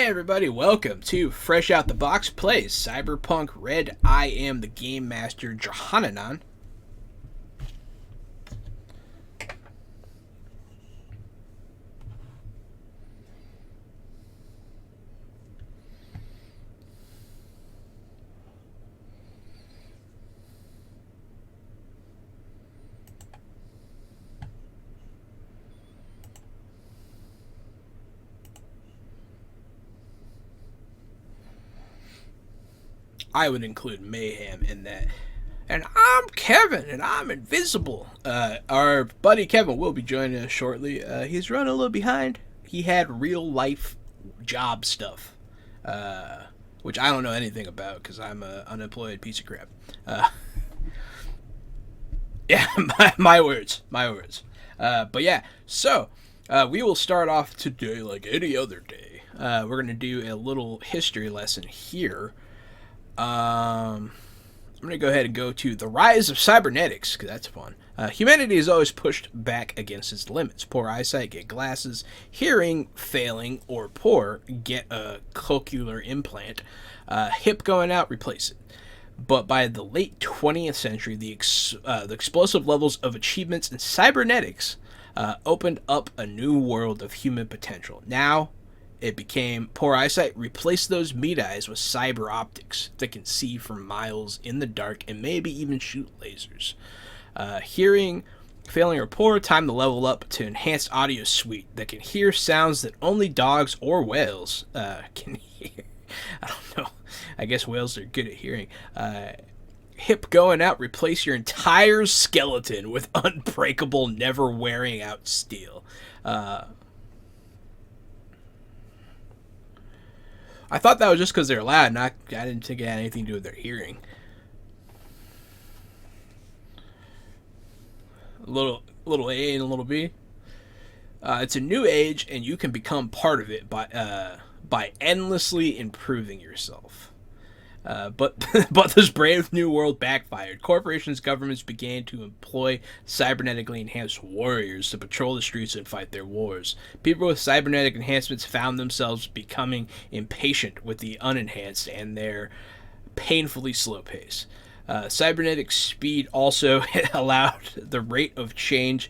everybody, welcome to Fresh Out the Box Plays Cyberpunk Red. I am the Game Master, Johananon. I would include Mayhem in that. And I'm Kevin, and I'm invisible. Our buddy Kevin will be joining us shortly. He's running a little behind. He had real life job stuff, which I don't know anything about because I'm an unemployed piece of crap. Yeah, my words. But yeah, so we will start off today like any other day. We're going to do a little history lesson here. I'm going to go ahead and go to the rise of cybernetics, because that's fun. Humanity is always pushed back against its limits. Poor eyesight, get glasses. Hearing, failing, or poor, get a cochlear implant. Hip going out, replace it. But by the late 20th century, the explosive levels of achievements in cybernetics opened up a new world of human potential. Now, it became poor eyesight, replaced those meat eyes with cyber optics that can see for miles in the dark and maybe even shoot lasers. Hearing, failing or poor, time to level up to enhanced audio suite that can hear sounds that only dogs or whales can hear. I don't know. I guess whales are good at hearing. Hip going out, replace your entire skeleton with unbreakable, never wearing out steel. I thought that was just because they're loud, and I didn't think it had anything to do with their hearing. A little A and a little B. It's a new age, and you can become part of it by endlessly improving yourself. But this brave new world backfired. Corporations, governments began to employ cybernetically enhanced warriors to patrol the streets and fight their wars. People with cybernetic enhancements found themselves becoming impatient with the unenhanced and their painfully slow pace. Cybernetic speed also allowed the rate of change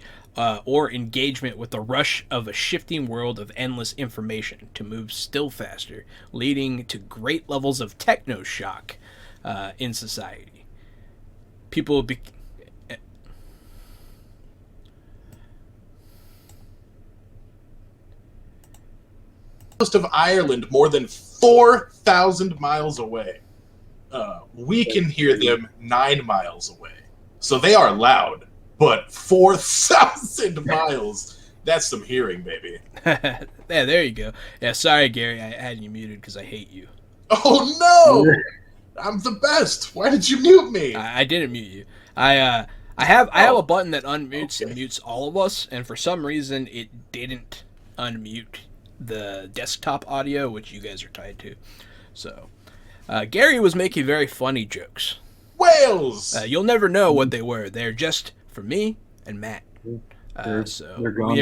or engagement with the rush of a shifting world of endless information to move still faster, leading to great levels of techno shock in society. People coast of Ireland, more than 4,000 miles away. We can hear them 9 miles away. So they are loud. But 4,000 miles, that's some hearing, baby. Yeah, there you go. Yeah, sorry, Gary, I had you muted because I hate you. Oh, no! I'm the best. Why did you mute me? I didn't mute you. I have a button that unmutes and mutes all of us, and for some reason it didn't unmute the desktop audio, which you guys are tied to. So, Gary was making very funny jokes. Whales! You'll never know what they were. They're just for me and Matt. We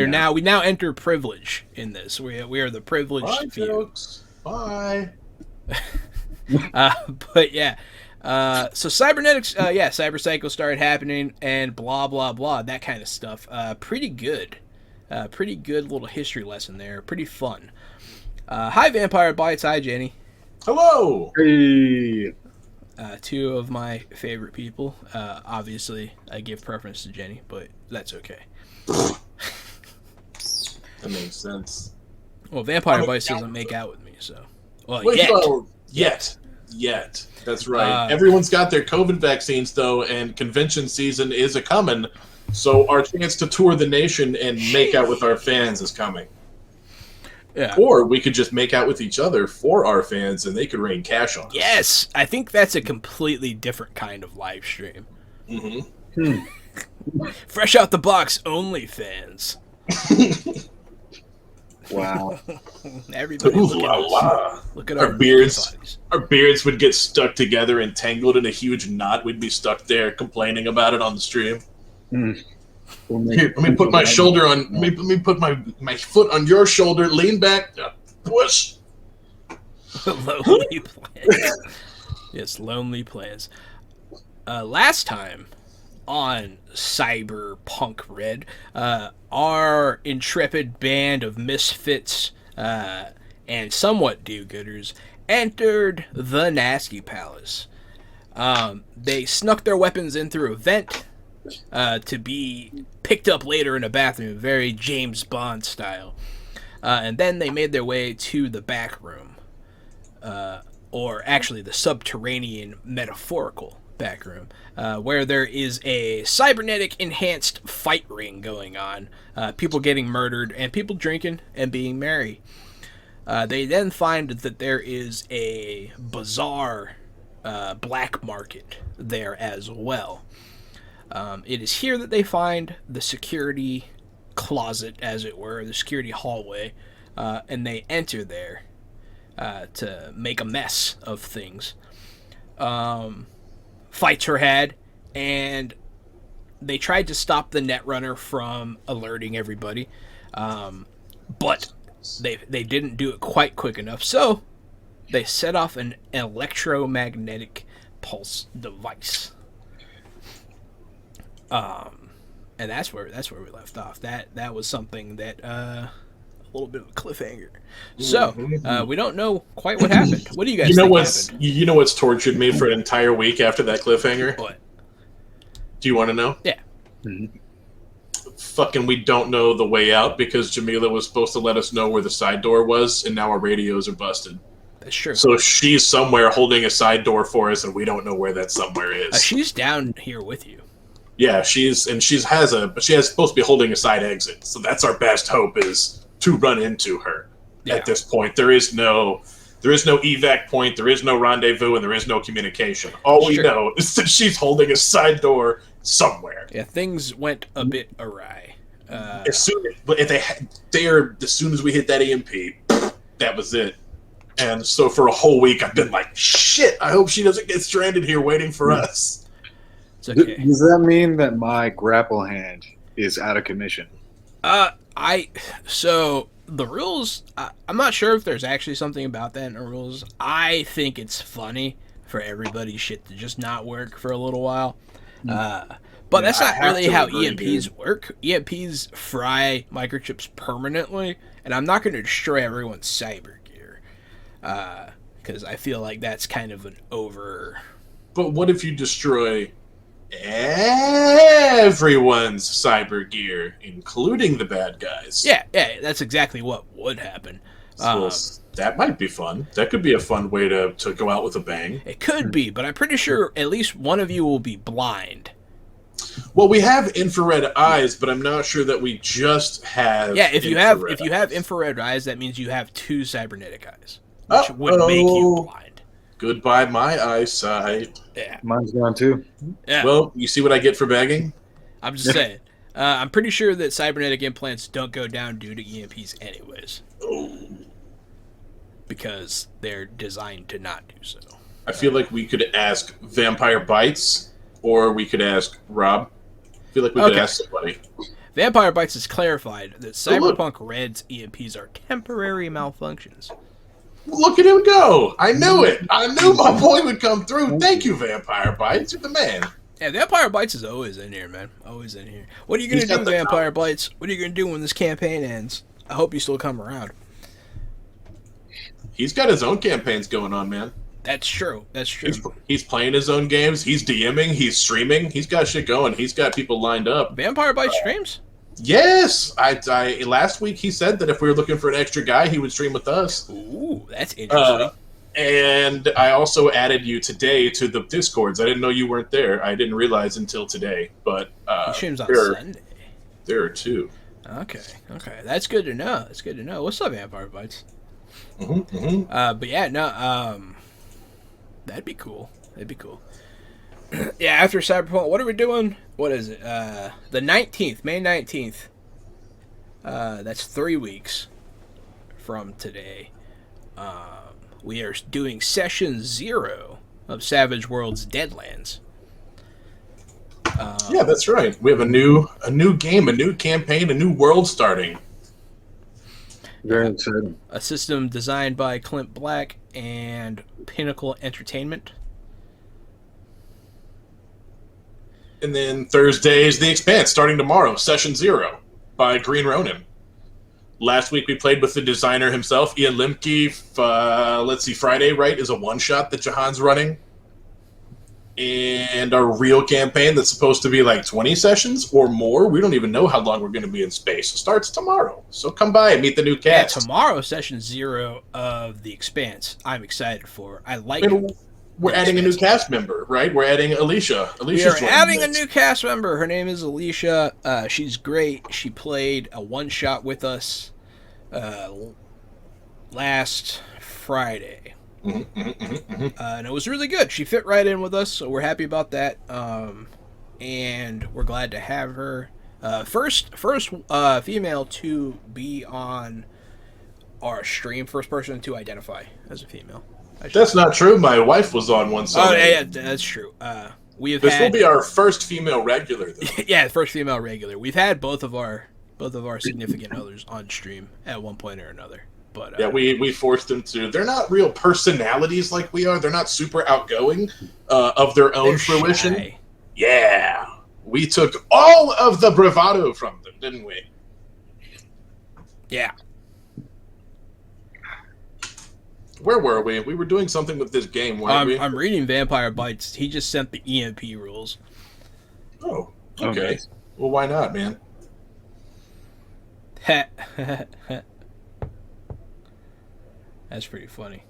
now enter privilege in this. We are the privileged few. Jokes. Bye. But yeah. So cybernetics, cybercycle started happening and blah blah blah, that kind of stuff. Pretty good little history lesson there. Pretty fun. Hi Vampire Bites. Hi Jenny. Hello. Hey. Two of my favorite people. Obviously, I give preference to Jenny, but that's okay. That makes sense. Well, Vampire Bites doesn't make out with me, so. Well, yet. That's right. Everyone's got their COVID vaccines, though, and convention season is a-coming, so our chance to tour the nation and make out with our fans is coming. Yeah. Or we could just make out with each other for our fans, and they could rain cash on us. Yes, I think that's a completely different kind of live stream. Mm-hmm. Fresh out the box, only fans. Wow. Everybody look at our beards. Our beards would get stuck together and tangled in a huge knot. We'd be stuck there complaining about it on the stream. Here, let me put my shoulder on. Let me put my foot on your shoulder. Lean back, push. Lonely Plans. Yes, Lonely Plans. Last time on Cyberpunk Red, our intrepid band of misfits and somewhat do-gooders entered the Nasty Palace. They snuck their weapons in through a vent to be picked up later in a bathroom, very James Bond style. And then they made their way to the back room, or actually the subterranean metaphorical back room, where there is a cybernetic enhanced fight ring going on, people getting murdered, and people drinking and being merry. They then find that there is a bizarre black market there as well. It is here that they find the security closet, as it were, the security hallway, and they enter there to make a mess of things. Fights are had, and they tried to stop the Netrunner from alerting everybody, but they didn't do it quite quick enough, so they set off an electromagnetic pulse device. And that's where we left off. That was something that a little bit of a cliffhanger. So we don't know quite what happened. What do you guys think happened? You know what's tortured me for an entire week after that cliffhanger? What? Do you want to know? Yeah. Fucking, we don't know the way out because Jamila was supposed to let us know where the side door was, and now our radios are busted. That's true. So she's somewhere holding a side door for us, and we don't know where that somewhere is. She's down here with you. Yeah, she has supposed to be holding a side exit. So that's our best hope, is to run into her. Yeah. At this point, there is no evac point, there is no rendezvous, and there is no communication. All we know is that she's holding a side door somewhere. Yeah, things went a bit awry. As soon as we hit that EMP, that was it. And so for a whole week, I've been like, shit, I hope she doesn't get stranded here waiting for us. It's okay. Does that mean that my grapple hand is out of commission? So the rules, I'm not sure if there's actually something about that in the rules. I think it's funny for everybody's shit to just not work for a little while. But that's not really how EMPs work. EMPs fry microchips permanently, and I'm not going to destroy everyone's cyber gear. Because I feel like that's kind of an over... But what if you destroy everyone's cyber gear, including the bad guys? Yeah, that's exactly what would happen. So that might be fun. That could be a fun way to go out with a bang. It could be, but I'm pretty sure at least one of you will be blind. Well, we have infrared eyes, but I'm not sure that we just have. Yeah, if you have infrared eyes, that means you have two cybernetic eyes, which would make you blind. Goodbye, my eyesight. Yeah, mine's gone too. Yeah. Well, you see what I get for begging? I'm just saying. I'm pretty sure that cybernetic implants don't go down due to EMPs, anyways. Oh. Because they're designed to not do so. I feel like we could ask Vampire Bites, or we could ask Rob. I feel like we could ask somebody. Vampire Bites has clarified that Cyberpunk Red's EMPs are temporary malfunctions. Look at him go! I knew it! I knew my boy would come through. Thank you, Vampire Bites. You're the man. Yeah, Vampire Bites is always in here, man. Always in here. What are you going to do, Vampire Bites? What are you going to do when this campaign ends? I hope you still come around. He's got his own campaigns going on, man. That's true. That's true. He's playing his own games. He's DMing. He's streaming. He's got shit going. He's got people lined up. Vampire Bites streams? Yes. I last week he said that if we were looking for an extra guy, he would stream with us. Ooh, that's interesting. And I also added you today to the Discords. I didn't know you weren't there. I didn't realize until today. But he streams on Sunday. There are two. Okay. That's good to know. That's good to know. What's up, Vampire Bites? But yeah, no. That'd be cool. Yeah, after Cyberpunk, what are we doing? What is it? The 19th, May 19th. That's 3 weeks from today. We are doing session 0 of Savage Worlds Deadlands. Yeah, that's right. We have a new game, a new campaign, a new world starting. Very exciting. A system designed by Clint Black and Pinnacle Entertainment. And then Thursday is The Expanse, starting tomorrow, Session 0 by Green Ronin. Last week we played with the designer himself, Ian Limke. Let's see, Friday, right, is a one-shot that Jahan's running. And our real campaign that's supposed to be like 20 sessions or more. We don't even know how long we're going to be in space. It starts tomorrow. So come by and meet the new cast. Yeah, tomorrow, Session 0 of The Expanse. I'm excited for. I like We're adding a new cast member, right? We're adding Alicia. We are adding a new cast member. Her name is Alicia. She's great. She played a one-shot with us last Friday. And it was really good. She fit right in with us, so we're happy about that. And we're glad to have her. First female to be on our stream. First person to identify as a female. That's not true. My wife was on one side. Oh, yeah, that's true. This will be our first female regular, though. Yeah, first female regular. We've had both of our significant others on stream at one point or another. But yeah, we forced them to. They're not real personalities like we are. They're not super outgoing of their own fruition. Shy. Yeah, we took all of the bravado from them, didn't we? Yeah. Where were we? We were doing something with this game, weren't we? I'm reading Vampire Bites. He just sent the EMP rules. Oh, okay. Well, why not, man? That's pretty funny.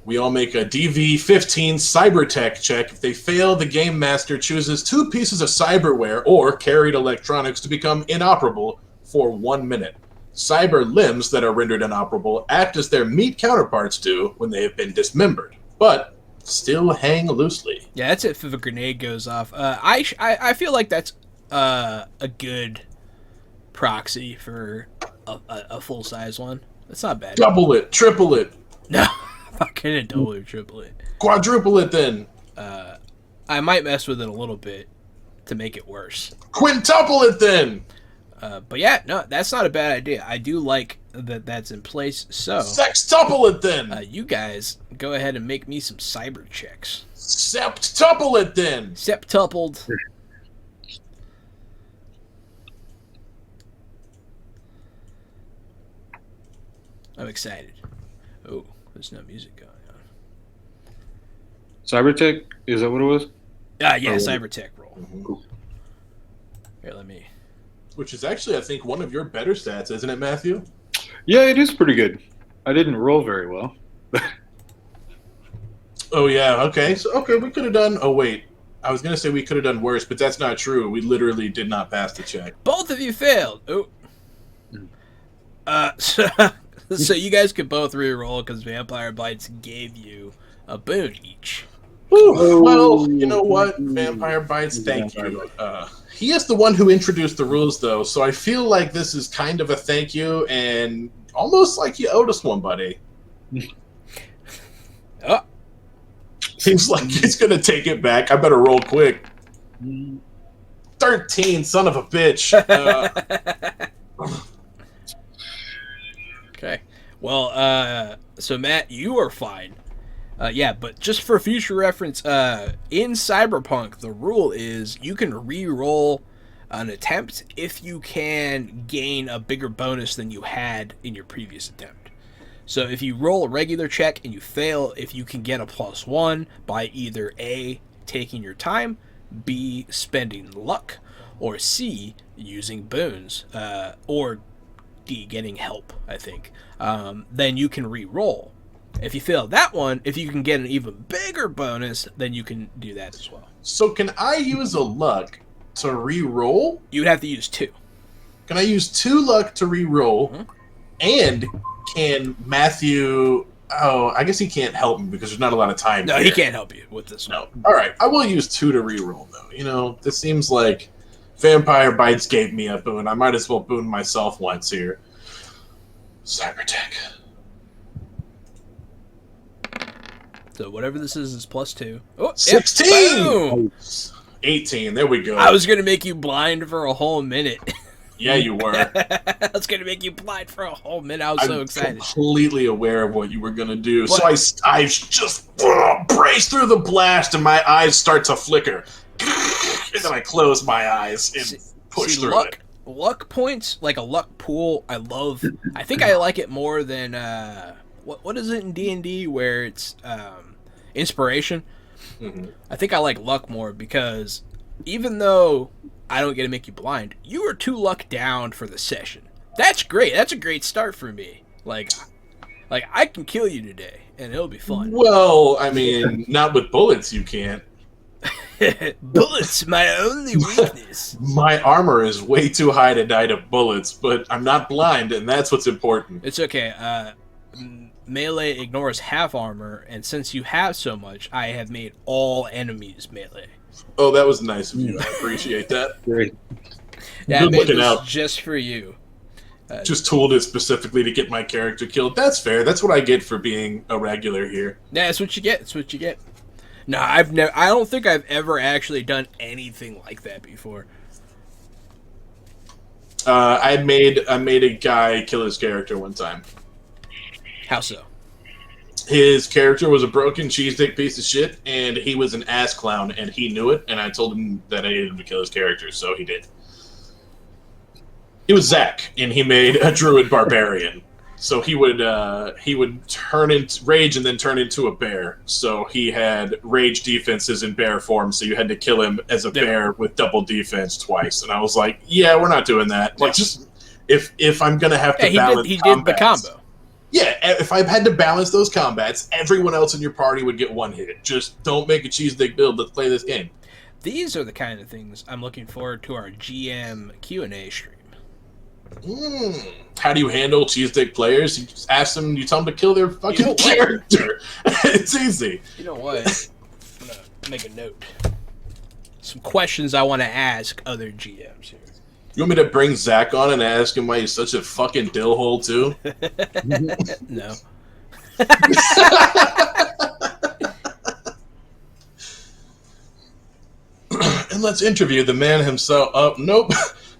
We all make a DV-15 cybertech check. If they fail, the game master chooses 2 pieces of cyberware or carried electronics to become inoperable for 1 minute. Cyber limbs that are rendered inoperable act as their meat counterparts do when they have been dismembered, but still hang loosely. Yeah, that's it if a grenade goes off. I feel like that's a good proxy for a full-size one. That's not bad. Double it, triple it. No, I'm not gonna double or triple it. Quadruple it then. I might mess with it a little bit to make it worse. Quintuple it then. But yeah, no, that's not a bad idea. I do like that that's in place. So sextuple it then. You guys go ahead and make me some cyber checks. Septuple it then. Septupled. I'm excited. Oh, there's no music going on. Cybertech? Is that what it was? Yeah, cyber tech roll. Mm-hmm. Here, let me. Which is actually, I think, one of your better stats, isn't it, Matthew? Yeah, it is pretty good. I didn't roll very well. Oh, yeah, okay. So, we could have done... Oh, wait. I was going to say we could have done worse, but that's not true. We literally did not pass the check. Both of you failed. Oh. So you guys could both re-roll because Vampire Bites gave you a boon each. Ooh, well, you know what? Vampire Bites, thank you. He is the one who introduced the rules, though, so I feel like this is kind of a thank you and almost like you owed us one, buddy. Oh. Seems like he's going to take it back. I better roll quick. 13, son of a bitch. Okay. Well, so Matt, you are fine. Yeah, but just for future reference, in Cyberpunk, the rule is you can re-roll an attempt if you can gain a bigger bonus than you had in your previous attempt. So if you roll a regular check and you fail, if you can get a +1 by either A, taking your time, B, spending luck, or C, using boons, or D, getting help, I think, then you can re-roll. If you fail that one, if you can get an even bigger bonus, then you can do that as well. So can I use a luck to re-roll? You would have to use 2. Can I use 2 luck to re-roll? Mm-hmm. And can Matthew... Oh, I guess he can't help me because there's not a lot of time. No, here. He can't help you with this one. No. All right, I will use 2 to re-roll, though. You know, this seems like Vampire Bites gave me a boon. I might as well boon myself once here. Cybertech. So whatever this is +2. Oh, 16! Yep. 18, there we go. I was going to make you blind for a whole minute. Yeah, you were. That's gonna make you blind for a whole minute. I was so excited. Completely aware of what you were gonna do, But- so I just brace through the blast, and my eyes start to flicker, and then I close my eyes and push through it. Luck points, like a luck pool, I love. I think I like it more than what is it in D&D where it's inspiration. Mm-hmm. I think I like luck more because even though I don't get to make you blind, you are 2 luck down for the session. That's great. That's a great start for me. Like I can kill you today and it'll be fun. Well, I mean, not with bullets, you can't. Bullets, my only weakness. My armor is way too high to die to bullets, but I'm not blind, and that's what's important. It's okay. Melee ignores half armor, and since you have so much, I have made all enemies melee. Oh, that was nice of you. I appreciate that. Great. Yeah, Good I made looking this out. just for you. Just tooled it specifically to get my character killed. That's fair. That's what I get for being a regular here. Yeah, that's what you get. That's what you get. No, I don't think I've ever actually done anything like that before. I made a guy kill his character one time. How so? His character was a broken cheese dick piece of shit, and he was an ass clown, and he knew it, and I told him that I needed him to kill his character, so he did. He was Zach, and he made a druid barbarian. So he would turn into rage and then turn into a bear. So he had rage defenses in bear form, so you had to kill him as a bear with double defense twice. And I was like, yeah, we're not doing that. Like, just if I'm gonna have to balance he did the combo. Yeah, if I had to balance those combats, everyone else in your party would get one hit. Just don't make a cheese dick build. Let's play this game. These are the kind of things I'm looking forward to our GM Q&A stream. How do you handle cheese dick players? You just ask them, you tell them to kill their fucking character. It's easy. You know what? I'm going to make a note. Some questions I want to ask other GMs here. You want me to bring Zach on and ask him why he's such a fucking dillhole, too? No. And let's interview the man himself. Nope.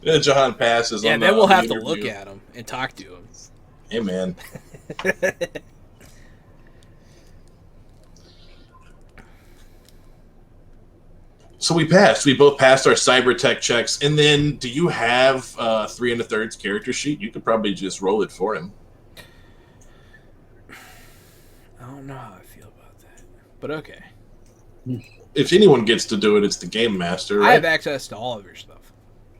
Jahan passes. Yeah, on then we'll have to interview. look at him and talk to him. Hey, man. So we passed. We both passed our cyber tech checks. And then, do you have 3 1/3 character sheet? You could probably just roll it for him. I don't know how I feel about that, but okay. If anyone gets to do it, it's the game master. Right? I have access to all of your stuff.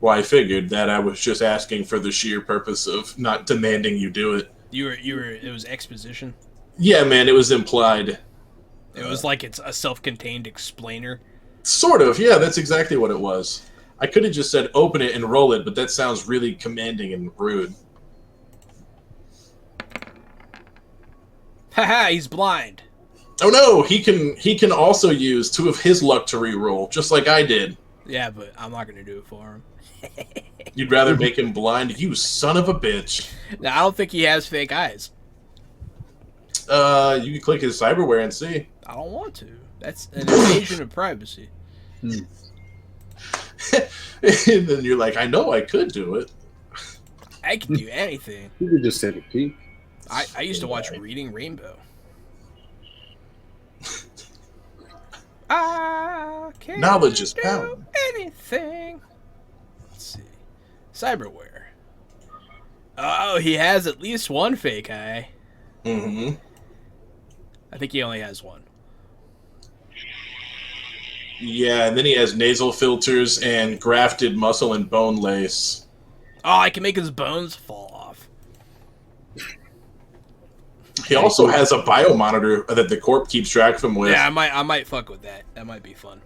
Well, I figured that. I was just asking for the sheer purpose of not demanding you do it. You were. It was exposition. Yeah, man, it was implied. It was like it's a self-contained explainer. Sort of, yeah, that's exactly what it was. I could have just said open it and roll it, but that sounds really commanding and rude. Haha, he's blind. Oh no, he can also use 2 of his luck to re-roll, just like I did. Yeah, but I'm not gonna do it for him. You'd rather make him blind? You son of a bitch. Now, I don't think he has fake eyes. You can click his cyberware and see. I don't want to. That's an invasion of privacy. And then you're like, I know I could do it. I can do anything. You could just take a peek. I used to watch Reading Rainbow. I can Knowledge is do power. anything. Let's see. Cyberware. Oh, he has at least one fake eye. Mm-hmm. I think he only has one. Yeah, and then he has nasal filters and grafted muscle and bone lace. Oh, I can make his bones fall off. He also has a biomonitor that the corp keeps track of him with. Yeah, I might fuck with that. That might be fun.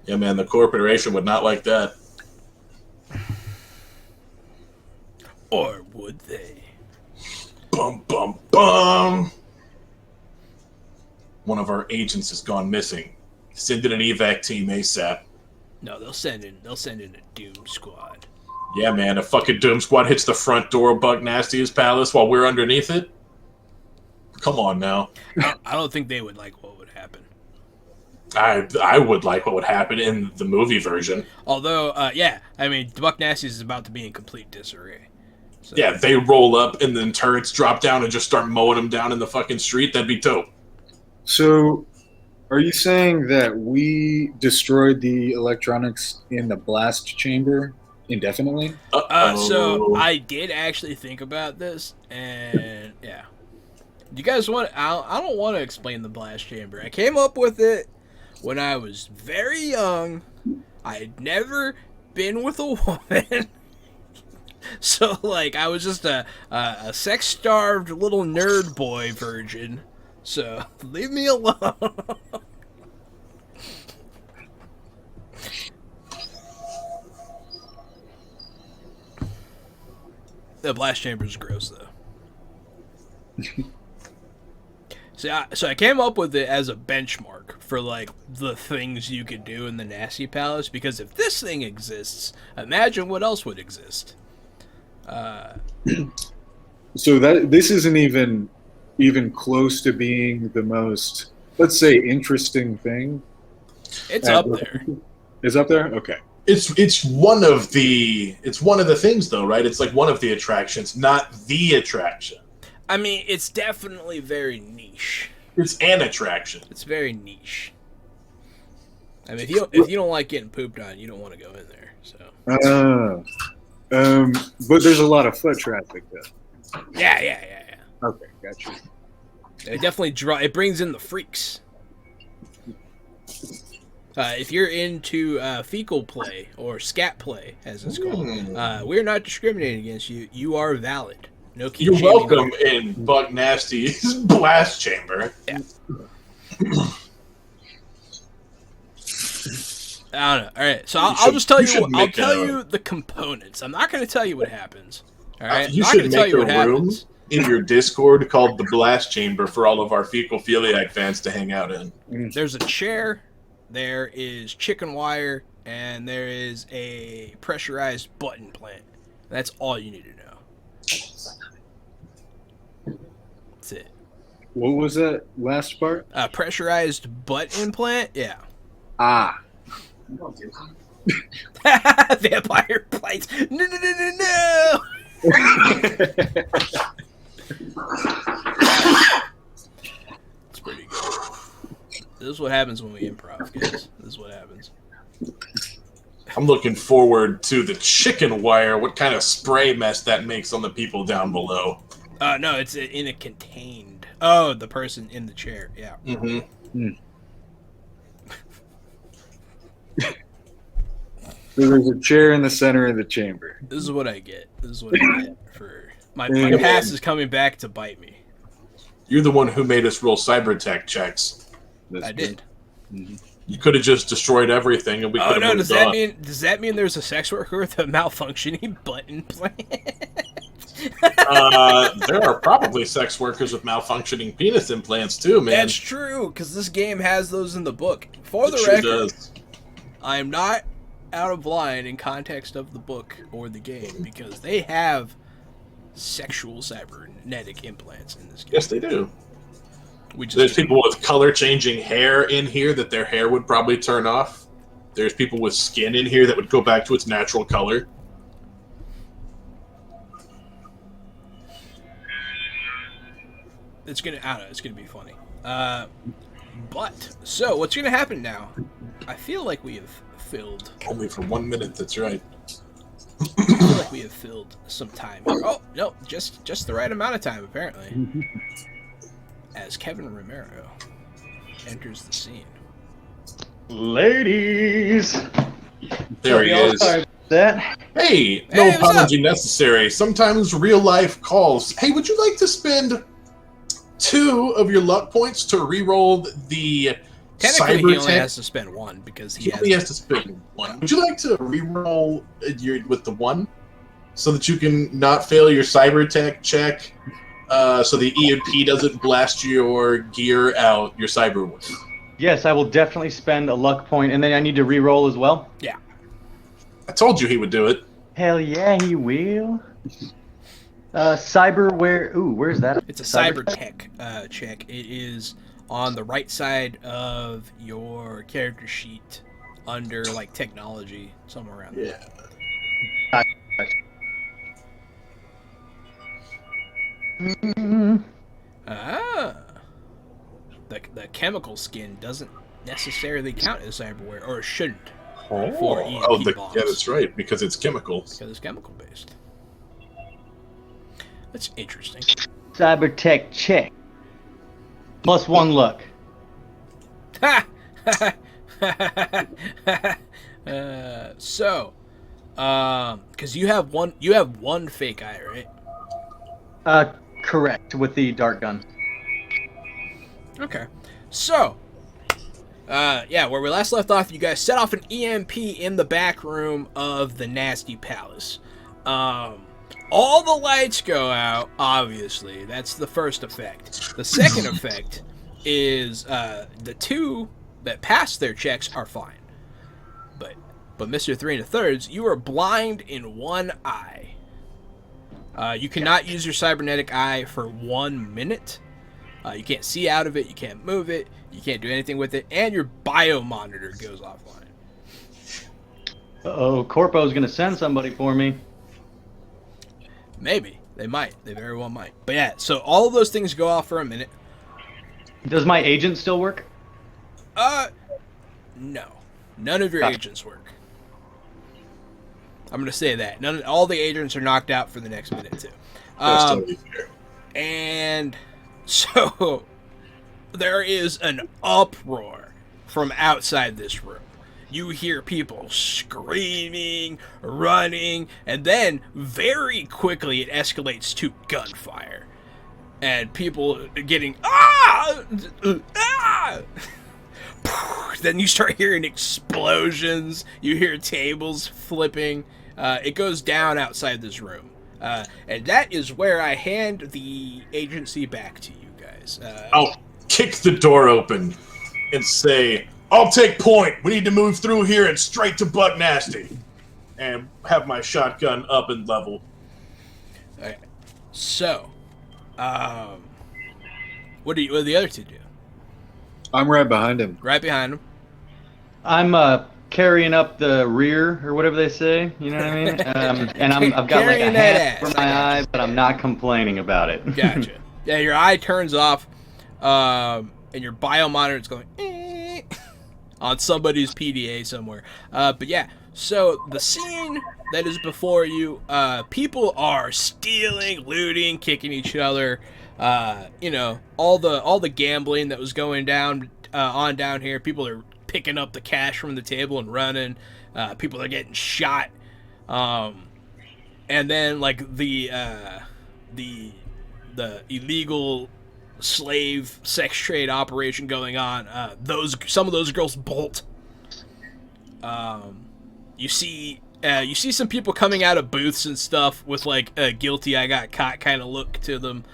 Yeah, man, the corporation would not like that. Or would they? Bum, bum, bum. One of our agents has gone missing. Send in an evac team ASAP. No, they'll send in a Doom Squad. Yeah, man, a fucking Doom Squad hits the front door of Buck Nasty's palace while we're underneath it? Come on now. I don't think they would like what would happen. I would like what would happen in the movie version. Although, yeah, I mean, Buck Nasty's is about to be in complete disarray. So. Yeah, they roll up and then turrets drop down and just start mowing them down in the fucking street. That'd be dope. So, are you saying that we destroyed the electronics in the blast chamber indefinitely? So I did actually think about this, and yeah. Do you guys want? I don't want to explain the blast chamber. I came up with it when I was very young. I had never been with a woman. So, like, I was just a sex-starved little nerd boy virgin. So, leave me alone. The blast chamber is gross, though. So I came up with it as a benchmark for, like, the things you could do in the Nasty Palace, because if this thing exists, imagine what else would exist. So that this isn't even close to being the most, let's say, interesting thing. It's up there. It's up there? Okay. It's one of the things though, right? It's like one of the attractions, not the attraction. I mean, it's definitely very niche. It's an attraction. It's very niche. I mean, if you don't like getting pooped on, you don't want to go in there. So. But there's a lot of foot traffic though. Yeah. Okay, gotcha. It definitely it brings in the freaks. If you're into fecal play or scat play, as it's called, we're not discriminating against you. You are valid. No, you're welcome in Buck Nasty's blast chamber. Yeah. I don't know. All right, so I'll just tell you. I'll tell you the components. I'm not going to tell you what happens. All right, you should make a room in your Discord called the Blast Chamber for all of our fecal philiac fans to hang out in. There's a chair, there is chicken wire, and there is a pressurized butt implant. That's all you need to know. That's it. What was that last part? Pressurized butt implant? Yeah. Ah. Vampire bites. No. It's pretty good. This is what happens when we improv, guys. This is what happens. I'm looking forward to the chicken wire. What kind of spray mess that makes on the people down below? No, it's in a contained. Oh, the person in the chair. Yeah. Mm-hmm. So there's a chair in the center of the chamber. This is what I get. For my past is coming back to bite me. You're the one who made us roll cyber tech checks. I did. Mm-hmm. You could have just destroyed everything, and we could have moved on. Does that mean there's a sex worker with a malfunctioning butt implant? There are probably sex workers with malfunctioning penis implants too, man. That's true, because this game has those in the book. For the record, does. I am not out of line in context of the book or the game, because they have sexual cybernetic implants in this game. Yes, they do. There's people with color-changing hair in here that their hair would probably turn off. There's people with skin in here that would go back to its natural color. It's gonna be funny. But so what's gonna happen now? I feel like we have filled. Only for 1 minute. That's right. I feel like we have filled some time here. Oh no, just the right amount of time apparently. As Kevin Romero enters the scene. Ladies! There he is. Hey, no apology necessary. Sometimes real life calls. Hey, would you like to spend 2 of your luck points to re-roll the Technically, cyber he only has to spend 1 because he only has to spend 1. Would you like to re-roll with the 1 so that you can not fail your cyber tech check? So the EMP doesn't blast your gear out, your cyber one. Yes, I will definitely spend a luck point, and then I need to re-roll as well? Yeah. I told you he would do it. Hell yeah, he will. Where's that? It's a cyber tech check. It is on the right side of your character sheet under like technology, somewhere around there. Ah, the chemical skin doesn't necessarily count as cyberware, or it shouldn't. For EMP bombs. Yeah, that's right, because it's chemical. Because it's chemical based. That's interesting. Cybertech check. +1 luck. Because you have one fake eye, right? Correct, with the dart gun. Okay. So, where we last left off, you guys set off an EMP in the back room of the Nasty Palace. All the lights go out, obviously. That's the first effect. The second effect is the two that pass their checks are fine. But Mr. 3 1/3, you are blind in one eye. You cannot use your cybernetic eye for 1 minute. You can't see out of it, you can't move it, you can't do anything with it, and your biomonitor goes offline. Uh-oh, Corpo's gonna send somebody for me. Maybe. They might. They very well might. But yeah, so all of those things go off for a minute. Does my agent still work? No. None of your agents work. I'm going to say that. All the agents are knocked out for the next minute, too. That's totally fair. And so there is an uproar from outside this room. You hear people screaming, running, and then very quickly it escalates to gunfire. And people getting, ah! Then you start hearing explosions. You hear tables flipping. It goes down outside this room. And that is where I hand the agency back to you guys. I'll kick the door open and say, I'll take point. We need to move through here and straight to Butt Nasty. And have my shotgun up and level. Okay. So, what do the other two do? I'm right behind him. Right behind him. I'm carrying up the rear, or whatever they say. You know what I mean? And I've got like a Carrying that hand ass. over my eye, but I'm not complaining about it. Gotcha. Yeah, your eye turns off, and your biomonitor is going on somebody's PDA somewhere. But yeah, so the scene that is before you, people are stealing, looting, kicking each other. All the gambling that was going down down here. People are picking up the cash from the table and running. People are getting shot. And then like the illegal slave sex trade operation going on. Some of those girls bolt. You see some people coming out of booths and stuff with like a guilty I got caught kind of look to them.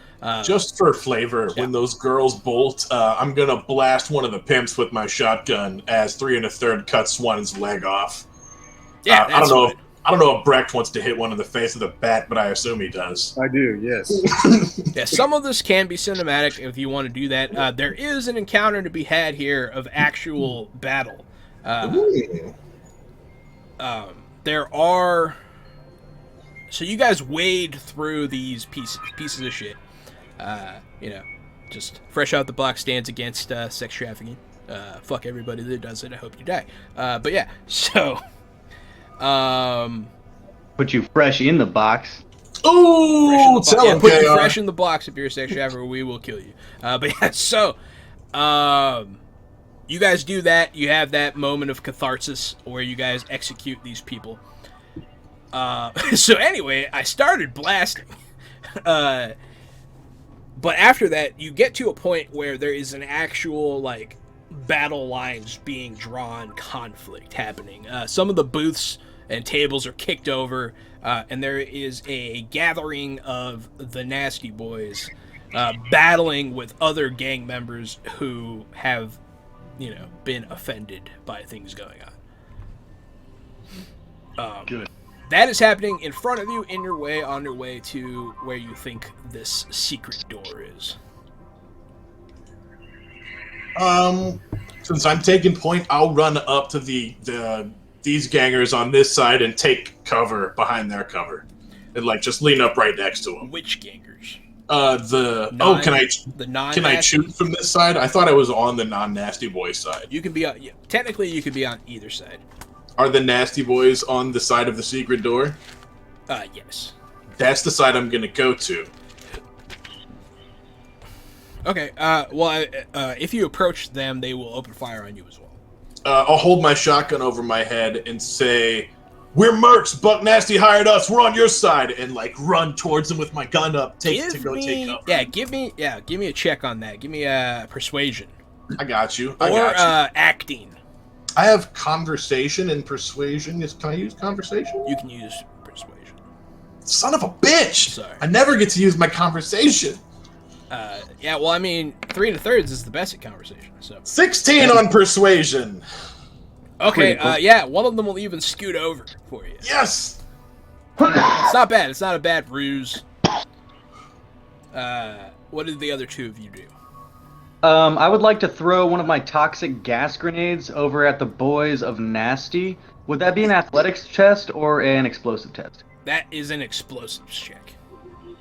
Just for flavor, when those girls bolt, I'm gonna blast one of the pimps with my shotgun as 3 1/3 cuts one's leg off. Yeah, I don't know if Brecht wants to hit one in the face with a bat, but I assume he does. I do, yes. Yeah, some of this can be cinematic if you want to do that. There is an encounter to be had here of actual battle. There are. So you guys wade through these pieces of shit. Just fresh out the box stands against sex trafficking. Fuck everybody that does it. I hope you die. But yeah, so. Put you fresh in the box. Ooh, put you fresh in the box if you're a sex trafficker. We will kill you. But yeah, so. You guys do that. You have that moment of catharsis where you guys execute these people. So anyway, I started blasting. But after that, you get to a point where there is an actual, like, battle lines being drawn, conflict happening. Some of the booths and tables are kicked over, and there is a gathering of the Nasty Boys battling with other gang members who have, been offended by things going on. Good. That is happening in front of you, on your way to where you think this secret door is. Since I'm taking point, I'll run up to these gangers on this side and take cover behind their cover, and like just lean up right next to them. Which gangers? Can non I choose from this side? I thought I was on the non-nasty boys side. You can be on. Yeah, technically, you could be on either side. Are the nasty boys on the side of the secret door? Yes. That's the side I'm gonna go to. Okay. If you approach them, they will open fire on you as well. I'll hold my shotgun over my head and say, "We're mercs. Buck Nasty hired us. We're on your side," and like run towards them with my gun up, take cover. Yeah, give me a check on that. Give me a persuasion. I got you. Acting. I have conversation and persuasion. Can I use conversation? You can use persuasion. Son of a bitch! Sorry. I never get to use my conversation. Yeah, well, I mean, 3 1/3 is the best at conversation. So 16 on persuasion. Okay, yeah, one of them will even scoot over for you. Yes. It's not bad. It's not a bad ruse. What did the other two of you do? I would like to throw one of my toxic gas grenades over at the boys of Nasty. Would that be an athletics test or an explosive test? That is an explosives check.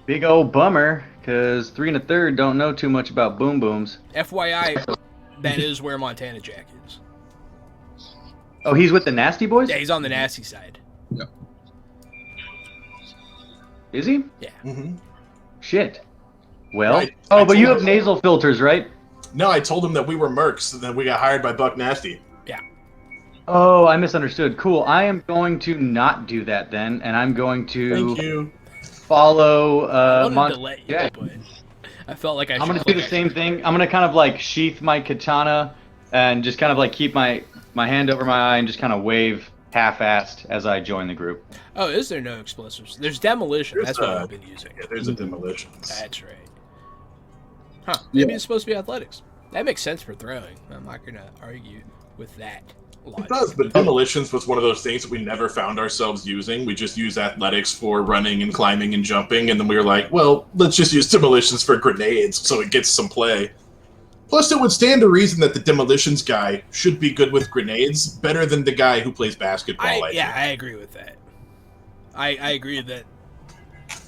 Big old bummer, because 3 1/3 don't know too much about boom booms. FYI, that is where Montana Jack is. Oh, he's with the Nasty boys? Yeah, he's on the nasty side. Yep. Is he? Yeah. Mm-hmm. Shit. Well, Right. but you have nasal filters, right? No, I told him that we were mercs and that we got hired by Buck Nasty. Yeah. Oh, I misunderstood. Cool. I am going to not do that then, and I'm going to Thank you. follow I wanted to let you, yeah. but I felt like I'm going to do the same thing. I'm going to kind of like sheath my katana and just kind of like keep my hand over my eye and just kind of wave half-assed as I join the group. Oh, is there no explosives? There's demolition. That's what I've been using. Yeah, there's a demolitions. That's right. Huh. Maybe it's supposed to be athletics. That makes sense for throwing. I'm not going to argue with that logic. It does, but demolitions was one of those things that we never found ourselves using. We just use athletics for running and climbing and jumping, and then we were like, well, let's just use demolitions for grenades so it gets some play. Plus, it would stand to reason that the demolitions guy should be good with grenades, better than the guy who plays basketball. I agree with that. I agree that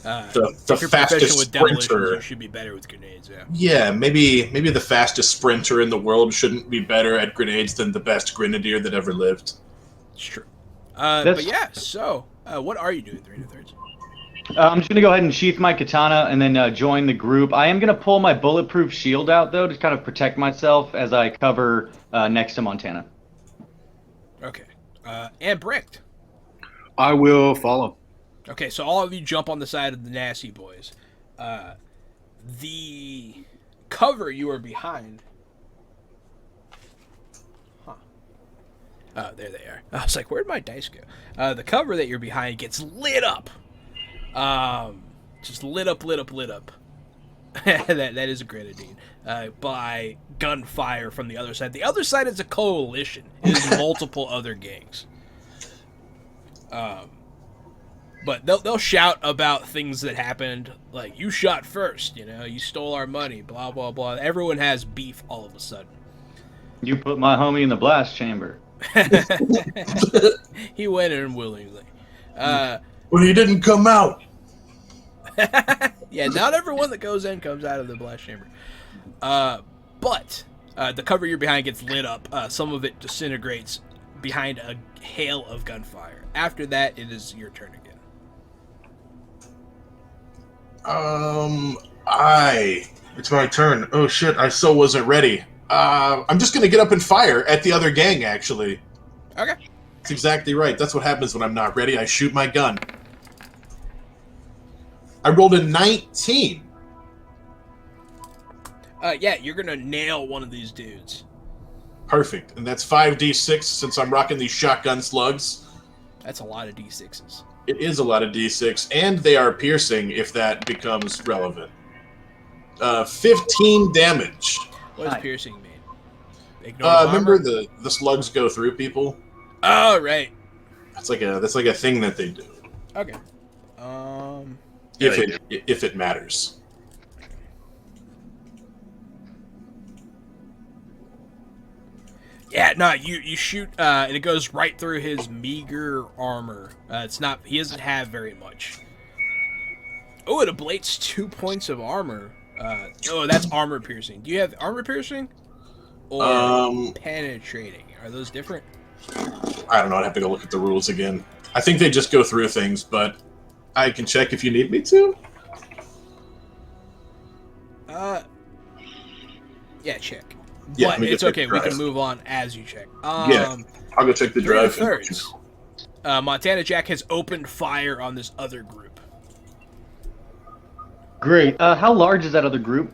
the if you're fastest proficient with demolitions, sprinter. you should be better with grenades. Yeah. Yeah, maybe the fastest sprinter in the world shouldn't be better at grenades than the best grenadier that ever lived. It's true. But yeah, so what are you doing 3 1/3? I'm just going to go ahead and sheath my katana and then join the group. I am going to pull my bulletproof shield out, though, to kind of protect myself as I cover next to Montana. Okay. And Bricked. I will follow. Okay, so all of you jump on the side of the nasty boys. The cover you are behind. Huh. Oh, there they are. I was like, where'd my dice go? The cover that you're behind gets lit up. Just lit up. that is a grenadine. By gunfire from the other side. The other side is a coalition. It is multiple other gangs. But they'll shout about things that happened, like, you shot first, you stole our money, blah, blah, blah. Everyone has beef all of a sudden. You put my homie in the blast chamber. He went in willingly. But he didn't come out. Yeah, not everyone that goes in comes out of the blast chamber. But the cover you're behind gets lit up. Some of it disintegrates behind a hail of gunfire. After that, it is your turn again. It's my turn. Oh shit, I so wasn't ready. I'm just gonna get up and fire at the other gang, actually. Okay. That's exactly right. That's what happens when I'm not ready. I shoot my gun. I rolled a 19. Yeah, you're gonna nail one of these dudes. Perfect. And that's 5d6 since I'm rocking these shotgun slugs. That's a lot of d6s. It is a lot of d6, and they are piercing if that becomes relevant. 15 damage. What does piercing mean? Ignore remember the slugs go through people? Oh, right. That's like a thing that they do. Okay. If it matters. Yeah, no, you shoot, and it goes right through his meager armor. It's not, he doesn't have very much. Oh, it ablates 2 points of armor. Oh, that's armor piercing. Do you have armor piercing? Or penetrating? Are those different? I don't know. I'd have to go look at the rules again. I think they just go through things, but I can check if you need me to. Yeah, check. Yeah, but it's okay. We can move on as you check. Yeah, I'll go check the drive. Thirds. Montana Jack has opened fire on this other group. Great. How large is that other group?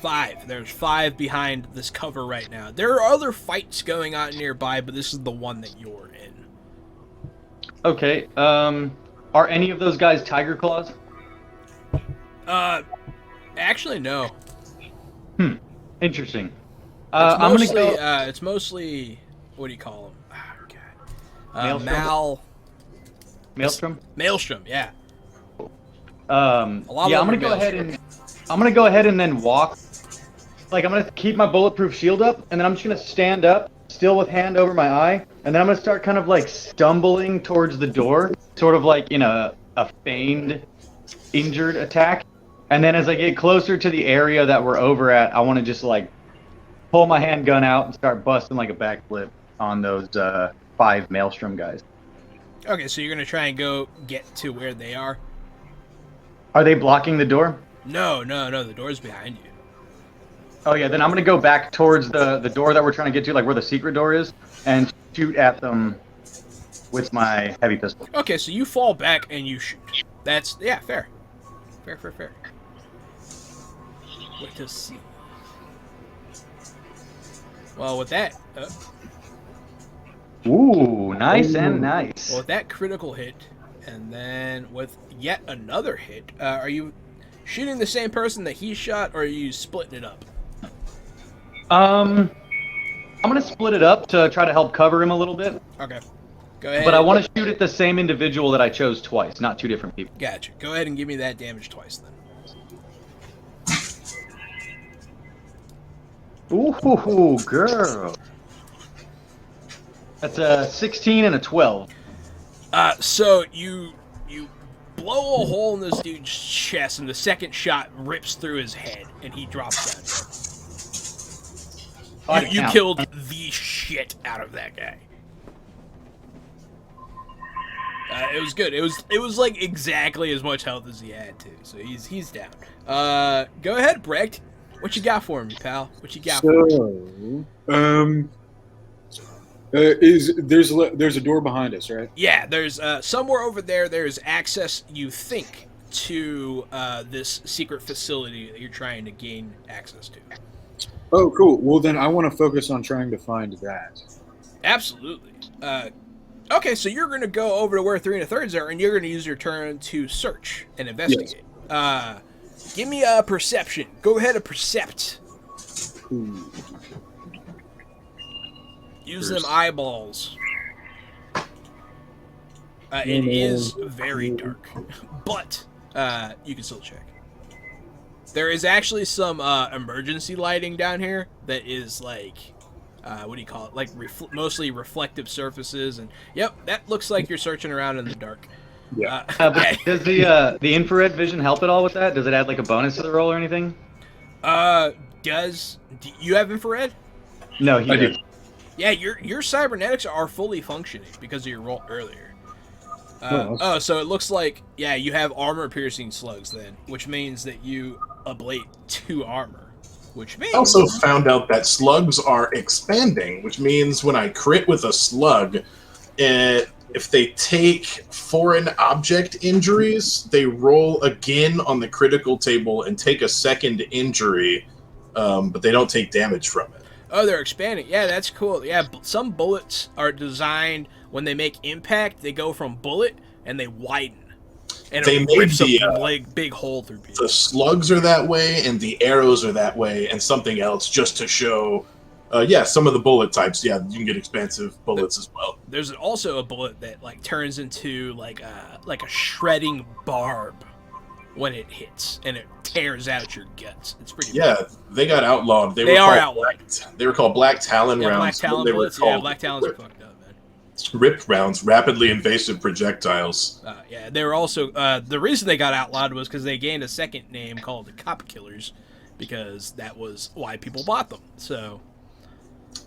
5. There's 5 behind this cover right now. There are other fights going on nearby, but this is the one that you're in. Okay. Are any of those guys Tiger Claws? Actually, no. Interesting. I'm gonna go. It's mostly, what do you call them? Oh, God. Maelstrom? Maelstrom, yeah. I'm gonna go ahead and then walk. Like, I'm gonna keep my bulletproof shield up, and then I'm just gonna stand up, still with hand over my eye, and then I'm gonna start kind of like stumbling towards the door, sort of like in a feigned injured attack. And then as I get closer to the area that we're over at, I want to just like pull my handgun out and start busting like a backflip on those 5 Maelstrom guys. Okay, so you're gonna try and go get to where they are? Are they blocking the door? No, the door's behind you. Oh yeah, then I'm gonna go back towards the door that we're trying to get to, like where the secret door is, and shoot at them with my heavy pistol. Okay, so you fall back and you shoot. That's, yeah, fair. Fair. Wait to see. Well, with that... Ooh, nice and nice. Well, with that critical hit, and then with yet another hit, are you shooting the same person that he shot, or are you splitting it up? I'm gonna split it up to try to help cover him a little bit. Okay. Go ahead. But I want to shoot at the same individual that I chose twice, not 2 different people. Gotcha. Go ahead and give me that damage twice, then. Ooh, girl. That's a 16 and a 12. So you blow a hole in this dude's chest, and the second shot rips through his head, and he drops down. You killed the shit out of that guy. It was good. It was like exactly as much health as he had too. So he's down. Go ahead, Brecht. What you got for me, pal? What you got for me? There's a door behind us, right? Yeah, there's somewhere over there. There's access, you think, to this secret facility that you're trying to gain access to. Oh, cool. Well, then I want to focus on trying to find that. Absolutely. Okay, so you're going to go over to where 3 1/3 are, and you're going to use your turn to search and investigate. Yes. Give me a perception. Go ahead and percept. Ooh. Use them eyeballs. It is very dark, but you can still check. There is actually some emergency lighting down here that is like, what do you call it? Like mostly reflective surfaces, and yep, that looks like you're searching around in the dark. Yeah. But does the infrared vision help at all with that? Does it add like a bonus to the roll or anything? Do you have infrared? No, he did. Yeah, your cybernetics are fully functioning because of your roll earlier. So it looks like, yeah, you have armor-piercing slugs then, which means that you ablate 2 armor, which means... I also found out that slugs are expanding, which means when I crit with a slug, if they take foreign object injuries, they roll again on the critical table and take a second injury, but they don't take damage from it. Oh, they're expanding. Yeah, that's cool. Yeah, some bullets are designed, when they make impact, they go from bullet and they widen. And they it made rips the a big hole through people. The slugs are that way, and the arrows are that way, and something else just to show, some of the bullet types. Yeah, you can get expansive bullets as well. There's also a bullet that like turns into like a shredding barb. when it hits, and it tears out your guts. It's pretty. Yeah, bad. they got outlawed. They are outlawed. They were called Black Talon Yeah, rounds. Black Talon They were bullets. Yeah, Black Talons are fucked up, man. Rip rounds, rapidly invasive projectiles. Yeah, they were also the reason they got outlawed was because they gained a second name called the Cop Killers, because that was why people bought them. So.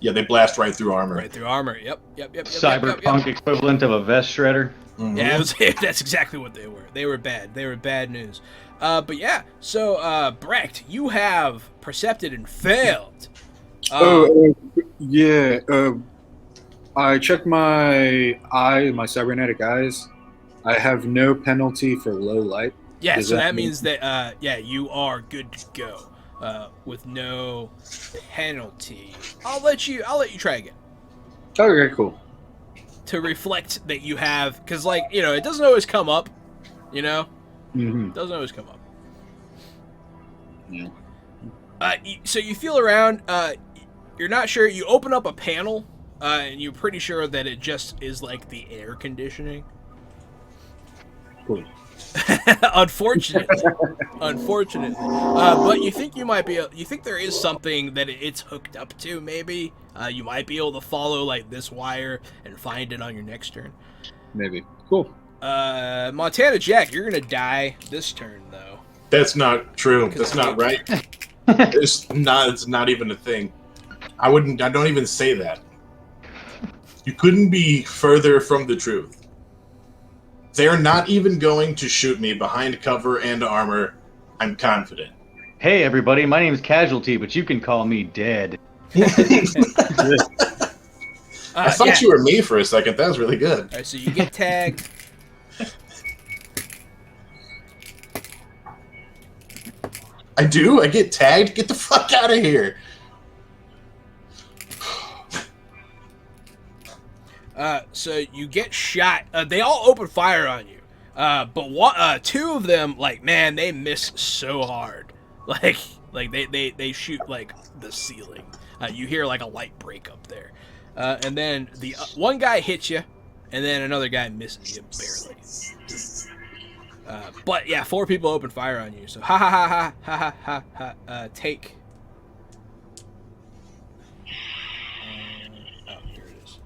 Yeah, they blast right through armor. Right through armor. Yep. Cyberpunk equivalent of a vest shredder. Mm-hmm. Yeah, that's exactly what they were. They were bad. They were bad news. But yeah, so Brecht, you have percepted and failed. Yeah. I checked my cybernetic eyes. I have no penalty for low light. Yeah, so that means that you are good to go. With no penalty. I'll let you try again. Okay, cool. To reflect that you have, because it doesn't always come up, Mm-hmm. It doesn't always come up. Yeah. So you feel around. You're not sure. You open up a panel, and you're pretty sure that it just is like the air conditioning. Cool. Unfortunately, but you think you think there is something that it's hooked up to. Maybe you might be able to follow like this wire and find it on your next turn. Maybe. Cool. Montana Jack, you're gonna die this turn though. That's not true. That's not right. It's not even a thing. I don't even say that. You couldn't be further from the truth. They're not even going to shoot me behind cover and armor. I'm confident. Hey everybody, my name is Casualty, but you can call me Dead. I thought you were me for a second. That was really good. All right, so you get tagged. I do? I get tagged? Get the fuck out of here. So you get shot. They all open fire on you. But two of them, man, they miss so hard. They shoot like the ceiling. You hear like a light break up there. And then the one guy hits you, and then another guy misses you barely. But yeah, 4 people open fire on you. So take. Oh, here it is.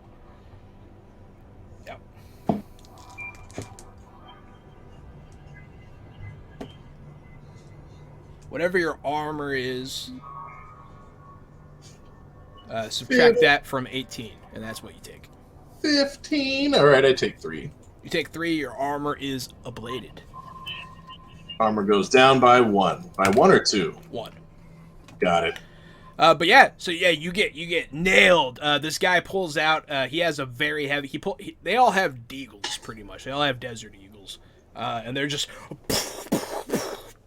Yep. Whatever your armor is, subtract that from 18, and that's what you take. 15. All right, I take 3. You take 3. Your armor is ablated. Armor goes down by 1. By 1 or 2? 1. Got it. But yeah, so yeah, you get nailed. This guy pulls out. He has a very heavy. They all have deagles, pretty much. They all have desert eagles, and they're just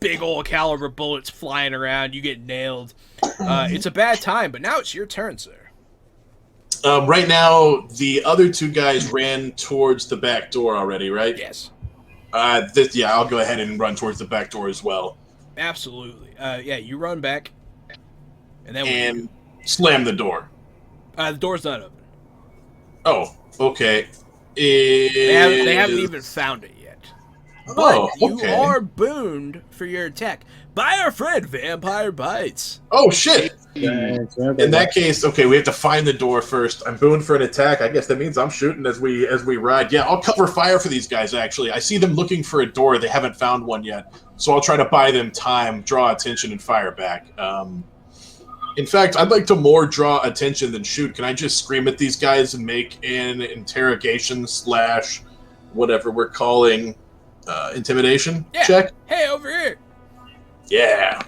big old caliber bullets flying around. You get nailed. It's a bad time, but now it's your turn, sir. Right now, the other 2 guys ran towards the back door already, right? Yes. I'll go ahead and run towards the back door as well. Absolutely. Yeah, you run back, and then and slam the door. The door's not open. Oh, okay. They haven't even found it yet. But you okay. are booned for your attack by our friend Vampire Bites. Oh shit! Yeah, In that case, okay, we have to find the door first. I'm booned for an attack. I guess that means I'm shooting as we ride. Yeah, I'll cover fire for these guys, actually. I see them looking for a door. They haven't found one yet. So I'll try to buy them time, draw attention, and fire back. In fact, I'd like to more draw attention than shoot. Can I just scream at these guys and make an interrogation / whatever we're calling intimidation check? Hey, over here. Yeah.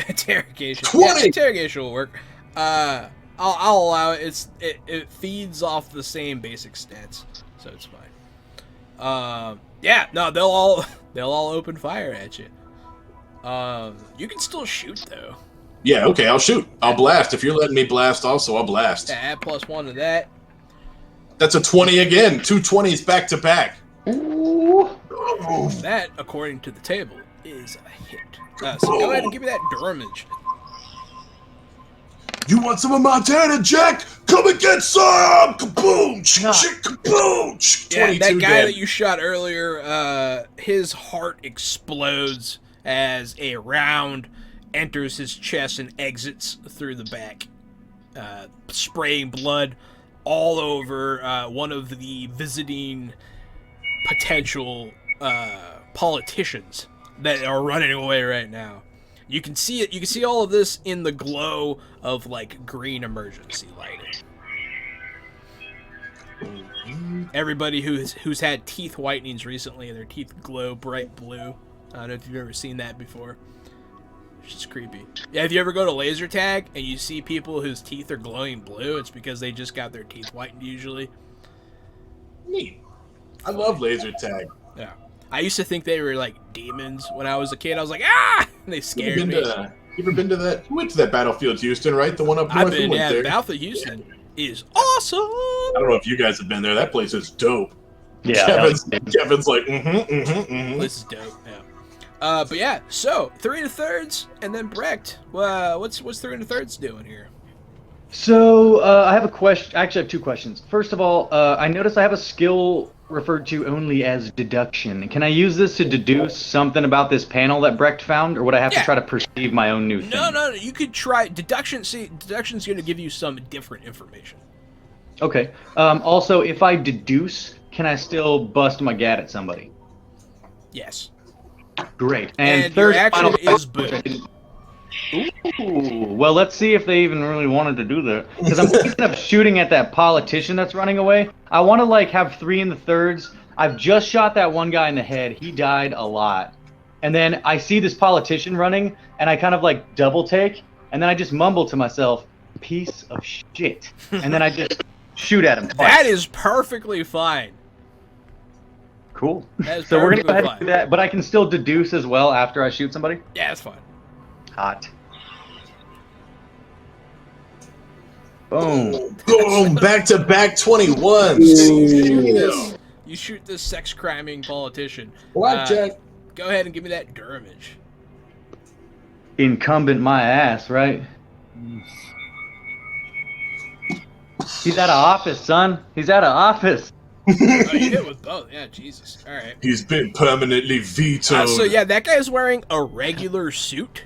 Interrogation. 20! Yeah, interrogation will work. I'll allow it. It feeds off the same basic stats, so it's fine. Yeah, no, they'll all open fire at you. You can still shoot though. Yeah, okay, I'll shoot. I'll blast. If you're letting me blast also, I'll blast. Yeah, add +1 to that. That's a 20 again. 2 20s back to back. Ooh. Oh. That, according to the table, is a hit. So go ahead and give me that damage. You want some of Montana, Jack? Come and get some! Kaboom! Kaboom! Yeah, 22 that guy dead. that you shot earlier, his heart explodes as a round enters his chest and exits through the back, spraying blood all over one of the visiting potential politicians that are running away right now. You can see it. You can see all of this in the glow of like green emergency lighting. Everybody who's had teeth whitenings recently and their teeth glow bright blue. I don't know if you've ever seen that before. It's just creepy. Yeah, if you ever go to laser tag and you see people whose teeth are glowing blue, it's because they just got their teeth whitened usually. Neat. I love laser tag. Yeah. I used to think they were like demons when I was a kid. I was like, ah! And they scared me. You ever been to that? You went to that Battlefield Houston, right? The one up north. I've been, there. Battlefield Houston is awesome. I don't know if you guys have been there. That place is dope. Yeah. Kevin's like, This is dope. Yeah. But yeah. So 3 2/3, and then Brecht. What's 3 2/3 doing here? So I have a question. Actually, I have two questions. First of all, I notice I have a skill referred to only as deduction. Can I use this to deduce something about this panel that Brecht found, or would I have to try to perceive my own new thing? No. You could try deduction. See, deduction's going to give you some different information. Okay. Also, if I deduce, can I still bust my gat at somebody? Yes. Great. And third your action final is boom. Ooh, well, let's see if they even really wanted to do that. Because I'm thinking of shooting at that politician that's running away. I want to, like, have 3 3/3. I've just shot that one guy in the head. He died a lot. And then I see this politician running, and I kind of, like, double take. And then I just mumble to myself, piece of shit. And then I just shoot at him. That is perfectly fine. Cool. That is So we're going to go perfectly ahead and fine. do that. But I can still deduce as well after I shoot somebody? Yeah, that's fine. Hot. Boom. boom, back-to-back 21s. You shoot this sex-criming politician. Blackjack. Go ahead and give me that Dermage. Incumbent my ass, right? He's out of office, son. He's out of office. Oh, you hit with both. Yeah, Jesus. All right. He's been permanently vetoed. So yeah, that guy's wearing a regular suit,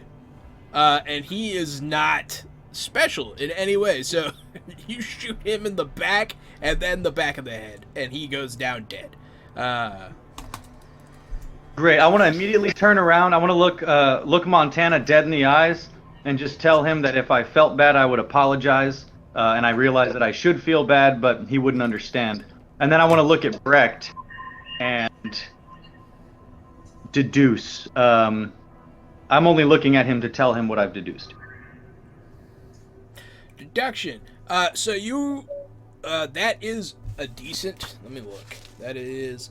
and he is not special in any way. So you shoot him in the back and then the back of the head, and he goes down dead. Great. I want to immediately turn around. I want to look Montana dead in the eyes and just tell him that if I felt bad, I would apologize. And I realize that I should feel bad, but he wouldn't understand. And then I want to look at Brecht and deduce. I'm only looking at him to tell him what I've deduced. Deduction. So you, that is a decent. Let me look. That is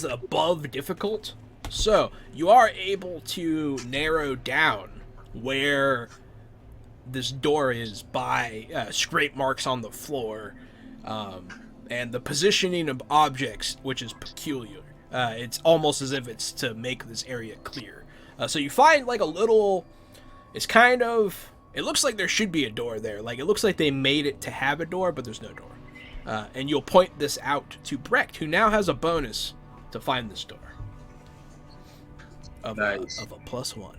above difficult. So you are able to narrow down where this door is by scrape marks on the floor, and the positioning of objects, which is peculiar. It's almost as if it's to make this area clear. So you find like a little. It's kind of. It looks like there should be a door there. Like it looks like they made it to have a door, but there's no door. And you'll point this out to Brecht, who now has a bonus to find this door. Of a +1.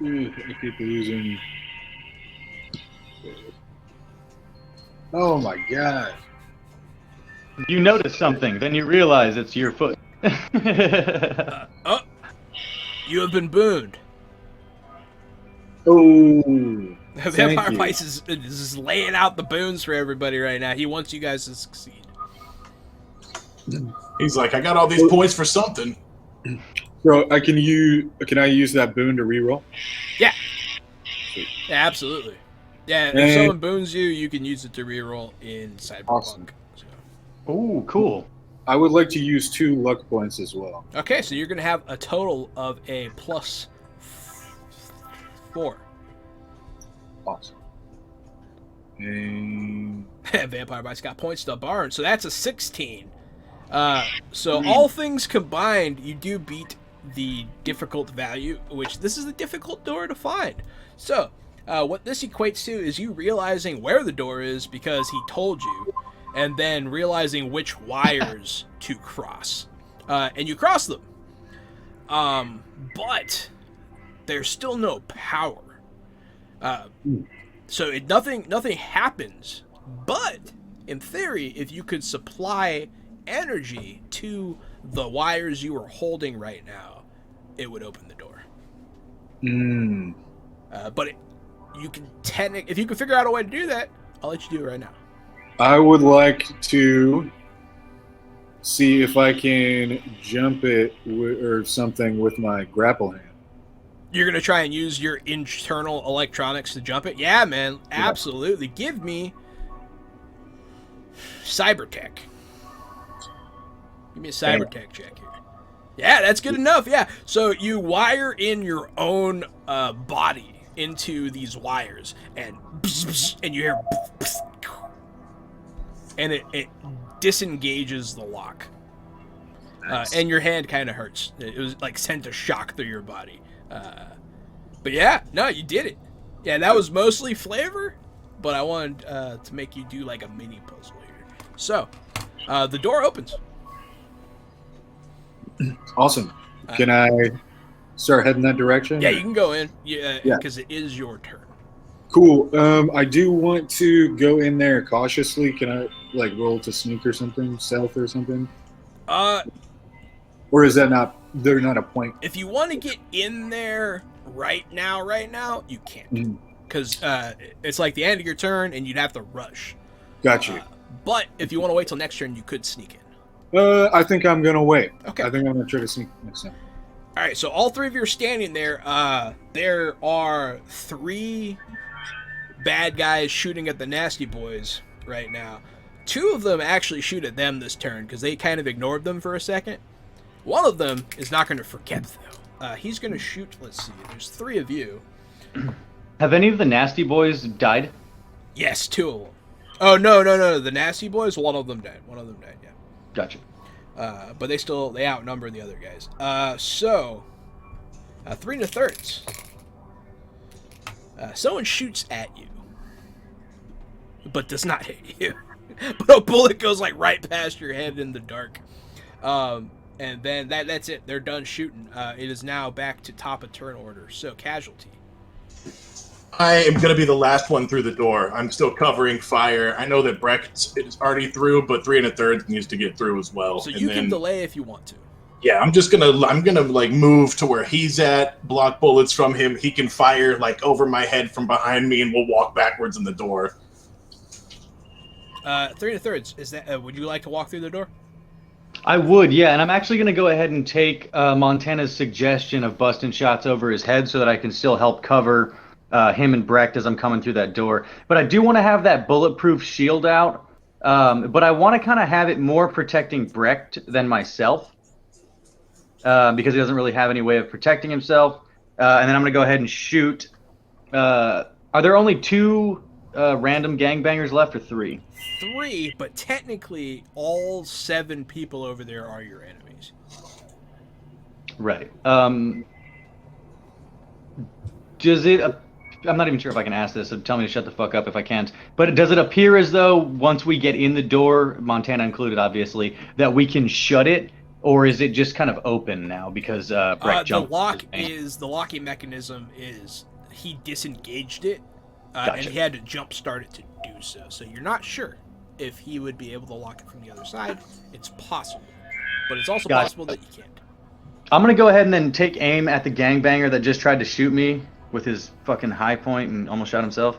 I keep losing. Oh my god. You notice something, then you realize it's your foot. You have been booned. Oh. Vampire Vice is laying out the boons for everybody right now. He wants you guys to succeed. He's like, I got all these points for something. So can I use that boon to reroll? Yeah. Yeah, absolutely. Yeah, if someone boons you, you can use it to reroll in Cyberpunk. Awesome. So. Ooh, cool. I would like to use 2 luck points as well. Okay, so you're going to have a total of a +4. Awesome. And Vampire Vice got points to burn, so that's a 16. So all things combined, you do beat the difficult value, which this is a difficult door to find. So, what this equates to is you realizing where the door is because he told you, and then realizing which wires to cross. And you cross them. But there's still no power. So nothing happens. But in theory, if you could supply energy to the wires you are holding right now, it would open the door. But you can if you can figure out a way to do that, I'll let you do it right now. I would like to see if I can jump it or something with my grapple hand. You're going to try and use your internal electronics to jump it? Yeah, man. Absolutely. Yeah. Give me Cybertech. Give me a Cybertech check here. Yeah, that's good enough. Yeah. So you wire in your own body into these wires, and you hear and it disengages the lock. Nice. And your hand kind of hurts. It was like sent a shock through your body. But yeah, no, you did it. Yeah, that was mostly flavor, but I wanted to make you do like a mini puzzle here. So, the door opens. Awesome. Can I start heading that direction? Yeah, you can go in. Yeah, because it is your turn. Cool. I do want to go in there cautiously. Can I like roll to sneak or something, stealth or something? Or is that not? There's not a point. If you want to get in there right now, you can't, because it's like the end of your turn, and you'd have to rush. Got you. But if you want to wait till next turn, you could sneak in. I think I'm gonna wait. Okay. I think I'm gonna try to sneak next time. All right. So all three of you are standing there. There are 3 bad guys shooting at the nasty boys right now. 2 of them actually shoot at them this turn because they kind of ignored them for a second. One of them is not going to forget, though. He's going to shoot, let's see, there's 3 of you. Have any of the nasty boys died? Yes, 2 of them. Oh, no. The nasty boys, one of them died. Yeah. Gotcha. But they outnumber the other guys. So, 3 1/3. Someone shoots at you, but does not hit you. But a bullet goes like right past your head in the dark. And then that's it. They're done shooting. It is now back to top of turn order. So casualty. I am going to be the last one through the door. I'm still covering fire. I know that Brecht is already through, but 3 1/3 needs to get through as well. So you can delay if you want to. Yeah, I'm gonna like move to where he's at, block bullets from him. He can fire like over my head from behind me, and we'll walk backwards in the door. 3 1/3. Is that? Would you like to walk through the door? I would, yeah, and I'm actually going to go ahead and take Montana's suggestion of busting shots over his head so that I can still help cover him and Brecht as I'm coming through that door. But I do want to have that bulletproof shield out, but I want to kind of have it more protecting Brecht than myself because he doesn't really have any way of protecting himself. And then I'm going to go ahead and shoot. Are there only 2 random gangbangers left or 3? 3, but technically all 7 people over there are your enemies. Right. Does it? I'm not even sure if I can ask this, so tell me to shut the fuck up if I can't. But does it appear as though once we get in the door, Montana included obviously, that we can shut it? Or is it just kind of open now because Brecht jumped? The locking mechanism is he disengaged it. Gotcha. And he had to jump start it to do so. So you're not sure if he would be able to lock it from the other side. It's possible. But it's also possible that you can't. I'm going to go ahead and then take aim at the gangbanger that just tried to shoot me with his fucking high point and almost shot himself.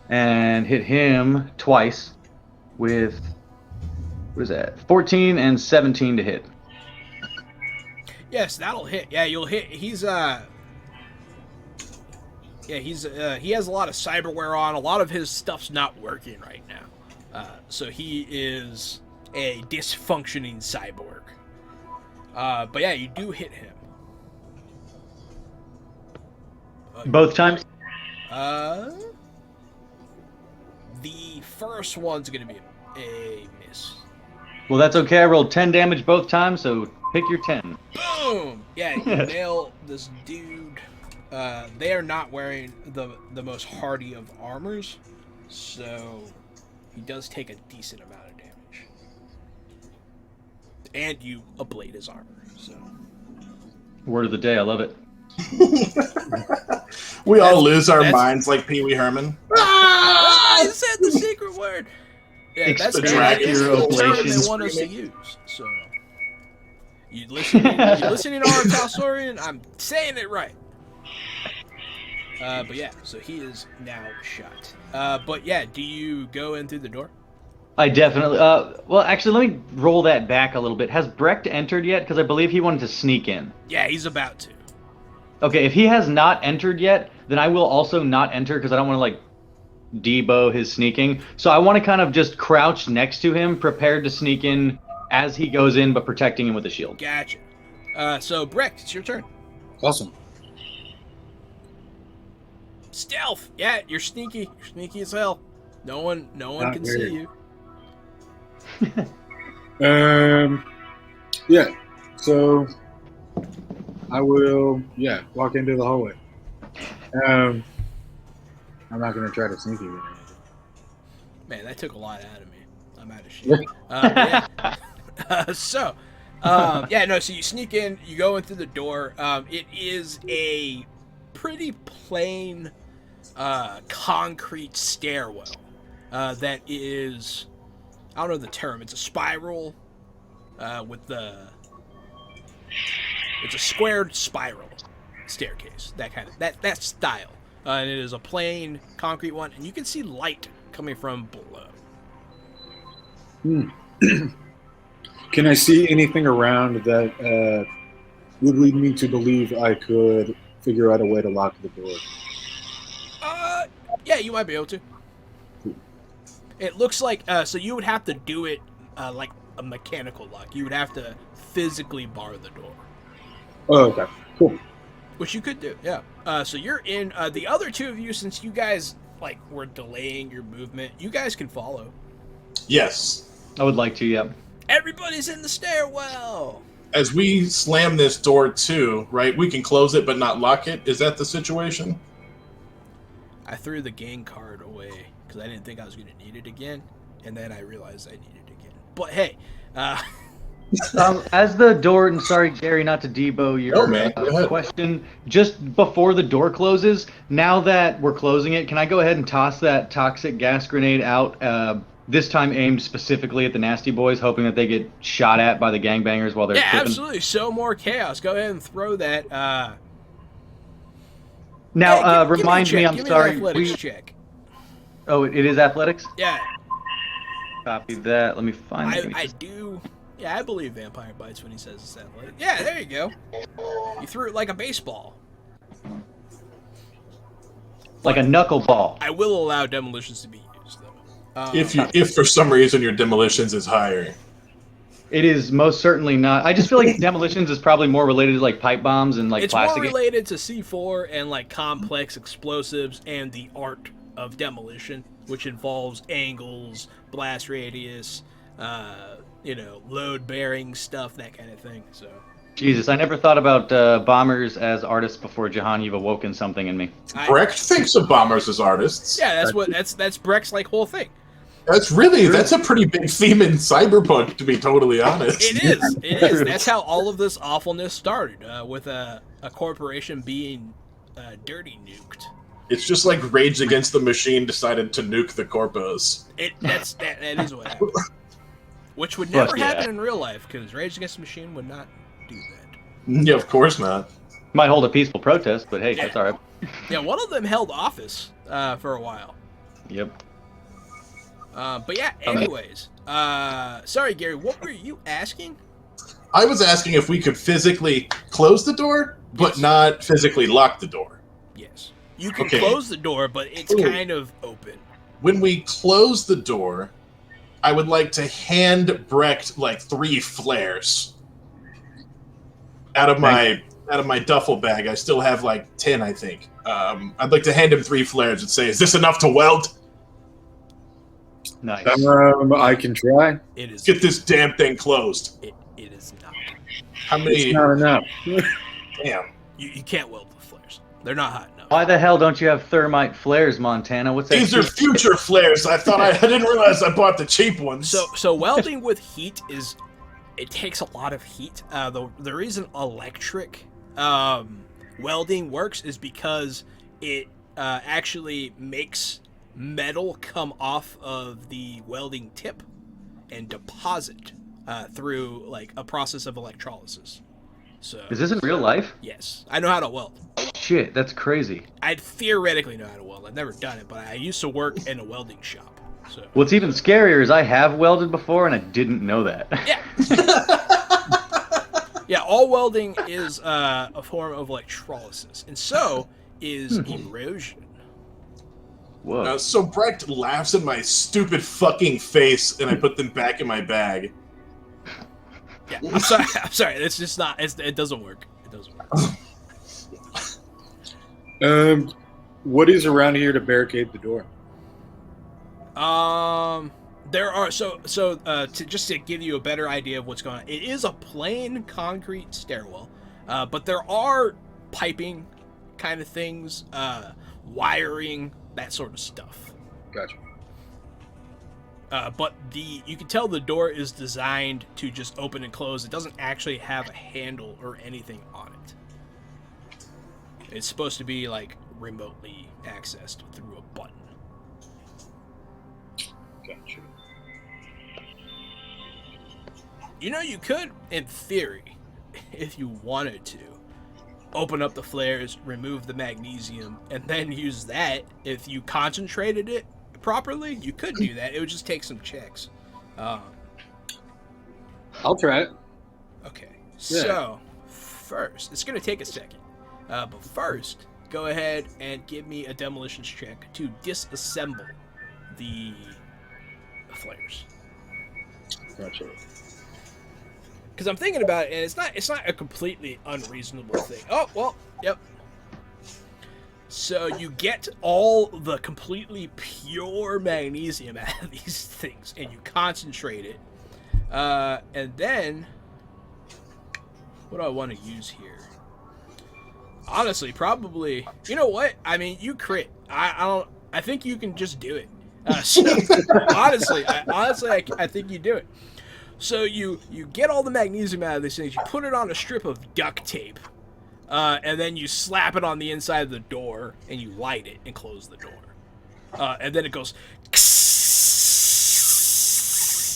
And hit him twice with, what is that, 14 and 17 to hit. Yes, that'll hit. Yeah, you'll hit. He has a lot of cyberware on. A lot of his stuff's not working right now. So he is a dysfunctioning cyborg. But yeah, you do hit him. Both times? The first one's going to be a miss. Well, that's okay. I rolled 10 damage both times, so pick your 10. Boom! Boom! Yeah, you nail this dude. They are not wearing the most hardy of armors, so he does take a decent amount of damage. And you ablate his armor, so. Word of the day, I love it. We all lose our minds like Pee Wee Herman. I said the secret word! Yeah, that's the dragon the term they want us to use, so. You listening to our Talsorian? I'm saying it right. But yeah, so he is now shot. But yeah, do you go in through the door? I definitely. Well, actually, let me roll that back a little bit. Has Brecht entered yet? Because I believe he wanted to sneak in. Yeah, he's about to. Okay, if he has not entered yet, then I will also not enter because I don't want to like debo his sneaking. So I want to kind of just crouch next to him, prepared to sneak in as he goes in, but protecting him with a shield. Gotcha. So Brecht, it's your turn. Awesome. Stealth. Yeah, you're sneaky. You're sneaky as hell. No one Not can weird. see you. Yeah. So I will, walk into the hallway. I'm not gonna try to sneak you. Man, that took a lot out of me. I'm out of shit. So you sneak in, you go in through the door. It is a pretty plain concrete stairwell that is, I don't know the term, it's a spiral it's a squared spiral staircase, that style. And it is a plain concrete one, and you can see light coming from below. Can I see anything around that would lead me to believe I could figure out a way to lock the door? Yeah, you might be able to. It looks like, so you would have to do it like a mechanical lock. You would have to physically bar the door. Oh, okay. Cool. Which you could do, yeah. So you're in, the other two of you, since you guys, like, were delaying your movement, you guys can follow. Yes. I would like to, yeah. Everybody's in the stairwell! As we slam this door too, right, we can close it but not lock it. Is that the situation? I threw the gang card away because I didn't think I was going to need it again, and then I realized I needed it again. But hey, as the door, and sorry, Gary, not to debo your question, just before the door closes, now that we're closing it, can I go ahead and toss that toxic gas grenade out, this time aimed specifically at the Nasty Boys, hoping that they get shot at by the gangbangers while they're yeah, tripping? absolutely. Show more chaos. Go ahead and throw that. Now, remind me, I'm sorry. Athletics check. Oh, it is athletics? Yeah. Copy that. Let me find it. I do. Yeah, I believe Vampire bites when he says it's athletic. Yeah, there you go. You threw it like a baseball. Like a knuckleball. I will allow demolitions to be used, though. If for some reason your demolitions is higher. It is most certainly not. I just feel like demolitions is probably more related to like pipe bombs and like plastic. It's more related to C4 and like complex explosives and the art of demolition, which involves angles, blast radius, load-bearing stuff, that kind of thing. So. Jesus, I never thought about bombers as artists before, Jahan. You've awoken something in me. Brecht thinks of bombers as artists. Yeah, that's Brecht's like whole thing. That's a pretty big theme in Cyberpunk, to be totally honest. It is. That's how all of this awfulness started, with a corporation being dirty nuked. It's just like Rage Against the Machine decided to nuke the corpos. That is what happened. Which would never happen in real life, because Rage Against the Machine would not do that. Yeah, of course not. Might hold a peaceful protest, but hey, that's all right. Yeah, one of them held office for a while. Yep. But yeah, anyways. Sorry, Gary, what were you asking? I was asking if we could physically close the door, but not physically lock the door. Yes. You can close the door, but it's kind of open. When we close the door, I would like to hand Brecht like 3 flares. Out of my duffel bag, I still have like 10, I think. I'd like to hand him 3 flares and say, "Is this enough to weld?" Nice. I can try. It is. Get this damn thing closed. It is not. How many? It's not enough. Damn. You can't weld the flares. They're not hot enough. Why the hell don't you have thermite flares, Montana? What's that? These are future flares. I didn't realize I bought the cheap ones. So welding with heat it takes a lot of heat. The reason electric welding works is because it actually makes metal come off of the welding tip and deposit through like a process of electrolysis. So Is this in real life? yes, I know how to weld. Shit, that's crazy. I theoretically know how to weld. I've never done it, but I used to work in a welding shop. So What's even scarier is I have welded before and I didn't know that. yeah. Yeah, all welding is a form of electrolysis, and so is erosion. Whoa. So Brecht laughs in my stupid fucking face, and I put them back in my bag. Yeah, I'm sorry. I'm sorry. It's just not. It doesn't work. It doesn't work. What is around here to barricade the door? There are to give you a better idea of what's going on. It is a plain concrete stairwell, but there are piping kind of things, wiring, that sort of stuff. Gotcha. But you can tell the door is designed to just open and close. It doesn't actually have a handle or anything on it. It's supposed to be like remotely accessed through a button. Gotcha. You know, you could, in theory, if you wanted to, open up the flares, remove the magnesium, and then use that. If you concentrated it properly, you could do that. It would just take some checks. I'll try it. Okay, Yeah. so first, it's going to take a second. But first, go ahead and give me a demolitions check to disassemble the flares. Gotcha. Because I'm thinking about it, and it's not a completely unreasonable thing. Oh, well, yep. So you get all the completely pure magnesium out of these things, and you concentrate it. And then, what do I want to use here? Honestly, probably, you know what? I mean, you crit. I think you can just do it. So, honestly, I think you do it. So you get all the magnesium out of these things, you put it on a strip of duct tape, and then you slap it on the inside of the door, and you light it and close the door. And then it goes,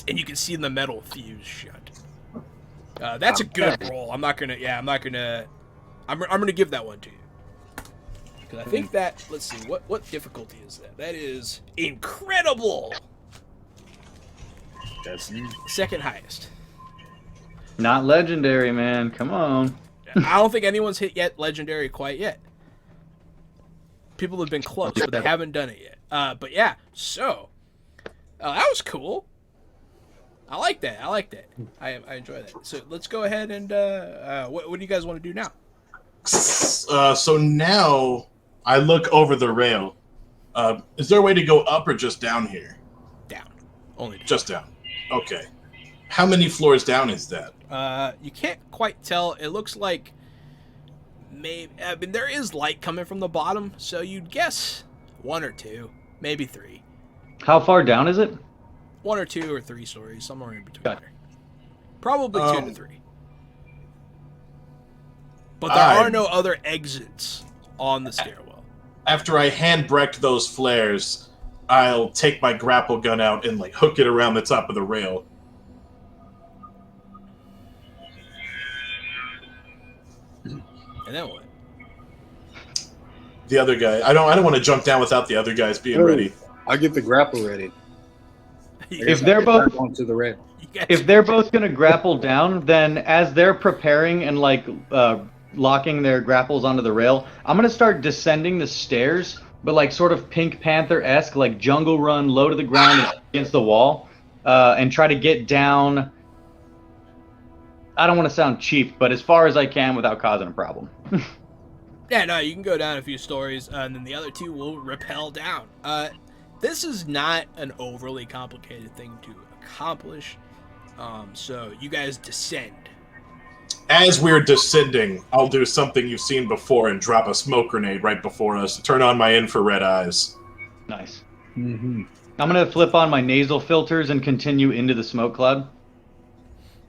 and you can see the metal fuse shut. That's a good roll. I'm gonna give that one to you. Because I think that, let's see, what difficulty is that? That is incredible! That's Second highest. Not legendary, man. Come on. I don't think anyone's hit yet legendary quite yet. People have been close, but they haven't done it yet. But yeah, so that was cool. I like that. I enjoy that. So let's go ahead and what do you guys want to do now? So now I look over the rail. Is there a way to go up or just down here? Down. Only down. Just down. Okay. How many floors down is that? You can't quite tell. It looks like there is light coming from the bottom, so you'd guess 1 or 2, maybe 3. How far down is it? 1 or 2 or 3 stories, somewhere in between Got it. there. Probably 2 to 3. But there are no other exits on the stairwell. After I hand Brecht those flares, I'll take my grapple gun out and hook it around the top of the rail. And then what? The other guy. I don't want to jump down without the other guys being ready. I'll get the grapple ready. If they're both onto the rail. If they're both gonna grapple down, then as they're preparing and locking their grapples onto the rail, I'm gonna start descending the stairs, but sort of Pink Panther-esque, jungle run, low to the ground against the wall, and try to get down. I don't want to sound cheap, but as far as I can without causing a problem. Yeah, no, you can go down a few stories, and then the other 2 will rappel down. This is not an overly complicated thing to accomplish. So you guys descend. As we're descending, I'll do something you've seen before and drop a smoke grenade right before us to turn on my infrared eyes. Nice. Mm-hmm. I'm going to flip on my nasal filters and continue into the smoke cloud.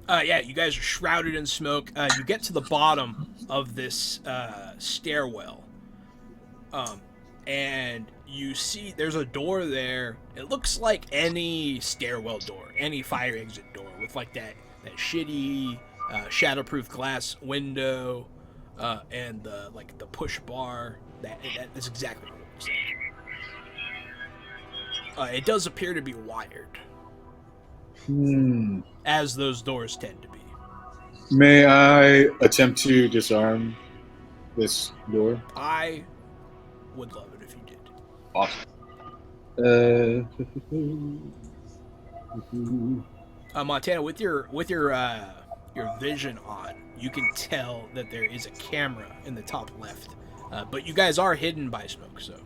Yeah, you guys are shrouded in smoke. You get to the bottom of this stairwell. And you see there's a door there. It looks like any stairwell door, any fire exit door with like that shitty shatterproof glass window and the push bar. That's exactly what it looks like. It does appear to be wired. As those doors tend to be. May I attempt to disarm this door? I would love it if you did. Awesome. Montana, with your vision on, you can tell that there is a camera in the top left, but you guys are hidden by smoke, so.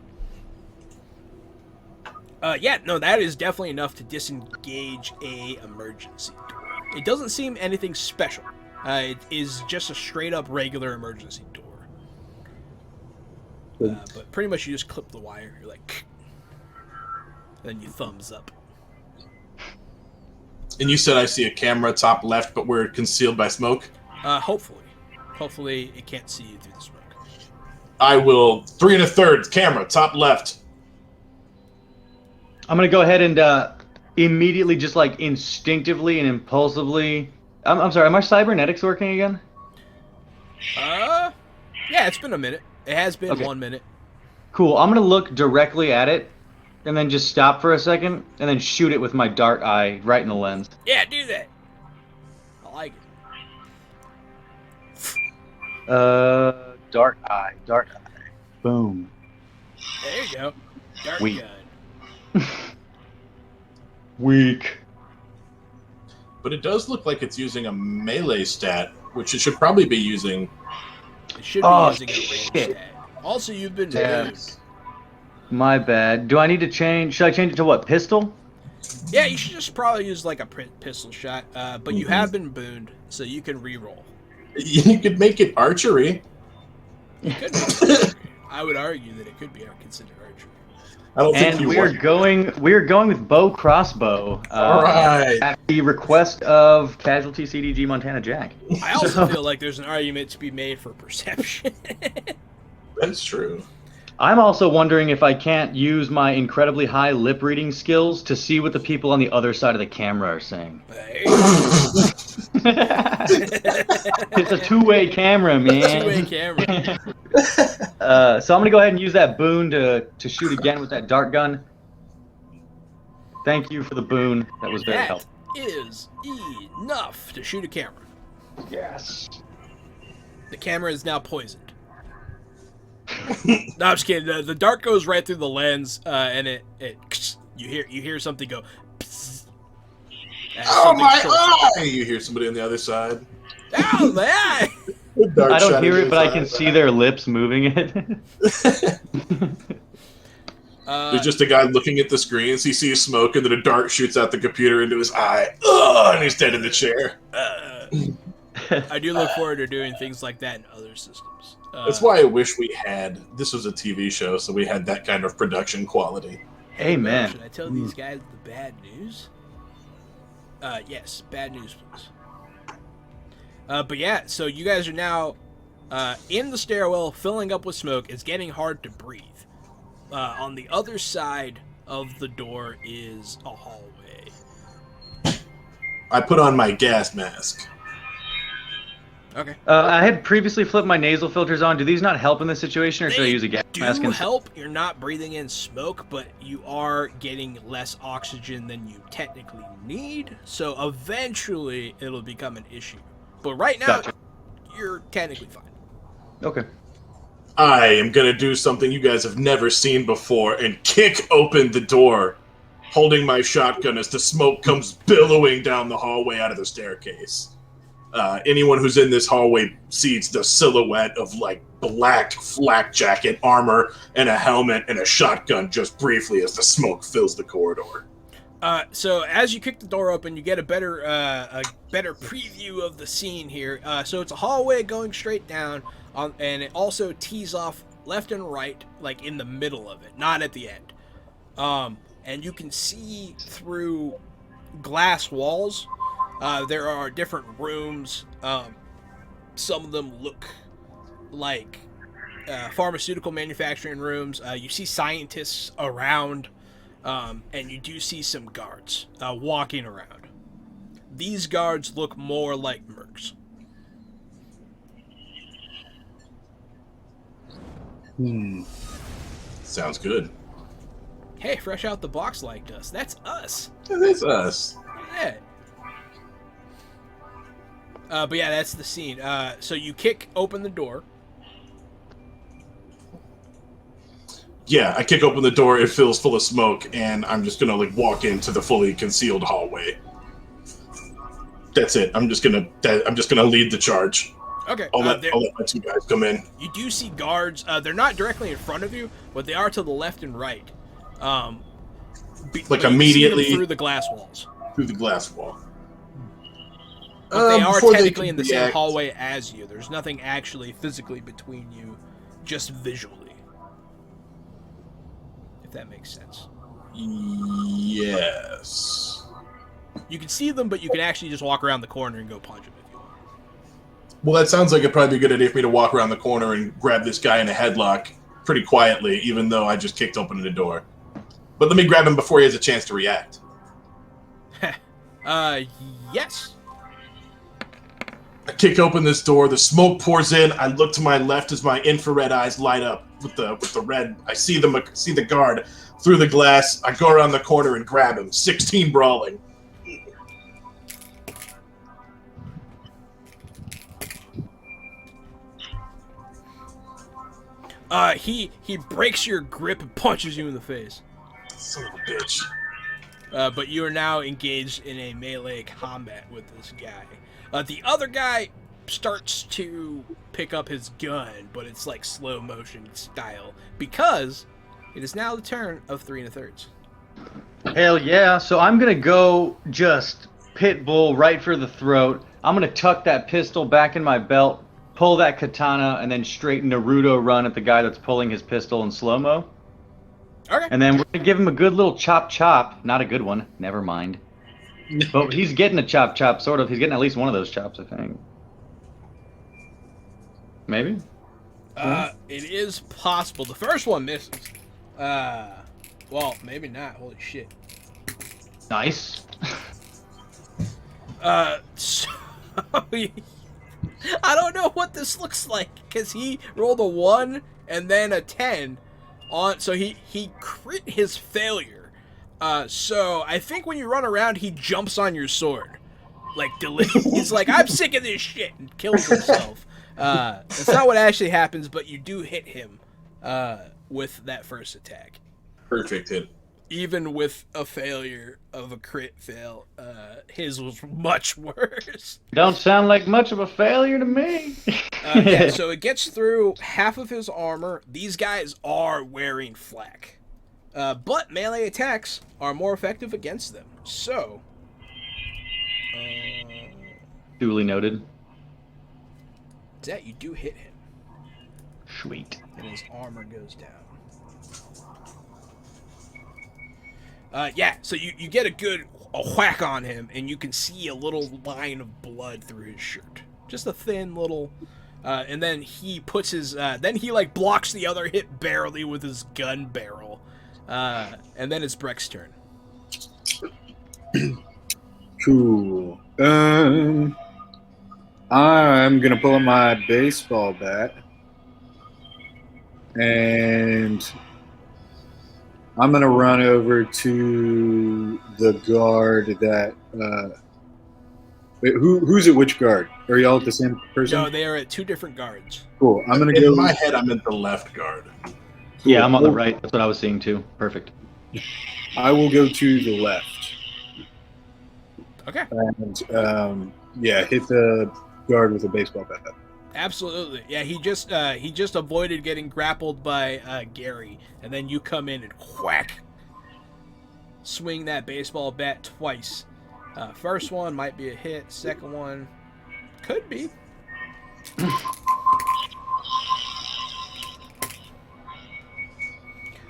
Yeah, no, that is definitely enough to disengage a emergency door. It doesn't seem anything special. It is just a straight up regular emergency door. But pretty much you just clip the wire. You're like, then you thumbs up. And you said I see a camera top left, but we're concealed by smoke? Hopefully it can't see you through the smoke. I will 3 1/3 camera top left. I'm going to go ahead and immediately, just like instinctively and impulsively. I'm sorry, are my cybernetics working again? Yeah, it's been a minute. It has been 1 minute. Cool. I'm going to look directly at it and then just stop for a second and then shoot it with my dark eye right in the lens. Yeah, do that. I like it. Dark eye. Boom. There you go. Dark Weak. gun. Weak. But it does look like it's using a melee stat, which it should probably be using. It should be using a range tag. Also, you've been moved. My bad. Do I need to change? Should I change it to what? Pistol? Yeah, you should just probably use like a pistol shot. But you have been booned, so you can re-roll. You could make it archery. It could be archery. I would argue that it could be considered archery. I don't think And you we're going with bow crossbow. All right. At the request of Casualty CDG Montana Jack. I also feel like there's an argument to be made for perception. That's true. I'm also wondering if I can't use my incredibly high lip reading skills to see what the people on the other side of the camera are saying. It's a two-way camera, man. Two-way camera. So I'm going to go ahead and use that boon to shoot again with that dart gun. Thank you for the boon. That was very helpful. Is enough to shoot a camera. Yes. The camera is now poisoned. No, I'm just kidding. The dart goes right through the lens, and it you hear something go. Psst, Oh my eye! You hear somebody on the other side. Oh my eye! I don't hear it, but I can see their lips moving it. There's just a guy looking at the screens. He sees smoke, and then a dart shoots out the computer into his eye. And he's dead in the chair. I do look forward to doing things like that in other systems. That's why I wish we had. This was a TV show, so we had that kind of production quality. Amen. Should I tell these guys the bad news? Yes, bad news, please. But yeah, so you guys are now in the stairwell, filling up with smoke. It's getting hard to breathe. On the other side of the door is a hallway. I put on my gas mask. Okay. I had previously flipped my nasal filters on. Do these not help in this situation, or should I use a gas mask? They do help. You're not breathing in smoke, but you are getting less oxygen than you technically need. So eventually, it'll become an issue. But right now, you're technically fine. Okay. I am going to do something you guys have never seen before and kick open the door, holding my shotgun as the smoke comes billowing down the hallway out of the staircase. Anyone who's in this hallway sees the silhouette of, like, black flak jacket, armor, and a helmet, and a shotgun just briefly as the smoke fills the corridor. So as you kick the door open, you get a better preview of the scene here. So it's a hallway going straight down, and it also tees off left and right, like in the middle of it, not at the end. And you can see through glass walls. There are different rooms. Some of them look like pharmaceutical manufacturing rooms. You see scientists around. And you do see some guards walking around. These guards look more like mercs. Sounds good. Hey, fresh out the box liked us. That's us. That's us. Yeah. But yeah, that's the scene. So you kick open the door. Yeah, I kick open the door. It fills full of smoke, and I'm just gonna like walk into the fully concealed hallway. That's it. I'm just gonna lead the charge. Okay. I'll let my two guys come in. You do see guards. They're not directly in front of you, but they are to the left and right. Like immediately through the glass walls. Through the glass wall. But they are technically in the same hallway as you. There's nothing actually physically between you, just visually. If that makes sense. Yes. You can see them, but you can actually just walk around the corner and go punch them if you want. Well, that sounds like it'd probably be a good idea for me to walk around the corner and grab this guy in a headlock pretty quietly, even though I just kicked open the door. But let me grab him before he has a chance to react. Yes. I kick open this door. The smoke pours in. I look to my left as my infrared eyes light up with the red. I see the guard through the glass. I go around the corner and grab him. 16 brawling. He breaks your grip and punches you in the face. Son of a bitch. But you are now engaged in a melee combat with this guy. The other guy starts to pick up his gun, but it's like slow motion style because it is now the turn of 3 1/3. Hell yeah! So I'm gonna go just pit bull right for the throat. I'm gonna tuck that pistol back in my belt, pull that katana, and then straight Naruto run at the guy that's pulling his pistol in slow mo. Okay. And then we're gonna give him a good little chop. Not a good one. Never mind. But he's getting a chop, sort of. He's getting at least one of those chops, I think. Maybe? It is possible. The first one misses. Well, maybe not. Holy shit. Nice. So... I don't know what this looks like, because he rolled a 1 and then a 10 on... So he crit his failure. So I think when you run around, he jumps on your sword. Like, he's like, I'm sick of this shit, and kills himself. That's not what actually happens, but you do hit him with that first attack. Perfect hit. Even with a failure of a crit fail, his was much worse. Don't sound like much of a failure to me. Yeah, so it gets through half of his armor. These guys are wearing flak. But melee attacks are more effective against them. So... Duly noted. That you do hit him. Sweet. And his armor goes down. Yeah, so you get a whack on him, and you can see a little line of blood through his shirt. Just a thin little... and then he puts his... then he, like, blocks the other hit barely with his gun barrel. And then it's Breck's turn. Cool. I'm gonna pull up my baseball bat, and I'm gonna run over to the guard that. Wait, who's at which guard? Are y'all at the same person? No, they are at 2 different guards. Cool. I'm gonna In go. my head, I'm at the left guard. Yeah, I'm on the right. That's what I was seeing too. Perfect. I will go to the left. Okay. And hit the guard with a baseball bat. Absolutely. Yeah, he just avoided getting grappled by Gary, and then you come in and whack. swing that baseball bat twice. First one might be a hit. Second one could be.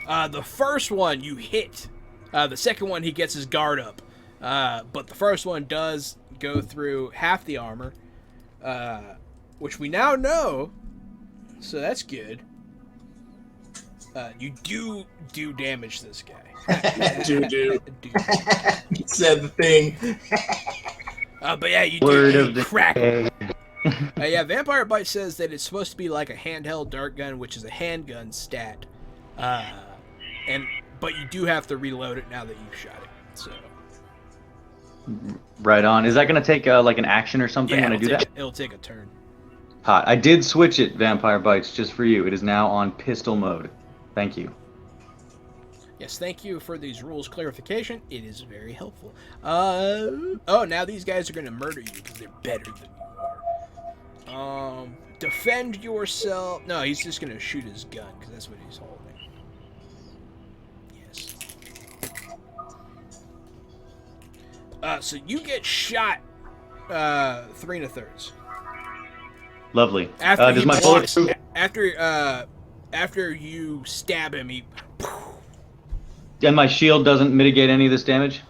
The first one you hit. The second one he gets his guard up. But the first one does go through half the armor, which we now know. So that's good. You do damage this guy. do. He said the thing. But yeah, you Word do of the crack. day. Yeah, Vampire Bite says that it's supposed to be like a handheld dart gun, which is a handgun stat. But you do have to reload it now that you've shot it. So. Right on. Is that going to take like an action or something when I do that? It'll take a turn. Hot. I did switch it, Vampire Bites, just for you. It is now on pistol mode. Thank you. Yes, thank you for these rules clarification. It is very helpful. Oh, now these guys are going to murder you because they're better than you are. Defend yourself. No, he's just going to shoot his gun because that's what he's holding. Yes. So you get shot 3 1/3. Lovely. After does my bullet... after you stab him, he... And my shield doesn't mitigate any of this damage?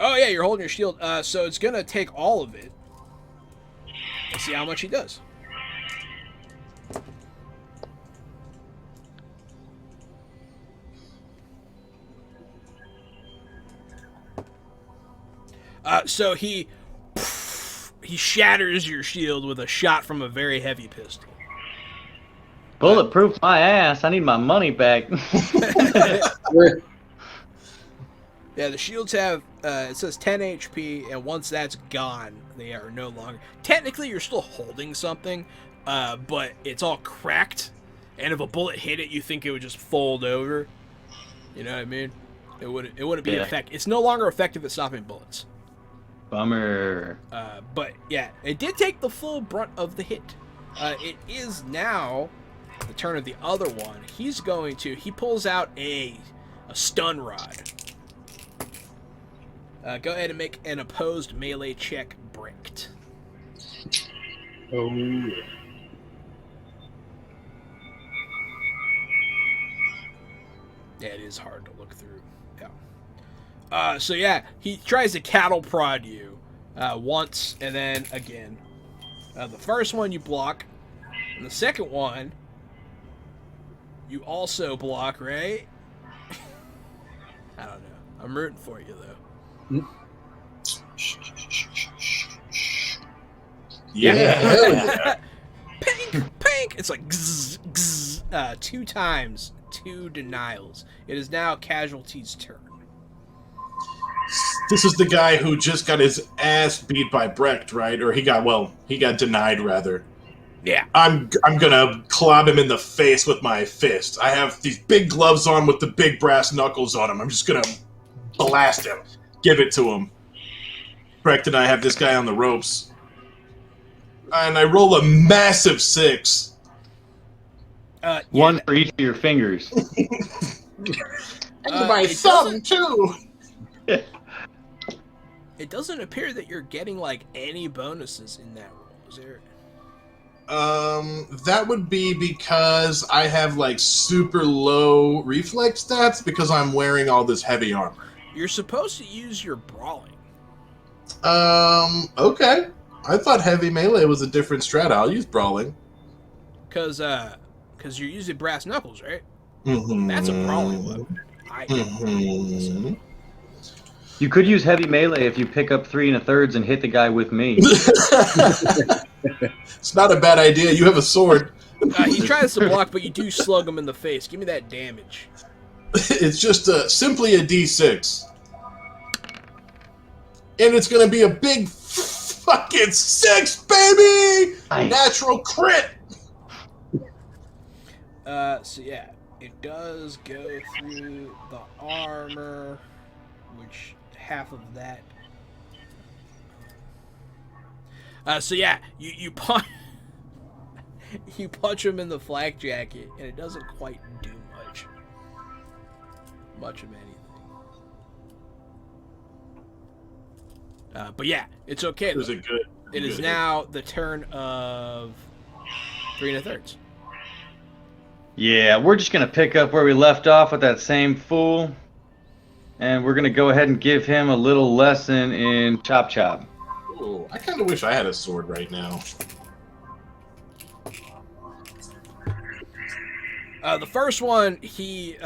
Oh yeah, you're holding your shield. So it's gonna take all of it. Let's see how much he does. So he shatters your shield with a shot from a very heavy pistol. Bulletproof my ass. I need my money back. Yeah, the shields have, it says 10 HP, and once that's gone, they are no longer... Technically, you're still holding something, but it's all cracked, and if a bullet hit it, you think it would just fold over. You know what I mean? It wouldn't be effective. It's no longer effective at stopping bullets. Bummer. But, yeah, it did take the full brunt of the hit. It is now the turn of the other one. He pulls out a stun rod. Go ahead and make an opposed melee check, Bricked. Oh. Yeah, it is hard to look through. Yeah. So yeah, he tries to cattle prod you once and then again. The first one you block, and the second one you also block, right? I don't know. I'm rooting for you though. Yeah. Pink. It's like gzz, gzz, 2 times, 2 denials. It is now Casualty's turn. This is the guy who just got his ass beat by Brecht, right? Or he got denied rather. Yeah. I'm gonna clob him in the face with my fist. I have these big gloves on with the big brass knuckles on them. I'm just gonna blast him. Give it to him. Brecht and I have this guy on the ropes. And I roll a massive 6. One for each of your fingers. And my thumb, too! It doesn't appear that you're getting, like, any bonuses in that roll. Is there... That would be because I have, like, super low reflex stats because I'm wearing all this heavy armor. You're supposed to use your brawling. Okay. I thought heavy melee was a different strat. I'll use brawling. Cause you're using brass knuckles, right? Mm-hmm. That's a brawling weapon. Mm-hmm. You could use heavy melee if you pick up 3 1/3 and hit the guy with me. It's not a bad idea. You have a sword. He tries to block, but you do slug him in the face. Give me that damage. It's just simply a D6. And it's going to be a big fucking 6, baby! Nice. Natural crit! So yeah, it does go through the armor, which half of that. So yeah, you punch you punch him in the flak jacket, and it doesn't quite do much of anything. But yeah, it's okay. It was a good. It is now the turn of 3 1/3. Yeah, we're just gonna pick up where we left off with that same fool, and we're gonna go ahead and give him a little lesson in chop chop. Ooh, I kind of wish I had a sword right now. The first one, he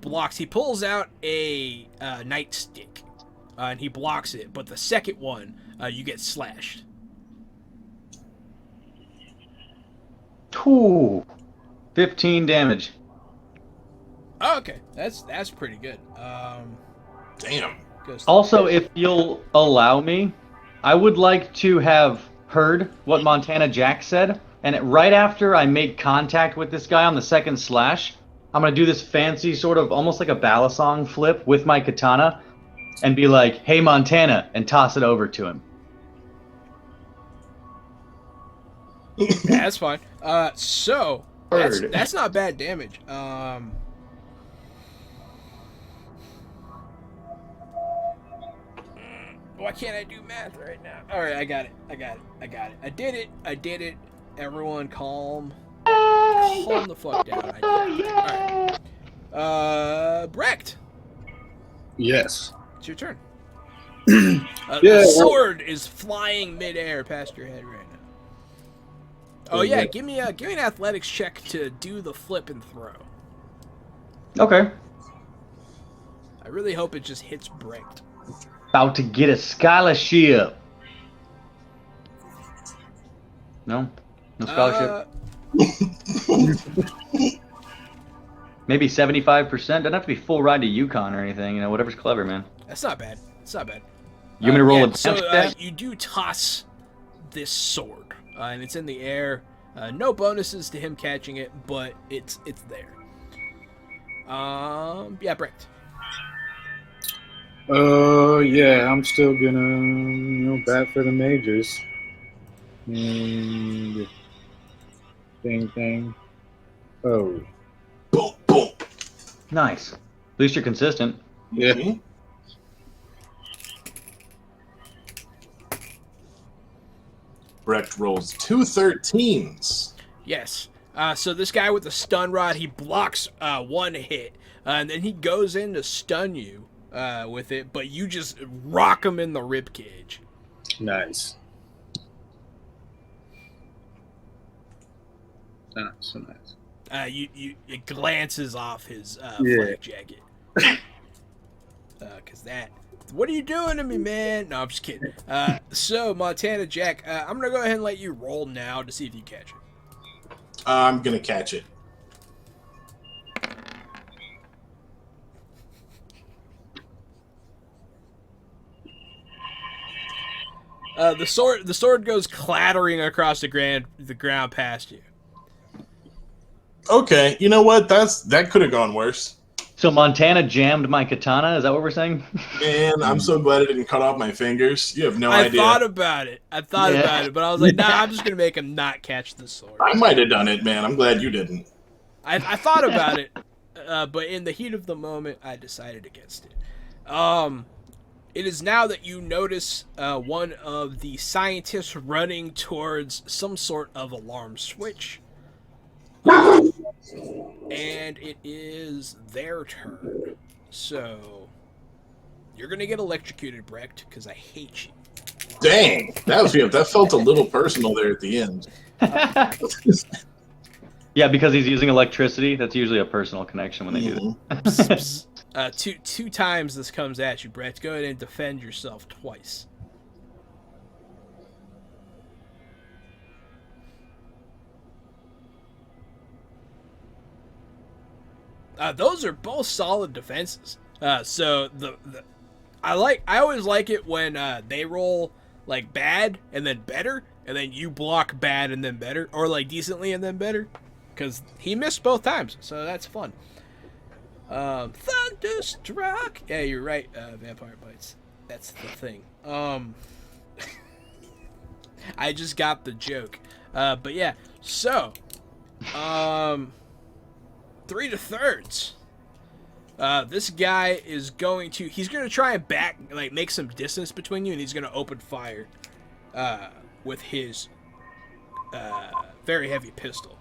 blocks. He pulls out a nightstick, and he blocks it. But the second one, you get slashed. Ooh, 15 damage. Oh, okay, that's pretty good. Damn. Also, if you'll allow me, I would like to have heard what Montana Jack said, and right after I make contact with this guy on the second slash, I'm gonna do this fancy sort of almost like a balisong flip with my katana, and be like, "Hey Montana," and toss it over to him. Yeah, that's fine. So that's not bad damage. Why can't I do math right now? All right, I got it. I did it. Everyone, calm the fuck down. I did it. All right. Brecht. Yes. It's your turn. Yeah, the sword is flying midair past your head right now. Oh yeah, give me an athletics check to do the flip and throw. Okay. I really hope it just hits Brecht. About to get a scholarship. No? No scholarship? Maybe 75%. Doesn't have to be full ride to Yukon or anything. You know, whatever's clever, man. That's not bad. You want me to roll a so damage you do toss this sword, and it's in the air. No bonuses to him catching it, but it's there. Yeah, Brecht. Yeah, I'm still gonna, bat for the majors. And thing. Oh. Boom, boom. Nice. At least you're consistent. Yeah. Mm-hmm. Brecht rolls 2 13s. Yes. So this guy with the stun rod, he blocks one hit, and then he goes in to stun you with it, but you just rock him in the rib cage. Nice. Ah, so nice. It glances off his flak jacket. Cause that. What are you doing to me, man? No, I'm just kidding. So Montana Jack, I'm gonna go ahead and let you roll now to see if you catch it. I'm gonna catch it. The sword goes clattering across the ground past you. Okay, you know what? That could have gone worse. So Montana jammed my katana? Is that what we're saying? Man, I'm so glad it didn't cut off my fingers. You have no idea. I thought about it, but I was like, nah, I'm just going to make him not catch the sword. I might have done it, man. I'm glad you didn't. I thought about it, but in the heat of the moment, I decided against it. It is now that you notice one of the scientists running towards some sort of alarm switch. And it is their turn. So, you're going to get electrocuted, Brecht, because I hate you. Dang, that felt a little personal there at the end. Yeah, because he's using electricity. That's usually a personal connection when they do that. Two times this comes at you, Brecht. Go ahead and defend yourself twice. Those are both solid defenses. So I always like it when they roll like bad and then better, and then you block bad and then better, or like decently and then better, because he missed both times, so that's fun. Thunderstruck. Yeah, you're right. Vampire bites. That's the thing. I just got the joke. But yeah. So, 3 1/3. This guy is he's going to try and make some distance between you, and he's going to open fire with his very heavy pistol.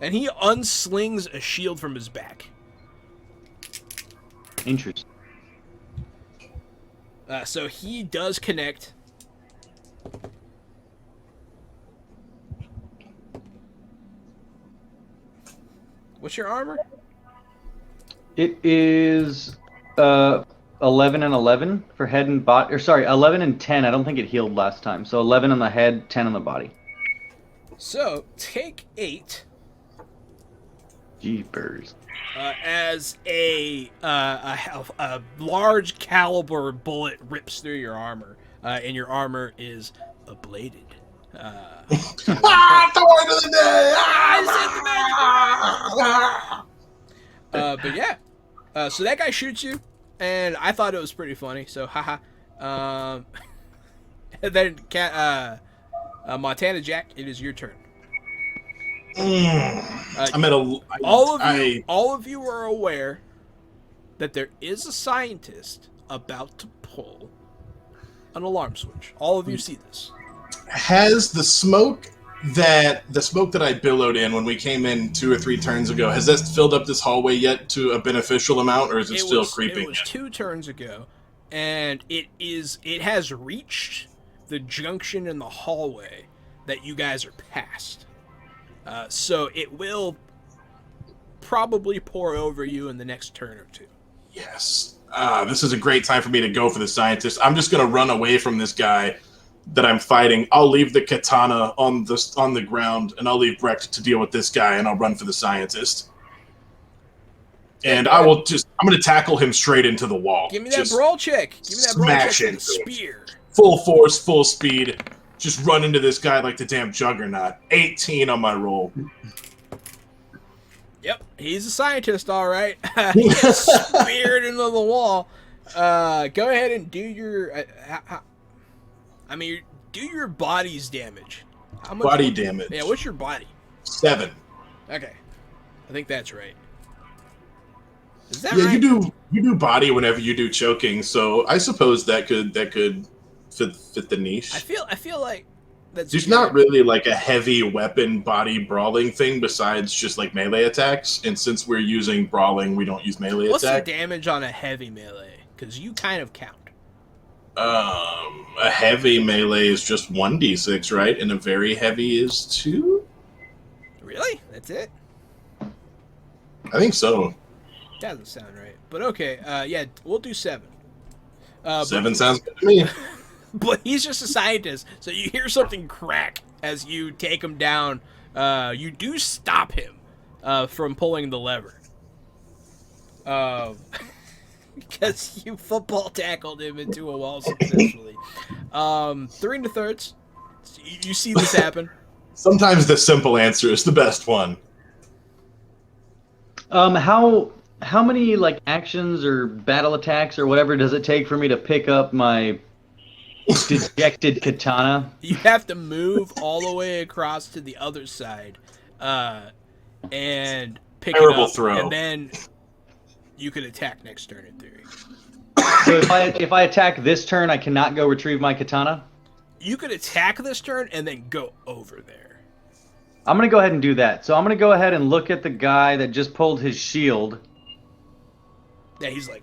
And he unslings a shield from his back. Interesting. So he does connect. What's your armor? It is 11 and 11 for head and body. Or sorry, 11 and 10. I don't think it healed last time. So 11 on the head, 10 on the body. So take 8. Jeepers. As a large caliber bullet rips through your armor, and your armor is ablated. The word of the day! But yeah, so that guy shoots you, and I thought it was pretty funny. So haha. And then Montana Jack, it is your turn. All of you are aware that there is a scientist about to pull an alarm switch. All of you see this. Has the smoke that I billowed in when we came in 2 or 3 turns ago, has that filled up this hallway yet to a beneficial amount, or is it still creeping? It was 2 turns ago, and it has reached the junction in the hallway that you guys are past. So it will probably pour over you in the next turn or 2. Yes. This is a great time for me to go for the scientist. I'm just going to run away from this guy that I'm fighting. I'll leave the katana on the ground, and I'll leave Brecht to deal with this guy, and I'll run for the scientist. And I'm going to tackle him straight into the wall. Give me that brawl check. Give me that brawl check with the spear. Full force, full speed. Just run into this guy like the damn juggernaut. 18 on my roll. Yep, he's a scientist, all right. He gets speared into the wall. Go ahead and do your... do your body's damage. How much body damage? Yeah, what's your body? 7. Okay, I think that's right. Is that right? Yeah, you do body whenever you do choking, so I suppose that could fit the niche. I feel like there's not really like a heavy weapon body brawling thing besides just like melee attacks, and since we're using brawling, we don't use melee What's attack. the damage on a heavy melee? Because you kind of count. A heavy melee is just 1d6, right? And a very heavy is 2? Really? That's it? I think so. Doesn't sound right. But okay, yeah, we'll do 7. 7 sounds good to me. But he's just a scientist, so you hear something crack as you take him down. You do stop him from pulling the lever. Because you football tackled him into a wall successfully. 3 1/3. You see this happen. Sometimes the simple answer is the best one. How many like actions or battle attacks or whatever does it take for me to pick up my dejected katana? You have to move all the way across to the other side, and pick it up, throw. And then you could attack next turn in theory. So if I attack this turn, I cannot go retrieve my katana? You could attack this turn and then go over there. I'm going to go ahead and do that. So I'm going to go ahead and look at the guy that just pulled his shield. Yeah, he's like...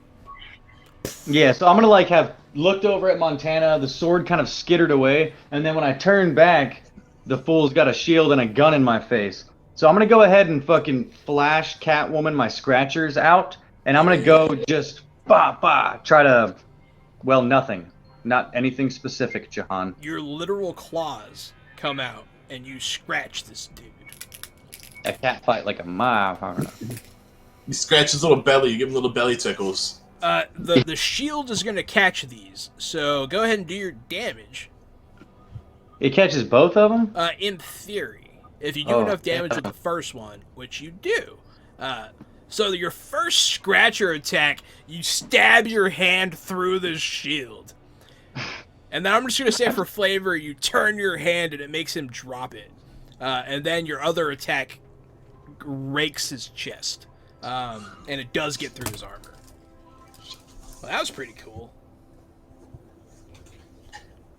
Yeah, so I'm going to like have looked over at Montana, the sword kind of skittered away, and then when I turn back, the fool's got a shield and a gun in my face. So I'm going to go ahead and fucking flash Catwoman my scratchers out, and I'm going to go just try to, well, nothing. Not anything specific, Jahan. Your literal claws come out, and you scratch this dude. A cat fight like a motherfucker. You scratch his little belly, you give him little belly tickles. The shield is going to catch these, so go ahead and do your damage. It catches both of them? In theory. If you do enough damage with the first one, which you do. So your first scratcher attack, you stab your hand through the shield. And then I'm just going to say for flavor, you turn your hand and it makes him drop it. And then your other attack rakes his chest. And it does get through his armor. Well, that was pretty cool.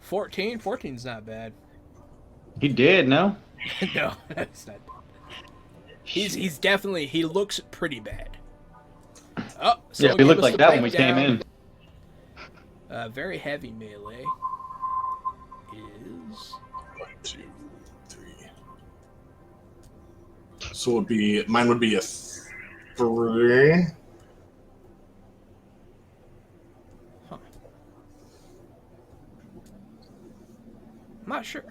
14? 14's not bad. He did, no? No, that's not bad. He's definitely, he looks pretty bad. Oh, yeah, he looked like that when we came in. Very heavy melee is 1, 2, 3. So it would be mine would be a 3. Huh. I'm not sure.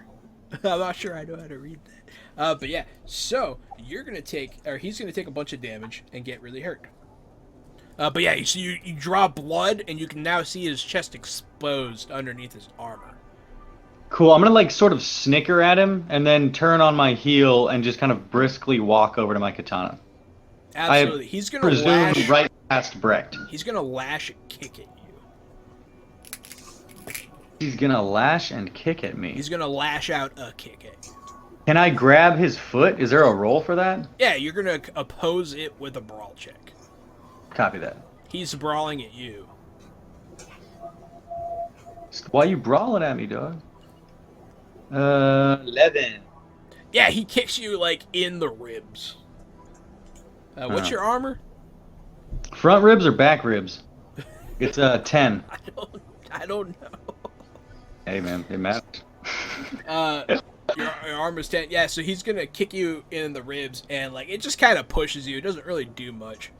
I'm not sure I know how to read that. But yeah, so you're gonna take, or he's gonna take a bunch of damage and get really hurt. But yeah, so you draw blood, and you can now see his chest exposed underneath his armor. Cool. I'm gonna like sort of snicker at him, and then turn on my heel and just kind of briskly walk over to my katana. Absolutely, he's gonna Presume lash right past Brecht. He's gonna lash and kick at you. He's gonna lash and kick at me. He's gonna lash out a kick at you. Can I grab his foot? Is there a roll for that? Yeah, you're gonna oppose it with a brawl check. Copy that. He's brawling at you. Why you brawling at me, dog? 11. Yeah, he kicks you like in the ribs. What's your armor? Front ribs or back ribs? It's 10. I don't know. Hey man, it matters. Your armor's 10. Yeah, so he's gonna kick you in the ribs, and like it just kind of pushes you. It doesn't really do much.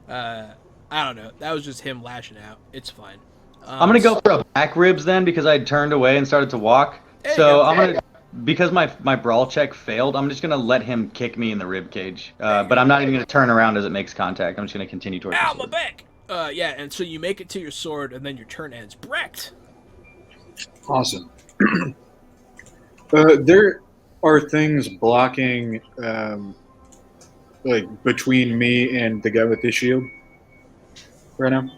I don't know. That was just him lashing out. It's fine. I'm gonna go for a back ribs then because I turned away and started to walk. So I'm gonna, because my brawl check failed, I'm just gonna let him kick me in the rib cage. But I'm not even gonna turn around as it makes contact. I'm just gonna continue towards. Ow, my back! Yeah, and so you make it to your sword, and then your turn ends. Brecht. Awesome. There are things blocking, like between me and the guy with his shield right now.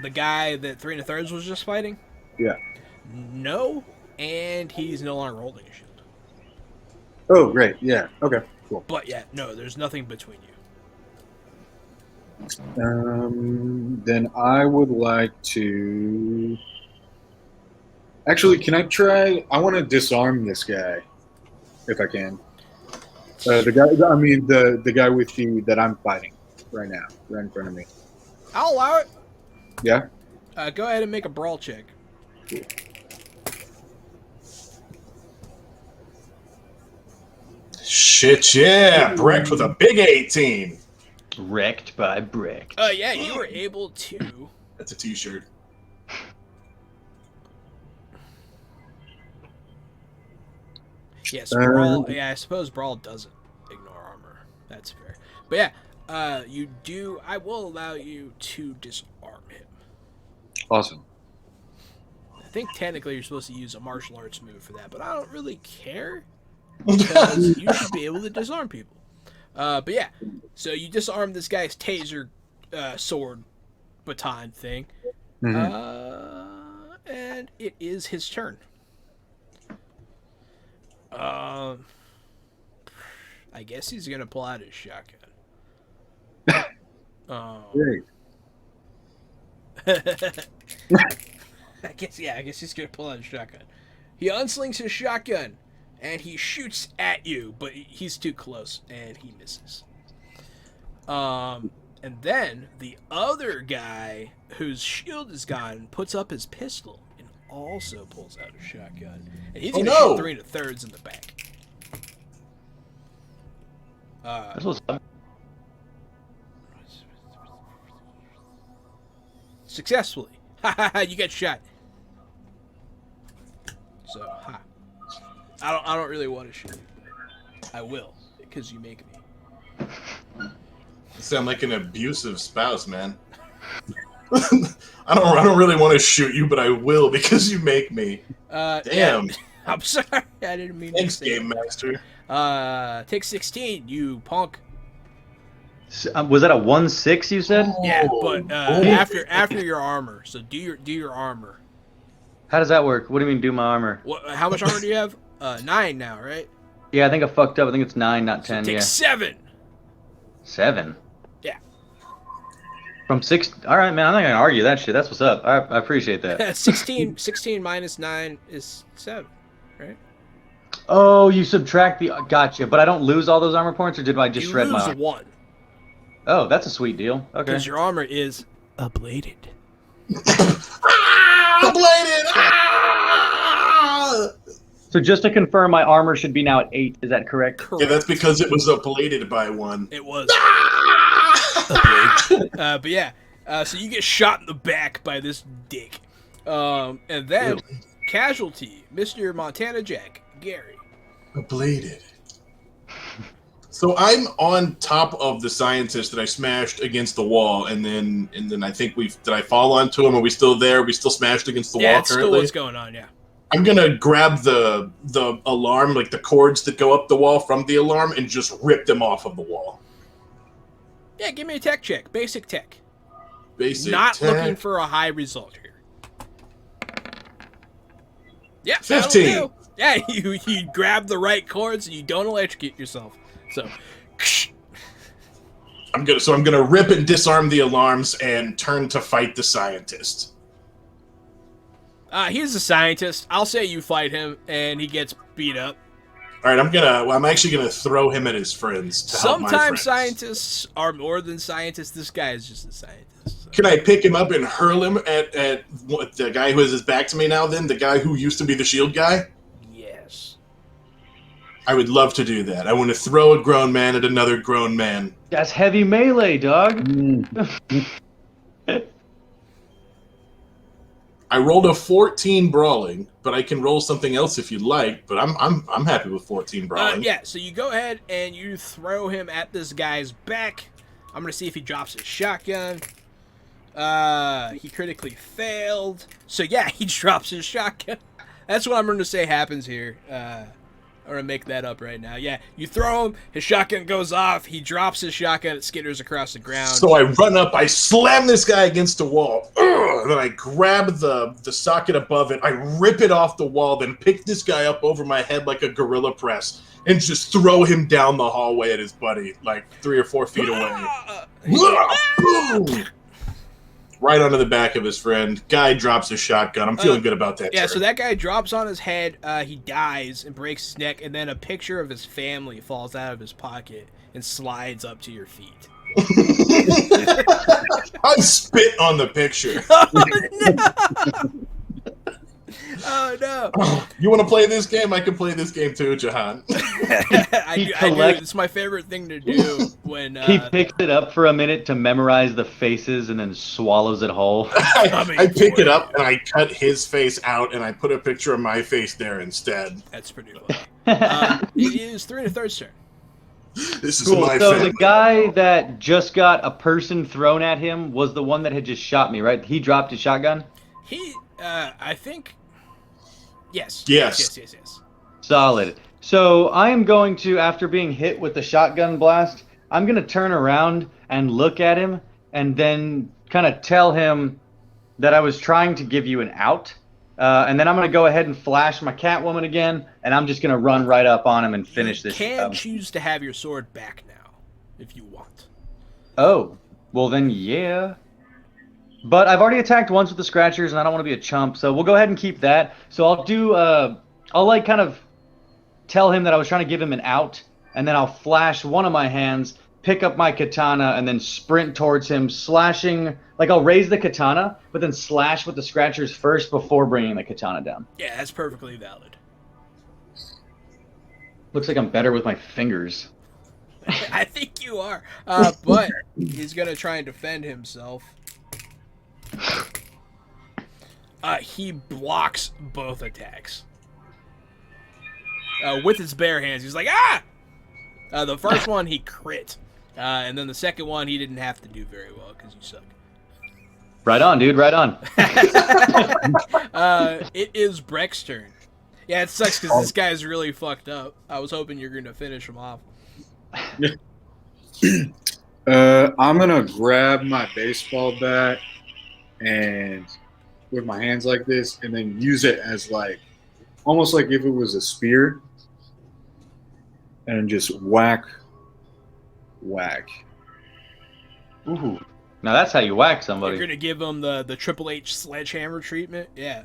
The guy that 3 1/3 was just fighting? Yeah. No, and he's no longer holding a shield. Oh, great. Yeah. Okay. Cool. But yeah, no, there's nothing between you. Then I would like to. Actually, can I try? I want to disarm this guy, if I can. The guy. I mean, the guy with that I'm fighting right now, right in front of me. I'll allow it. Yeah. Go ahead and make a brawl check. Cool. Shit, yeah. Brecht with a big 18. Wrecked by Brecht. Yeah, you were able to. That's a t-shirt. Yes, brawl. Yeah, I suppose brawl doesn't ignore armor. That's fair. But yeah, you do. I will allow you to disarm him. Awesome. I think technically you're supposed to use a martial arts move for that, but I don't really care because you should be able to disarm people. But yeah, so you disarm this guy's taser, sword, baton thing, and it is his turn. I guess he's gonna pull out his shotgun. Great. I guess he's gonna pull out his shotgun. He unslings his shotgun and he shoots at you, but he's too close and he misses. And then the other guy whose shield is gone puts up his pistol and also pulls out a shotgun. And he's gonna shoot 3 1/3 in the back. That's what's up. Successfully. You get shot. So, I don't really want to shoot you, but I will because you make me. You sound like an abusive spouse, man. I don't really want to shoot you, but I will because you make me. Damn. Yeah, I'm sorry. I didn't mean Thanks, to say Game Master. Take 16, you punk. Was that a 1-6 you said? Yeah, but after your armor. So do your armor. How does that work? What do you mean do my armor? How much armor do you have? 9 now, right? Yeah, I think I fucked up. I think it's 9, not 10. So take 7. 7? Yeah. From 6. All right, man. I'm not gonna argue that shit. That's what's up. I appreciate that. 16 minus 9 is 7, right? Oh, you subtract the. Gotcha. But I don't lose all those armor points, or did I just shred my? You lose 1. Oh, that's a sweet deal. Okay. Because your armor is ablated. Ablated! Ah! So just to confirm, my armor should be now at 8. Is that correct? Correct. Yeah, that's because it was ablated by 1. It was. Ah! But yeah, so you get shot in the back by this dick. And then, casualty, Mr. Montana Jack, Gary. Ablated. So I'm on top of the scientist that I smashed against the wall, and then I think did I fall onto him? Are we still there? Are we still smashed against the wall Yeah, it's currently? still what's going on, yeah. I'm gonna grab the alarm, like the cords that go up the wall from the alarm, and just rip them off of the wall. Yeah, give me a tech check. Basic tech. Basic Not tech. looking for a high result here. Yeah, 15. that'll do. Yeah, you grab the right cords and you don't electrocute yourself. So, I'm gonna rip and disarm the alarms and turn to fight the scientist. he's a scientist. I'll say you fight him and he gets beat up. All right, I'm actually gonna throw him at his friends. To help my Sometimes friends. scientists are more than scientists. This guy is just a scientist. So. Can I pick him up and hurl him at the guy who has his back to me now? Then the guy who used to be the shield guy. Yes. I would love to do that. I want to throw a grown man at another grown man. That's heavy melee, dog. I rolled a 14 brawling, but I can roll something else if you'd like. But I'm happy with 14 brawling. Yeah. So you go ahead and you throw him at this guy's back. I'm gonna see if he drops his shotgun. He critically failed. So yeah, he drops his shotgun. That's what I'm gonna say happens here. I'm gonna make that up right now. Yeah, you throw him, his shotgun goes off, he drops his shotgun, it skitters across the ground. So I run up, I slam this guy against the wall, and then I grab the socket above it, I rip it off the wall, then pick this guy up over my head like a gorilla press, and just throw him down the hallway at his buddy, like 3 or 4 feet away. Boom! Right onto the back of his friend. Guy drops his shotgun. I'm feeling good about that. Yeah, turn. so that guy drops on his head, he dies and breaks his neck, and then a picture of his family falls out of his pocket and slides up to your feet. I spit on the picture. Oh no! You want to play this game? I can play this game too, Jahan. I do. It's my favorite thing to do when He picks it up for a minute to memorize the faces and then swallows it whole. I pick it up and I cut his face out and I put a picture of my face there instead. That's pretty funny. It is 3 1/3 turn. This is Cool. my So family. the guy that just got a person thrown at him was the one that had just shot me, right? He dropped his shotgun? I think. Yes. Yes. Yes. Solid. So I am going to, after being hit with the shotgun blast, I'm going to turn around and look at him and then kind of tell him that I was trying to give you an out. And then I'm going to go ahead and flash my Catwoman again, and I'm just going to run right up on him and finish this. You can choose to have your sword back now, if you want. Oh, well then, yeah. But I've already attacked once with the Scratchers, and I don't want to be a chump, so we'll go ahead and keep that. So I'll do, I'll like kind of tell him that I was trying to give him an out, and then I'll flash one of my hands, pick up my katana, and then sprint towards him, slashing, like I'll raise the katana, but then slash with the Scratchers first before bringing the katana down. Yeah, that's perfectly valid. Looks like I'm better with my fingers. I think you are. But he's going to try and defend himself. He blocks both attacks. With his bare hands. He's like, ah! The first one, he crit. And then the second one, he didn't have to do very well because you suck. Right on, dude, right on. It is Breck's turn. Yeah, it sucks because this guy's really fucked up. I was hoping you're going to finish him off. I'm going to grab my baseball bat and with my hands like this and then use it as like almost like if it was a spear and just whack. Ooh. Now that's how you whack You're somebody. gonna give him the Triple H sledgehammer treatment. Yeah.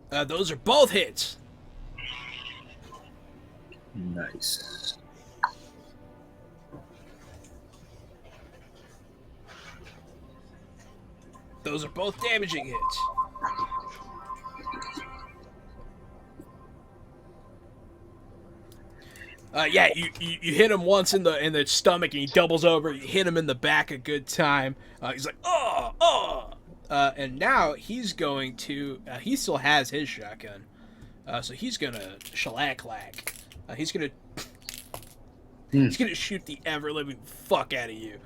Those are both hits. Nice. Those are both damaging hits. Yeah, you hit him once in the stomach and he doubles over. You hit him in the back a good time. He's like, and now he's going to. He still has his shotgun, so he's gonna shellac-lack. He's gonna shoot the ever living fuck out of you.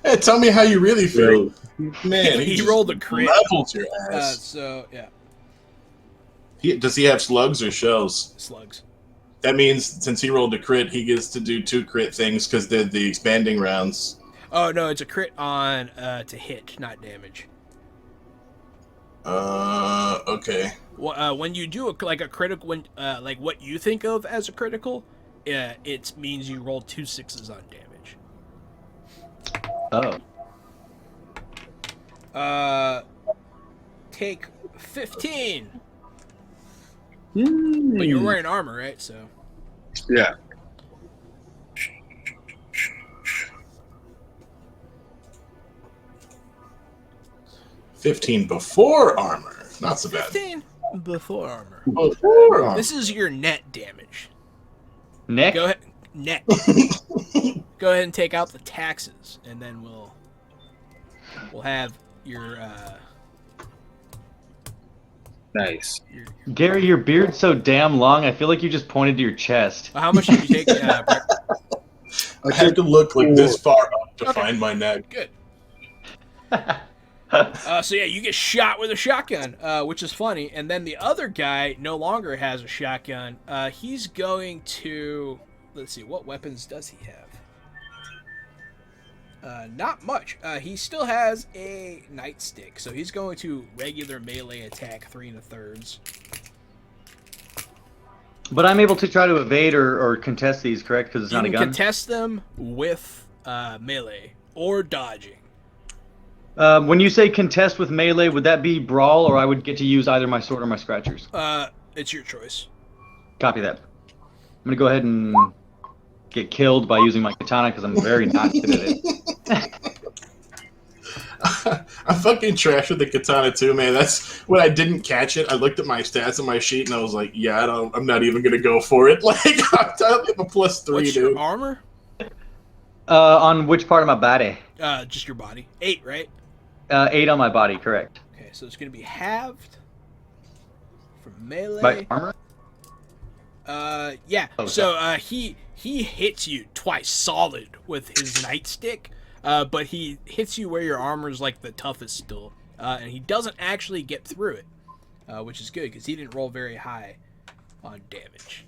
Hey, tell me how you really feel, man. He rolled a crit. Levels your ass. So yeah. Does he have slugs or shells? Slugs. That means since he rolled a crit, he gets to do 2 crit things because they're the expanding rounds. Oh no, it's a crit on to hit, not damage. Okay. When you do a critical, like what you think of as a critical, it means you roll 2 6s on damage. Oh. Take 15. But you're wearing armor, right? So. Yeah. $15 before armor. Not so bad. 15 before armor. Before armor. This is your net damage. Nick? Go ahead. Net. Go ahead and take out the taxes, and then we'll have your. Nice. Gary, your beard's so damn long, I feel like you just pointed to your chest. How much did you take? Brett? I had to look like this far up to find my neck. Good. So yeah, you get shot with a shotgun, which is funny. And then the other guy no longer has a shotgun. He's going to... Let's see, what weapons does he have? Not much. He still has a nightstick, so he's going to regular melee attack 3 1/3. But I'm able to try to evade or contest these, correct? Because it's not a You gun? can contest them with melee or dodging. When you say contest with melee, would that be brawl, or I would get to use either my sword or my scratchers? It's your choice. Copy that. I'm going to go ahead and get killed by using my katana because I'm very not good at it. I'm fucking trash with the katana too, man. That's when I didn't catch it. I looked at my stats on my sheet and I was like, yeah, I'm not even gonna go for it. Like, I'm telling you, I'm a +3, What's dude. your armor? On which part of my body? Just your body. 8, right? 8 on my body, correct. Okay, so it's gonna be halved from melee. My armor? Yeah. Oh, So he hits you twice solid with his nightstick, but he hits you where your armor's like the toughest still, and he doesn't actually get through it, which is good because he didn't roll very high on damage,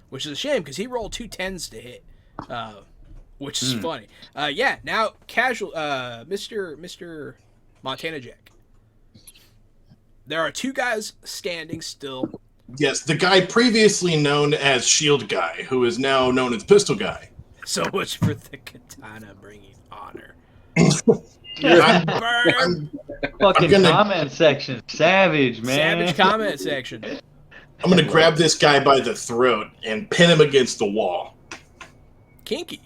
which is a shame because he rolled 2 10s to hit, which is funny. Yeah. Now casual, Mr. Montana Jack. There are 2 guys standing still. Yes, the guy previously known as Shield Guy, who is now known as Pistol Guy. So much for the katana bringing honor. I'm Fucking gonna- comment section. Savage, man. Savage comment section. gonna grab this guy by the throat and pin him against the wall. Kinky.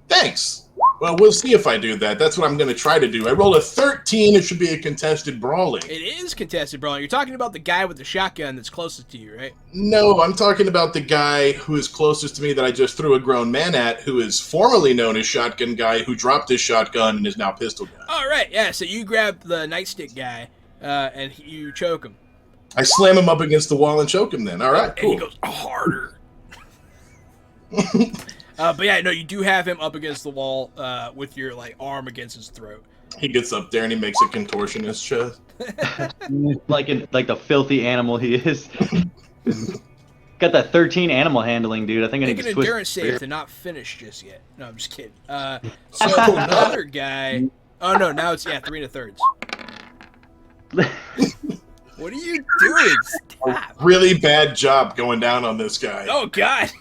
Thanks. Well, we'll see if I do that. That's what I'm going to try to do. I roll a 13. It should be a contested brawling. It is contested brawling. You're talking about the guy with the shotgun that's closest to you, right? No, I'm talking about the guy who is closest to me that I just threw a grown man at, who is formerly known as Shotgun Guy, who dropped his shotgun and is now Pistol Guy. All right, yeah. So you grab the nightstick guy, and you choke him. I slam him up against the wall and choke him then. All right, And cool. he goes harder. But yeah, no, you do have him up against the wall with your arm against his throat. He gets up there and he makes a contortionist chest. like the filthy animal he is. Got that 13 animal handling, dude. I think I need Make to an switch. endurance save to not finish just yet. No, I'm just kidding. So another guy. Oh no, now it's 3 1/3. What are you doing? Stop. Really bad job going down on this guy. Oh god.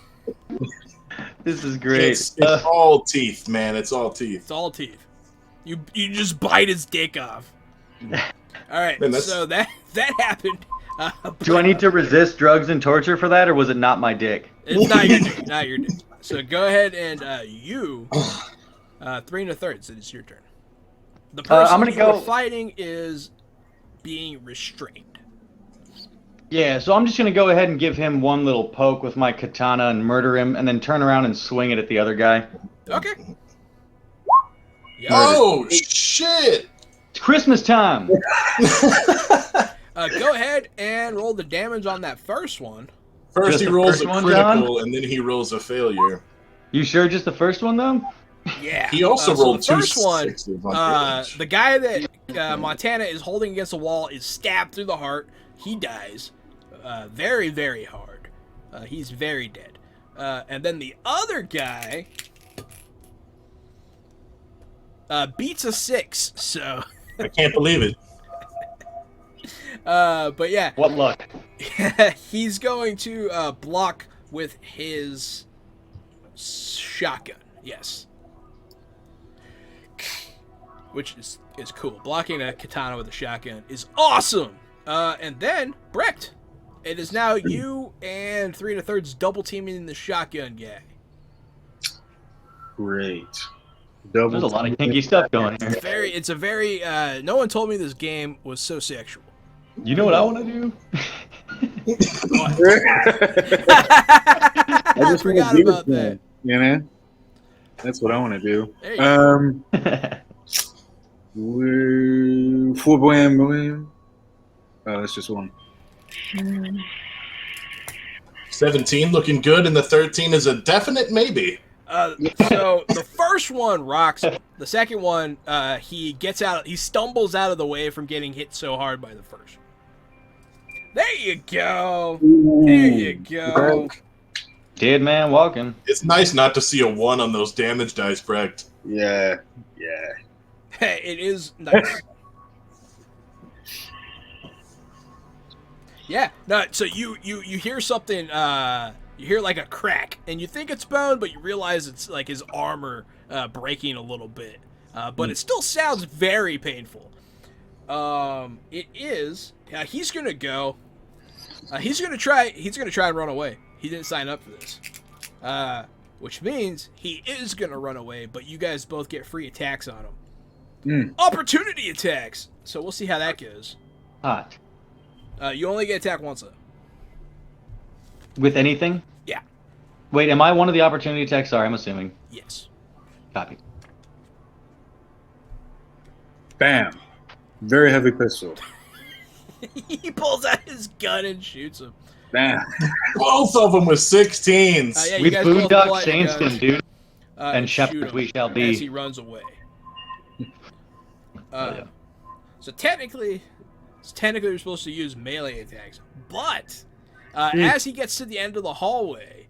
This is great. It's all teeth, man. It's all teeth. It's all teeth. You just bite his dick off. All right, Man, so that happened. Do I need to resist drugs and torture for that, or was it not my dick? It's not your dick. Not your dick. So go ahead and you 3 1/3. It is your turn. The person I'm gonna you're go fighting is being restrained. Yeah, so I'm just gonna go ahead and give him one little poke with my katana and murder him, and then turn around and swing it at the other guy. Okay. Yep. Oh shit! It's Christmas time. Go ahead and roll the damage on that first one. First Just he the rolls first a one, critical, and then he rolls a failure. You sure just the first one though? Yeah. He also so rolled the two first one. sixes on damage. The guy that Montana is holding against the wall is stabbed through the heart. He dies. Very, very hard. He's very dead. And then the other guy beats a 6. So. I can't believe it. But yeah. What luck. He's going to block with his shotgun. Yes. Which is cool. Blocking a katana with a shotgun is awesome. And then, Brecht, it is now you and 3 1/3 double teaming the shotgun guy. Great. There's a lot of kinky stuff going here. It's a very, no one told me this game was so sexual. You know what I want to do? I just want forgot to do about that. You know? That's what I want to do. There you go. Oh, that's just one. 17 looking good, and the 13 is a definite maybe. So the first one rocks. The second one, he stumbles out of the way from getting hit so hard by the first. There you go. There you go. Dead man walking. It's nice not to see a 1 on those damage dice, Brecht. Yeah. It is nice. Yeah. No. So you hear something. You hear like a crack, and you think it's bone, but you realize it's like his armor breaking a little bit. But it still sounds very painful. It is. He's gonna go. He's gonna try and run away. He didn't sign up for this. Which means he is gonna run away. But you guys both get free attacks on him. Opportunity attacks. So we'll see how that goes. Hot. You only get attacked once though. With anything? Yeah. Wait, am I one of the opportunity attacks? Sorry, I'm assuming. Yes. Copy. Bam. Very heavy pistol. He pulls out his gun and shoots him. Bam. Both of them with 16s. Yeah, you We guys both pull boondock out your changed guns, him, dude. and shoot shepherds him we shall as be. he runs away. Yeah. So technically you're supposed to use melee attacks, but as he gets to the end of the hallway,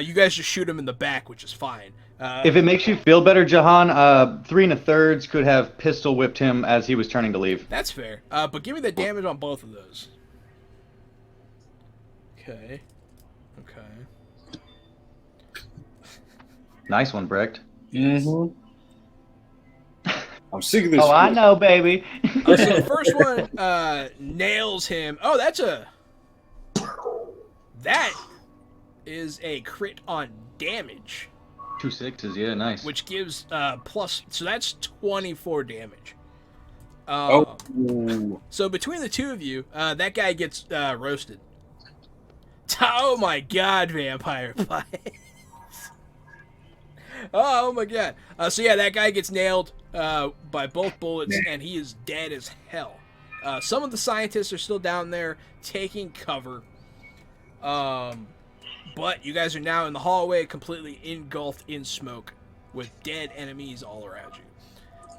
you guys just shoot him in the back, which is fine. If it makes you feel better, Jahan, 3 1/3 could have pistol whipped him as he was turning to leave. That's fair. But give me the damage on both of those. Okay. Nice one, Brecht. Mm-hmm. I'm sick of this. Oh, I know, baby. So the first one nails him. Oh, that is a crit on damage. 2 6s, yeah, nice. Which gives plus, so that's 24 damage. So between the two of you, that guy gets roasted. Oh my god, vampire fight. Oh my god. So yeah, that guy gets nailed by both bullets, and he is dead as hell. Some of the scientists are still down there taking cover. But you guys are now in the hallway, completely engulfed in smoke, with dead enemies all around you.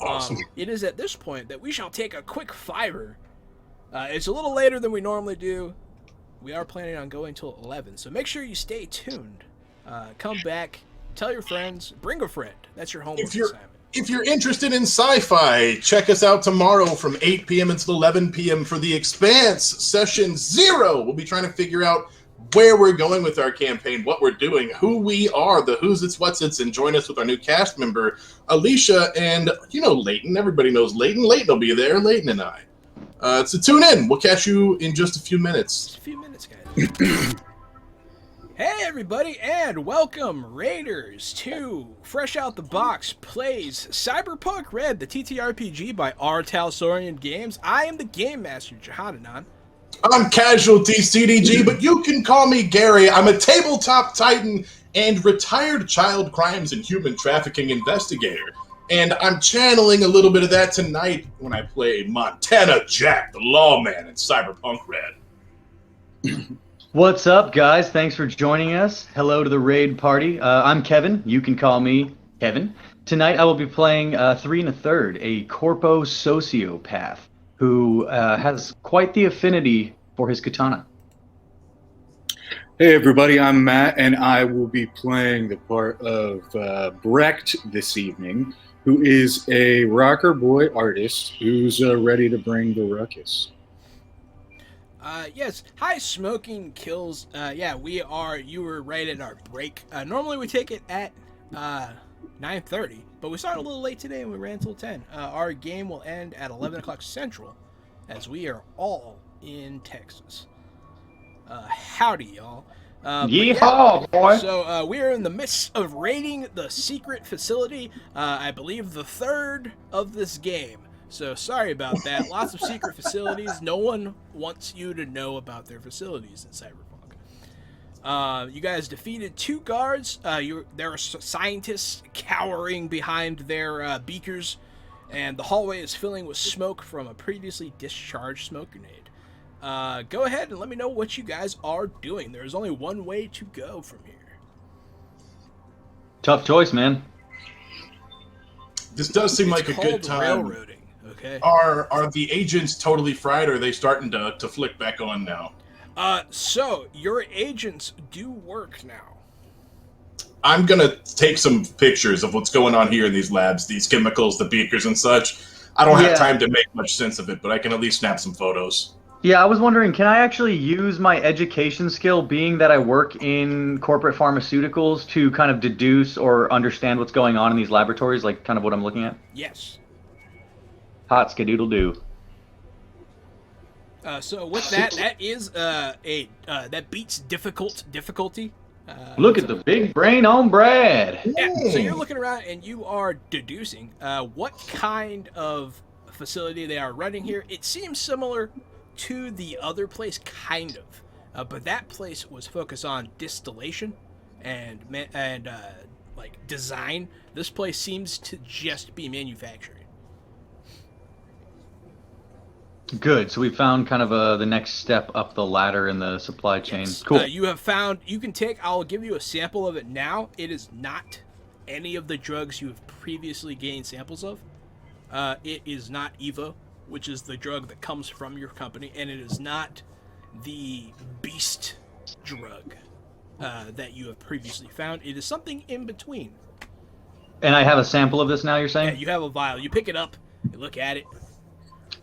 Awesome. It is at this point that we shall take a quick fiver. It's a little later than we normally do. We are planning on going till 11, so make sure you stay tuned. Come back, tell your friends, bring a friend. That's your homework assignment. If you're interested in sci-fi, check us out tomorrow from 8 p.m. until 11 p.m. for The Expanse Session 0. We'll be trying to figure out where we're going with our campaign, what we're doing, who we are, the who's it's, what's it's, and join us with our new cast member, Alicia, and, Leighton. Everybody knows Leighton. Leighton will be there, Leighton and I. So tune in. We'll catch you in just a few minutes. Just a few minutes, guys. Hey, everybody, and welcome, Raiders, to Fresh Out the Box plays Cyberpunk Red, the TTRPG by R. Talsorian Games. I am the Game Master, Jahananan. I'm Casualty CDG, but you can call me Gary. I'm a tabletop titan and retired child crimes and human trafficking investigator. And I'm channeling a little bit of that tonight when I play Montana Jack, the lawman in Cyberpunk Red. What's up, guys? Thanks for joining us. Hello to the raid party. I'm Kevin. You can call me Kevin. Tonight I will be playing 3 1/3, a corpo sociopath who has quite the affinity for his katana. Hey everybody, I'm Matt, and I will be playing the part of Brecht this evening, who is a rocker boy artist who's ready to bring the ruckus. Yes. Hi, Smoking Kills. You were right at our break. Normally we take it at 9:30, but we started a little late today and we ran till 10. Our game will end at 11 o'clock Central, as we are all in Texas. Howdy, y'all. Yeehaw, boy! So we are in the midst of raiding the secret facility. I believe the third of this game. So sorry about that. Lots of secret facilities. No one wants you to know about their facilities in Cyberpunk. You guys defeated 2 guards. There are scientists cowering behind their beakers, and the hallway is filling with smoke from a previously discharged smoke grenade. Go ahead and let me know what you guys are doing. There's only one way to go from here. Tough choice, man. This does seem like a good time. Railroading. Okay. Are the agents totally fried, or are they starting to flick back on now? So your agents do work now. I'm gonna take some pictures of what's going on here in these labs, these chemicals, the beakers and such. I don't have time to make much sense of it, but I can at least snap some photos. Yeah, I was wondering, can I actually use my education skill, being that I work in corporate pharmaceuticals, to kind of deduce or understand what's going on in these laboratories, like kind of what I'm looking at? Yes. Hot skadoodle-doo. So with that is that beats difficulty. Look at the big brain on Brad. Yeah. So you're looking around and you are deducing what kind of facility they are running here. It seems similar to the other place, kind of, but that place was focused on distillation and design. This place seems to just be manufacturing. Good. So we found kind of the next step up the ladder in the supply chain. Yes. Cool. I'll give you a sample of it now. It is not any of the drugs you have previously gained samples of. It is not Evo, which is the drug that comes from your company, and it is not the beast drug that you have previously found. It is something in between. And I have a sample of this now, you're saying? Yeah, you have a vial. You pick it up, you look at it.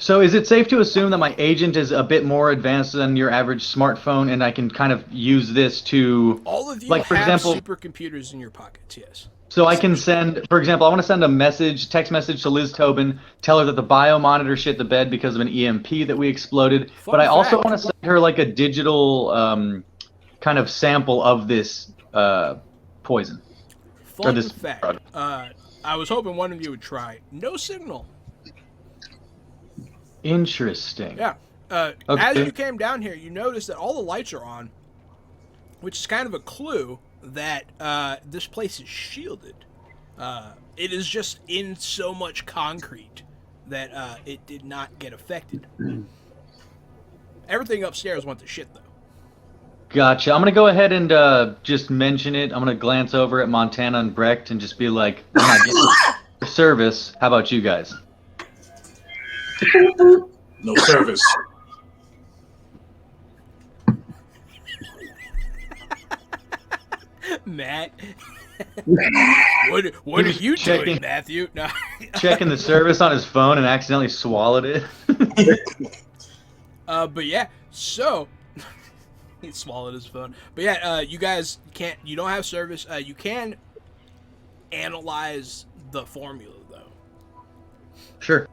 So is it safe to assume that my agent is a bit more advanced than your average smartphone, and I can kind of use this to... All of you like, for have example, supercomputers in your pockets, yes. So I can send, for example, I want to send a text message to Liz Tobin, tell her that the biomonitor shit the bed because of an EMP that we exploded. But I also want to send her like a digital kind of sample of this poison. Fun fact. I was hoping one of you would try. No signal. Interesting. Yeah. Okay. As you came down here, you notice that all the lights are on, which is kind of a clue that this place is shielded. It is just in so much concrete that it did not get affected. Everything upstairs went to shit, though. Gotcha. I'm going to go ahead and just mention it. I'm going to glance over at Montana and Brecht and just be like, I'm not getting service. How about you guys? No service. Matt. What are you doing, Matthew? No. Checking the service on his phone and accidentally swallowed it. But yeah, so He swallowed his phone. But yeah, you guys can't. You don't have service. You can analyze the formula though. Sure.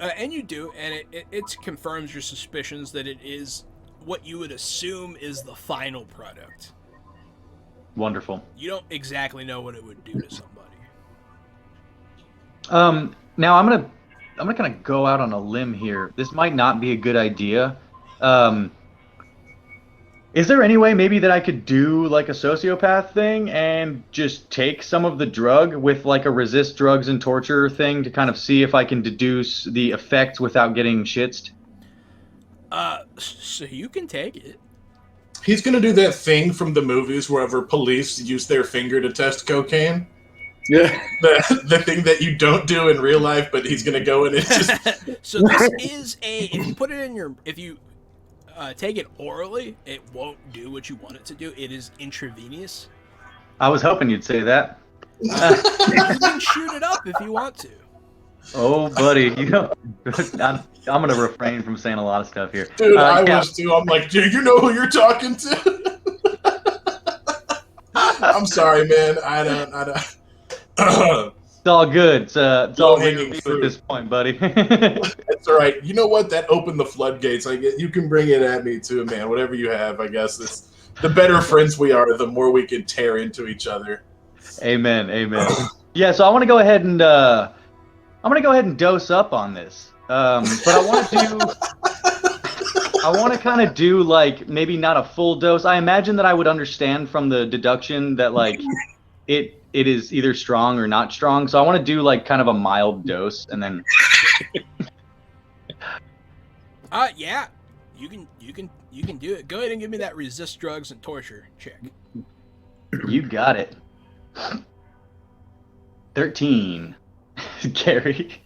And you do, and it confirms your suspicions that it is what you would assume is the final product. Wonderful. You don't exactly know what it would do to somebody. Now I'm gonna kind of go out on a limb here. This might not be a good idea. Is there any way maybe that I could do like a sociopath thing and just take some of the drug with like a resist drugs and torture thing to kind of see if I can deduce the effects without getting shitzed? So you can take it. He's gonna do that thing from the movies wherever police use their finger to test cocaine. Yeah. The thing that you don't do in real life, but he's gonna go in and just. So this is if you put it in your, if you take it orally, it won't do what you want it to do. It is intravenous. I was hoping you'd say that. You can shoot it up if you want to. Oh, buddy, you know, I'm gonna refrain from saying a lot of stuff here. Dude, I yeah. was too. I'm like, dude, you know who you're talking to? I'm sorry, man. I don't. It's all good. It's all Low-hanging good at fruit. this point, buddy. It's all right. You know what? That opened the floodgates. You can bring it at me too, man. Whatever you have, I guess. The better friends we are, the more we can tear into each other. Amen. Yeah, so I want to go ahead and dose up on this. But I want to kind of do like maybe not a full dose. I imagine that I would understand from the deduction that like it is either strong or not strong. So I want to do like kind of a mild dose and then. Yeah, you can do it. Go ahead and give me that resist drugs and torture check. You got it. 13. Gary.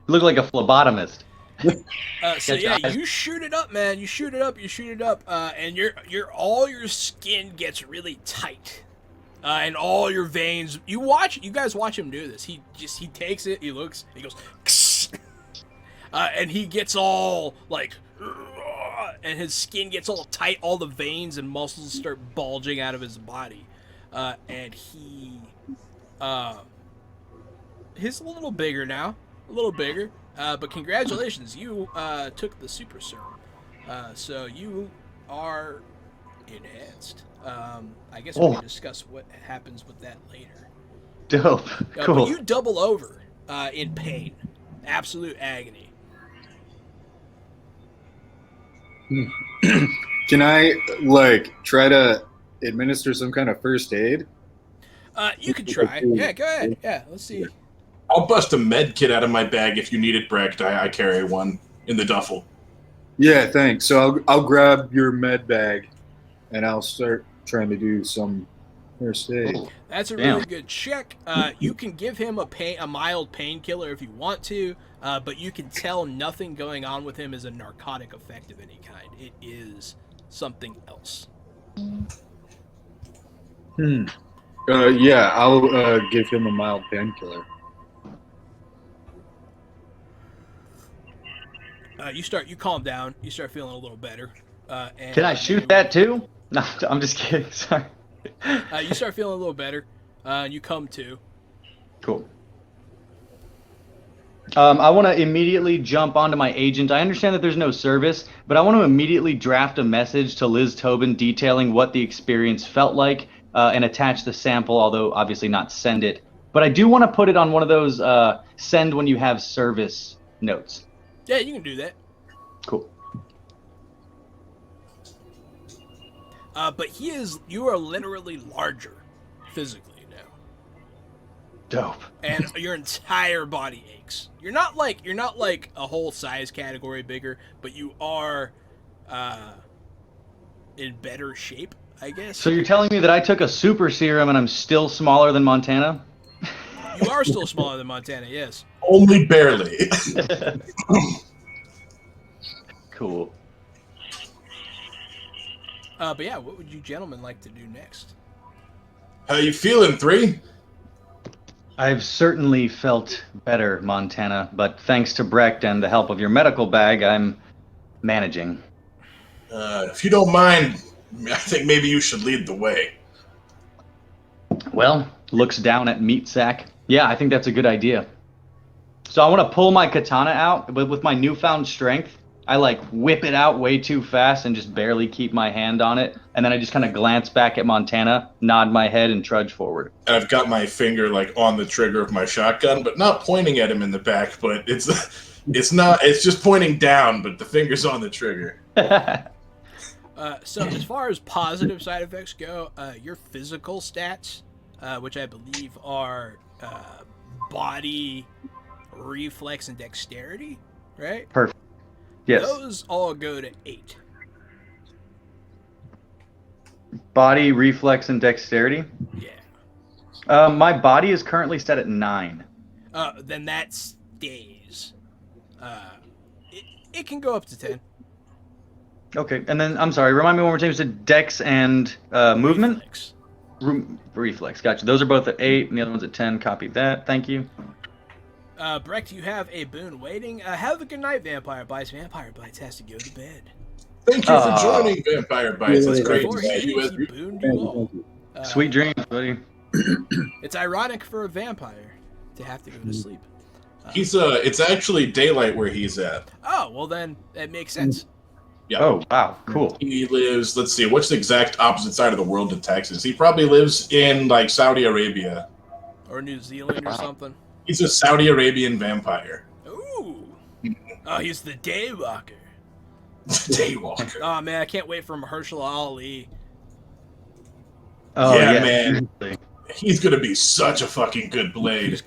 Look like a phlebotomist. So yeah, you shoot it up, man. You shoot it up, and all your skin gets really tight, and all your veins. You guys watch him do this. He takes it. He looks. He goes, and he gets all like, and his skin gets all tight. All the veins and muscles start bulging out of his body, and he's a little bigger now. A little bigger, but congratulations, you took the super serum, so you are enhanced. I guess we can discuss what happens with that later. Dope. Cool. But you double over in pain, absolute agony. Can I like try to administer some kind of first aid? You can try. Yeah, go ahead. Yeah, let's see. I'll bust a med kit out of my bag if you need it, Brecht. I carry one in the duffel. Yeah, thanks. So I'll grab your med bag, and I'll start trying to do some first aid. That's a really good check. You can give him a mild painkiller if you want to, but you can tell nothing going on with him is a narcotic effect of any kind. It is something else. Yeah, I'll give him a mild painkiller. You calm down. You start feeling a little better. And Can I shoot that too? No, I'm just kidding. Sorry. You start feeling a little better. And you come to. Cool. I want to immediately jump onto my agent. I understand that there's no service, but I want to immediately draft a message to Liz Tobin detailing what the experience felt like and attach the sample, although obviously not send it. But I do want to put it on one of those send when you have service notes. Yeah, you can do that. Cool. But you are literally larger physically now. Dope. And your entire body aches. You're not like a whole size category bigger, but you are in better shape, I guess. So you're telling me that I took a super serum and I'm still smaller than Montana? You are still smaller than Montana, yes. Only barely. Cool. But yeah, what would you gentlemen like to do next? How you feeling, 3? I've certainly felt better, Montana, but thanks to Brecht and the help of your medical bag, I'm managing. If you don't mind, I think maybe you should lead the way. Well, looks down at meat sack. Yeah, I think that's a good idea. So I want to pull my katana out, but with my newfound strength, I like whip it out way too fast and just barely keep my hand on it. And then I just kind of glance back at Montana, nod my head, and trudge forward. And I've got my finger like on the trigger of my shotgun, but not pointing at him in the back. But it's just pointing down, but the finger's on the trigger. So as far as positive side effects go, your physical stats, which I believe are body, reflex, and dexterity, right? Perfect. Yes. Those all go to 8. Body, reflex, and dexterity? Yeah. My body is currently set at 9. Then that stays. It can go up to 10. Okay, and then, I'm sorry, remind me one more time, you said dex and movement? Reflex. Reflex, gotcha. Those are both at 8, and the other one's at 10. Copy that, thank you. Brecht, you have a boon waiting. Have a good night, Vampire Bites. Vampire Bites has to go to bed. Thank you for joining Vampire Bites. It's great Before to see you. he booned you all. Sweet dreams, buddy. It's ironic for a vampire to have to go to sleep. It's actually daylight where he's at. Oh, well then, that makes sense. Yeah. Oh, wow, cool. He lives, let's see, what's the exact opposite side of the world to Texas? He probably lives in, like, Saudi Arabia. Or New Zealand or something. He's a Saudi Arabian vampire. Ooh. Oh, he's the Daywalker. Daywalker. Oh, man, I can't wait for Mahershala Ali. Oh, Yeah, yeah, man. seriously. He's gonna be such a fucking good Blade.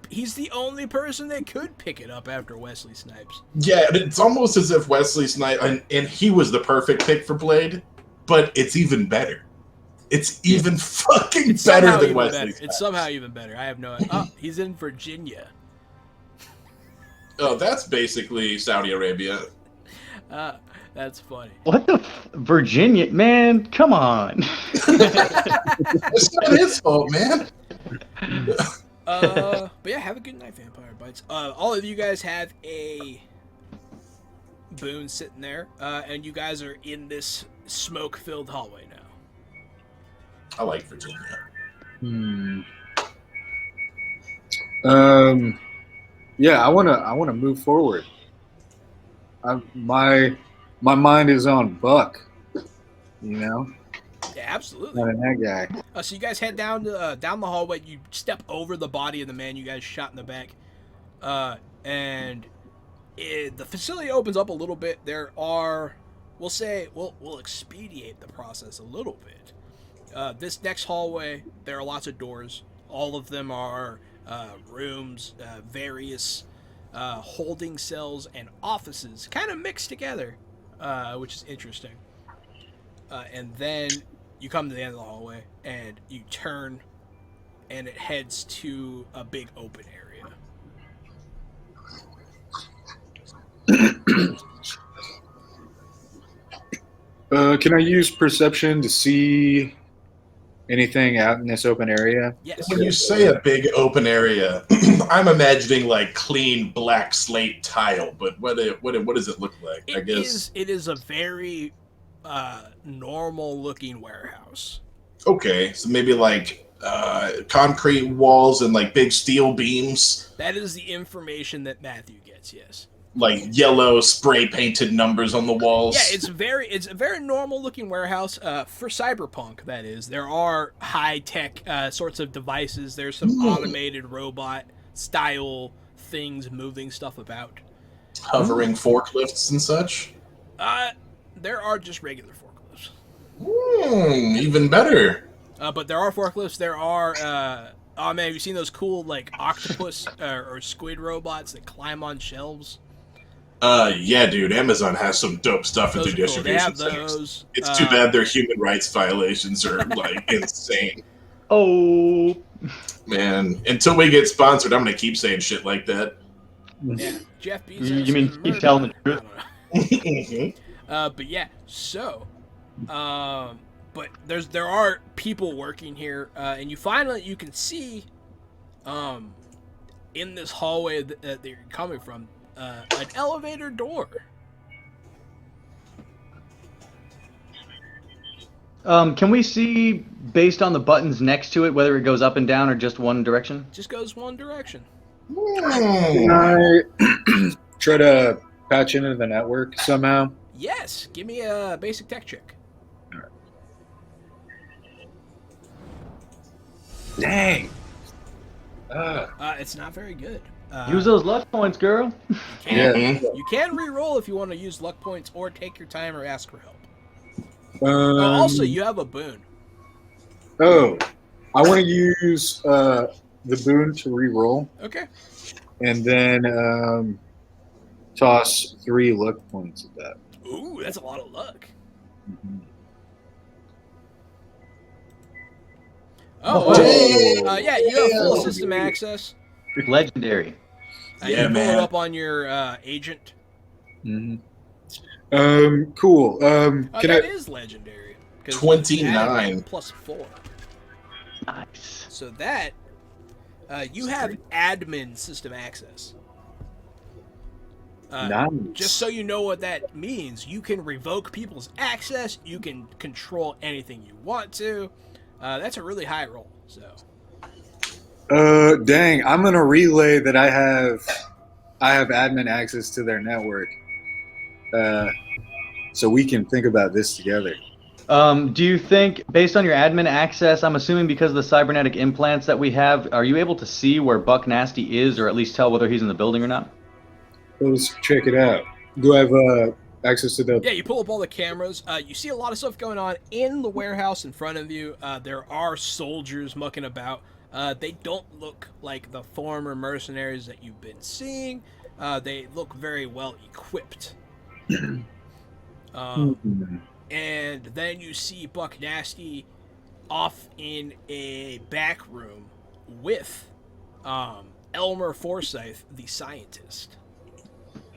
He's the only person that could pick it up after Wesley Snipes. Yeah, it's almost as if Wesley Snipes, and he was the perfect pick for Blade, but it's even better. It's even fucking better than Wesley Snipes. It's somehow even better. I have no idea. Oh, he's in Virginia. Oh, that's basically Saudi Arabia. That's funny. What the Virginia? Man, come on. It's not his fault, man. But yeah, have a good night, Vampire Bites. All of you guys have a boon sitting there, and you guys are in this smoke-filled hallway now. I like Virginia. Yeah, I wanna move forward. My mind is on Buck. You know, Yeah, absolutely. not on that guy. So you guys head down the hallway. You step over the body of the man you guys shot in the back, and the facility opens up a little bit. There are, we'll expedite the process a little bit. This next hallway, there are lots of doors. All of them are rooms, various holding cells and offices, kind of mixed together, which is interesting. And then you come to the end of the hallway, and you turn, and it heads to a big open area. Can I use perception to see anything out in this open area? Yes. When you say a big open area, I'm imagining like clean black slate tile. But what does it look like? I guess it is a very normal looking warehouse. Okay, so maybe like concrete walls and like big steel beams. That is the information that Matthew gets. Yes. Like yellow spray painted numbers on the walls. Yeah, it's a very normal looking warehouse for Cyberpunk. That is, there are high tech sorts of devices. There's some automated robot style things moving stuff about. Hovering forklifts and such. There are just regular forklifts. Even better. But there are forklifts. There are. Oh man, have you seen those cool like octopus or squid robots that climb on shelves? Yeah, dude. Amazon has some dope stuff at their distribution centers. It's too bad their human rights violations are like insane. Oh, man! Until we get sponsored, I'm gonna keep saying shit like that. Yeah, Jeff Bezos. You mean keep telling the truth? But yeah, so, but there are people working here, and you can see, in this hallway that you're coming from. An elevator door. Can we see, based on the buttons next to it, whether it goes up and down or just one direction? Just goes one direction. Can I try to patch into the network somehow? Yes. Give me a basic tech check. Dang. It's not very good. Use those luck points, girl. You can re-roll if you want to use luck points or take your time or ask for help. Also, you have a boon. Oh, I want to use the boon to re-roll. Okay. And then toss 3 luck points at that. Ooh, that's a lot of luck. Mm-hmm. Yeah, you have full system access. Legendary. You pull it up on your agent. Mm-hmm. Cool. That is legendary. 29 plus 4. Nice. So that you have admin system access. Nice. Just so you know what that means, you can revoke people's access. You can control anything you want to. That's a really high roll. So. Dang! I'm gonna relay that I have admin access to their network, so we can think about this together. Do you think, based on your admin access, I'm assuming because of the cybernetic implants that we have, are you able to see where Buck Nasty is, or at least tell whether he's in the building or not? Let's check it out. Do I have access to the... Yeah, you pull up all the cameras. You see a lot of stuff going on in the warehouse in front of you. There are soldiers mucking about. They don't look like the former mercenaries that you've been seeing. They look very well equipped. And then you see Buck Nasty off in a back room with Elmer Forsyth, the scientist.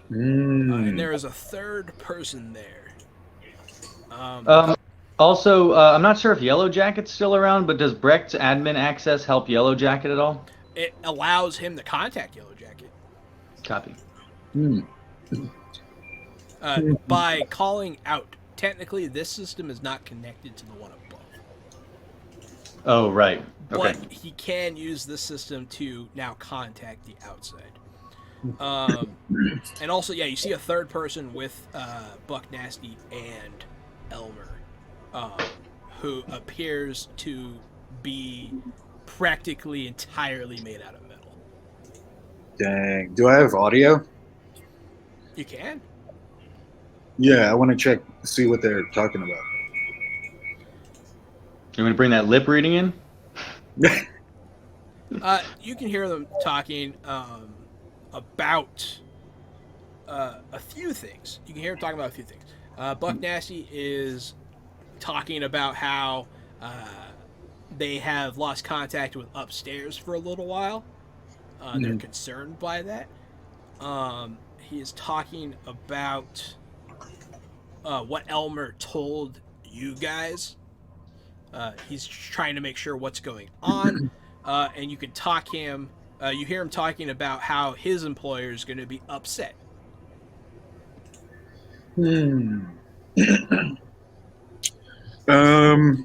And there is a third person there. Also, I'm not sure if Yellow Jacket's still around, but does Brecht's admin access help Yellow Jacket at all? It allows him to contact Yellow Jacket. Copy. By calling out. Technically, this system is not connected to the one above. Oh, right. Okay. But he can use this system to now contact the outside. And also, yeah, you see a third person with Buck Nasty and Elmer, who appears to be practically entirely made out of metal. Dang. Do I have audio? You can? Yeah, I want to check, see what they're talking about. You want to bring that lip reading in? You can hear them talking about a few things. You can hear them talking about a few things. Buck Nasty is talking about how they have lost contact with upstairs for a little while. They're concerned by that. He is talking about what Elmer told you guys. He's trying to make sure what's going on. And you can talk him. You hear him talking about how his employer is going to be upset.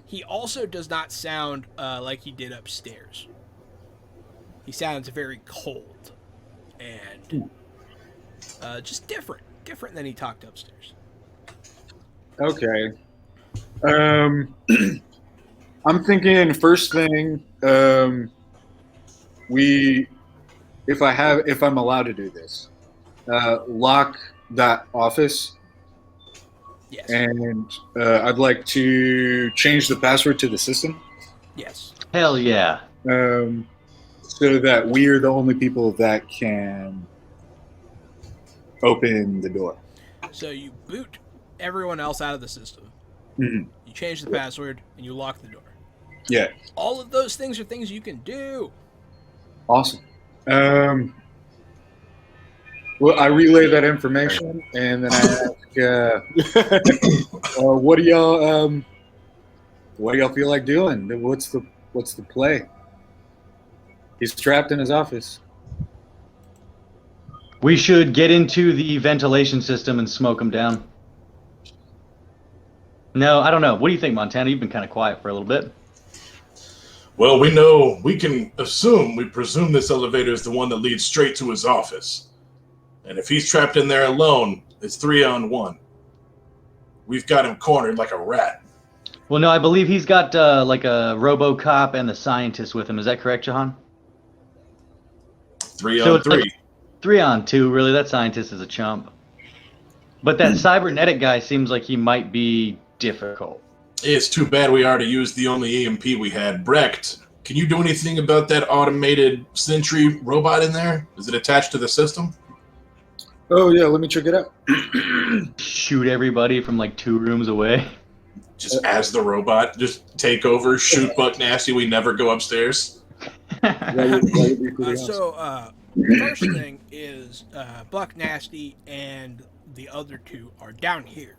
He also does not sound like he did upstairs. He sounds very cold and just different than he talked upstairs. Okay. I'm thinking first thing, if I'm allowed to do this, lock that office. Yes. And I'd like to change the password to the system. Yes. Hell yeah. So that we're the only people that can open the door. So you boot everyone else out of the system. Mm-hmm. You change the password and you lock the door. Yeah. All of those things are things you can do. Awesome. Well, I relay that information, and then I ask, what do y'all feel like doing? What's the play? He's trapped in his office. We should get into the ventilation system and smoke him down. No, I don't know. What do you think, Montana? You've been kind of quiet for a little bit. Well, we can presume this elevator is the one that leads straight to his office. And if he's trapped in there alone, it's 3-on-1. We've got him cornered like a rat. Well, no, I believe he's got like a RoboCop and the scientist with him. Is that correct, Jahan? 3-on-3. Like 3-on-2, really. That scientist is a chump. But that cybernetic guy seems like he might be difficult. It's too bad we already used the only EMP we had. Brecht, can you do anything about that automated sentry robot in there? Is it attached to the system? Oh, yeah, let me check it out. Shoot everybody from like 2 rooms away. Just as the robot, just take over, shoot Buck Nasty, we never go upstairs. That would be pretty awesome. So, first thing is Buck Nasty and the other 2 are down here.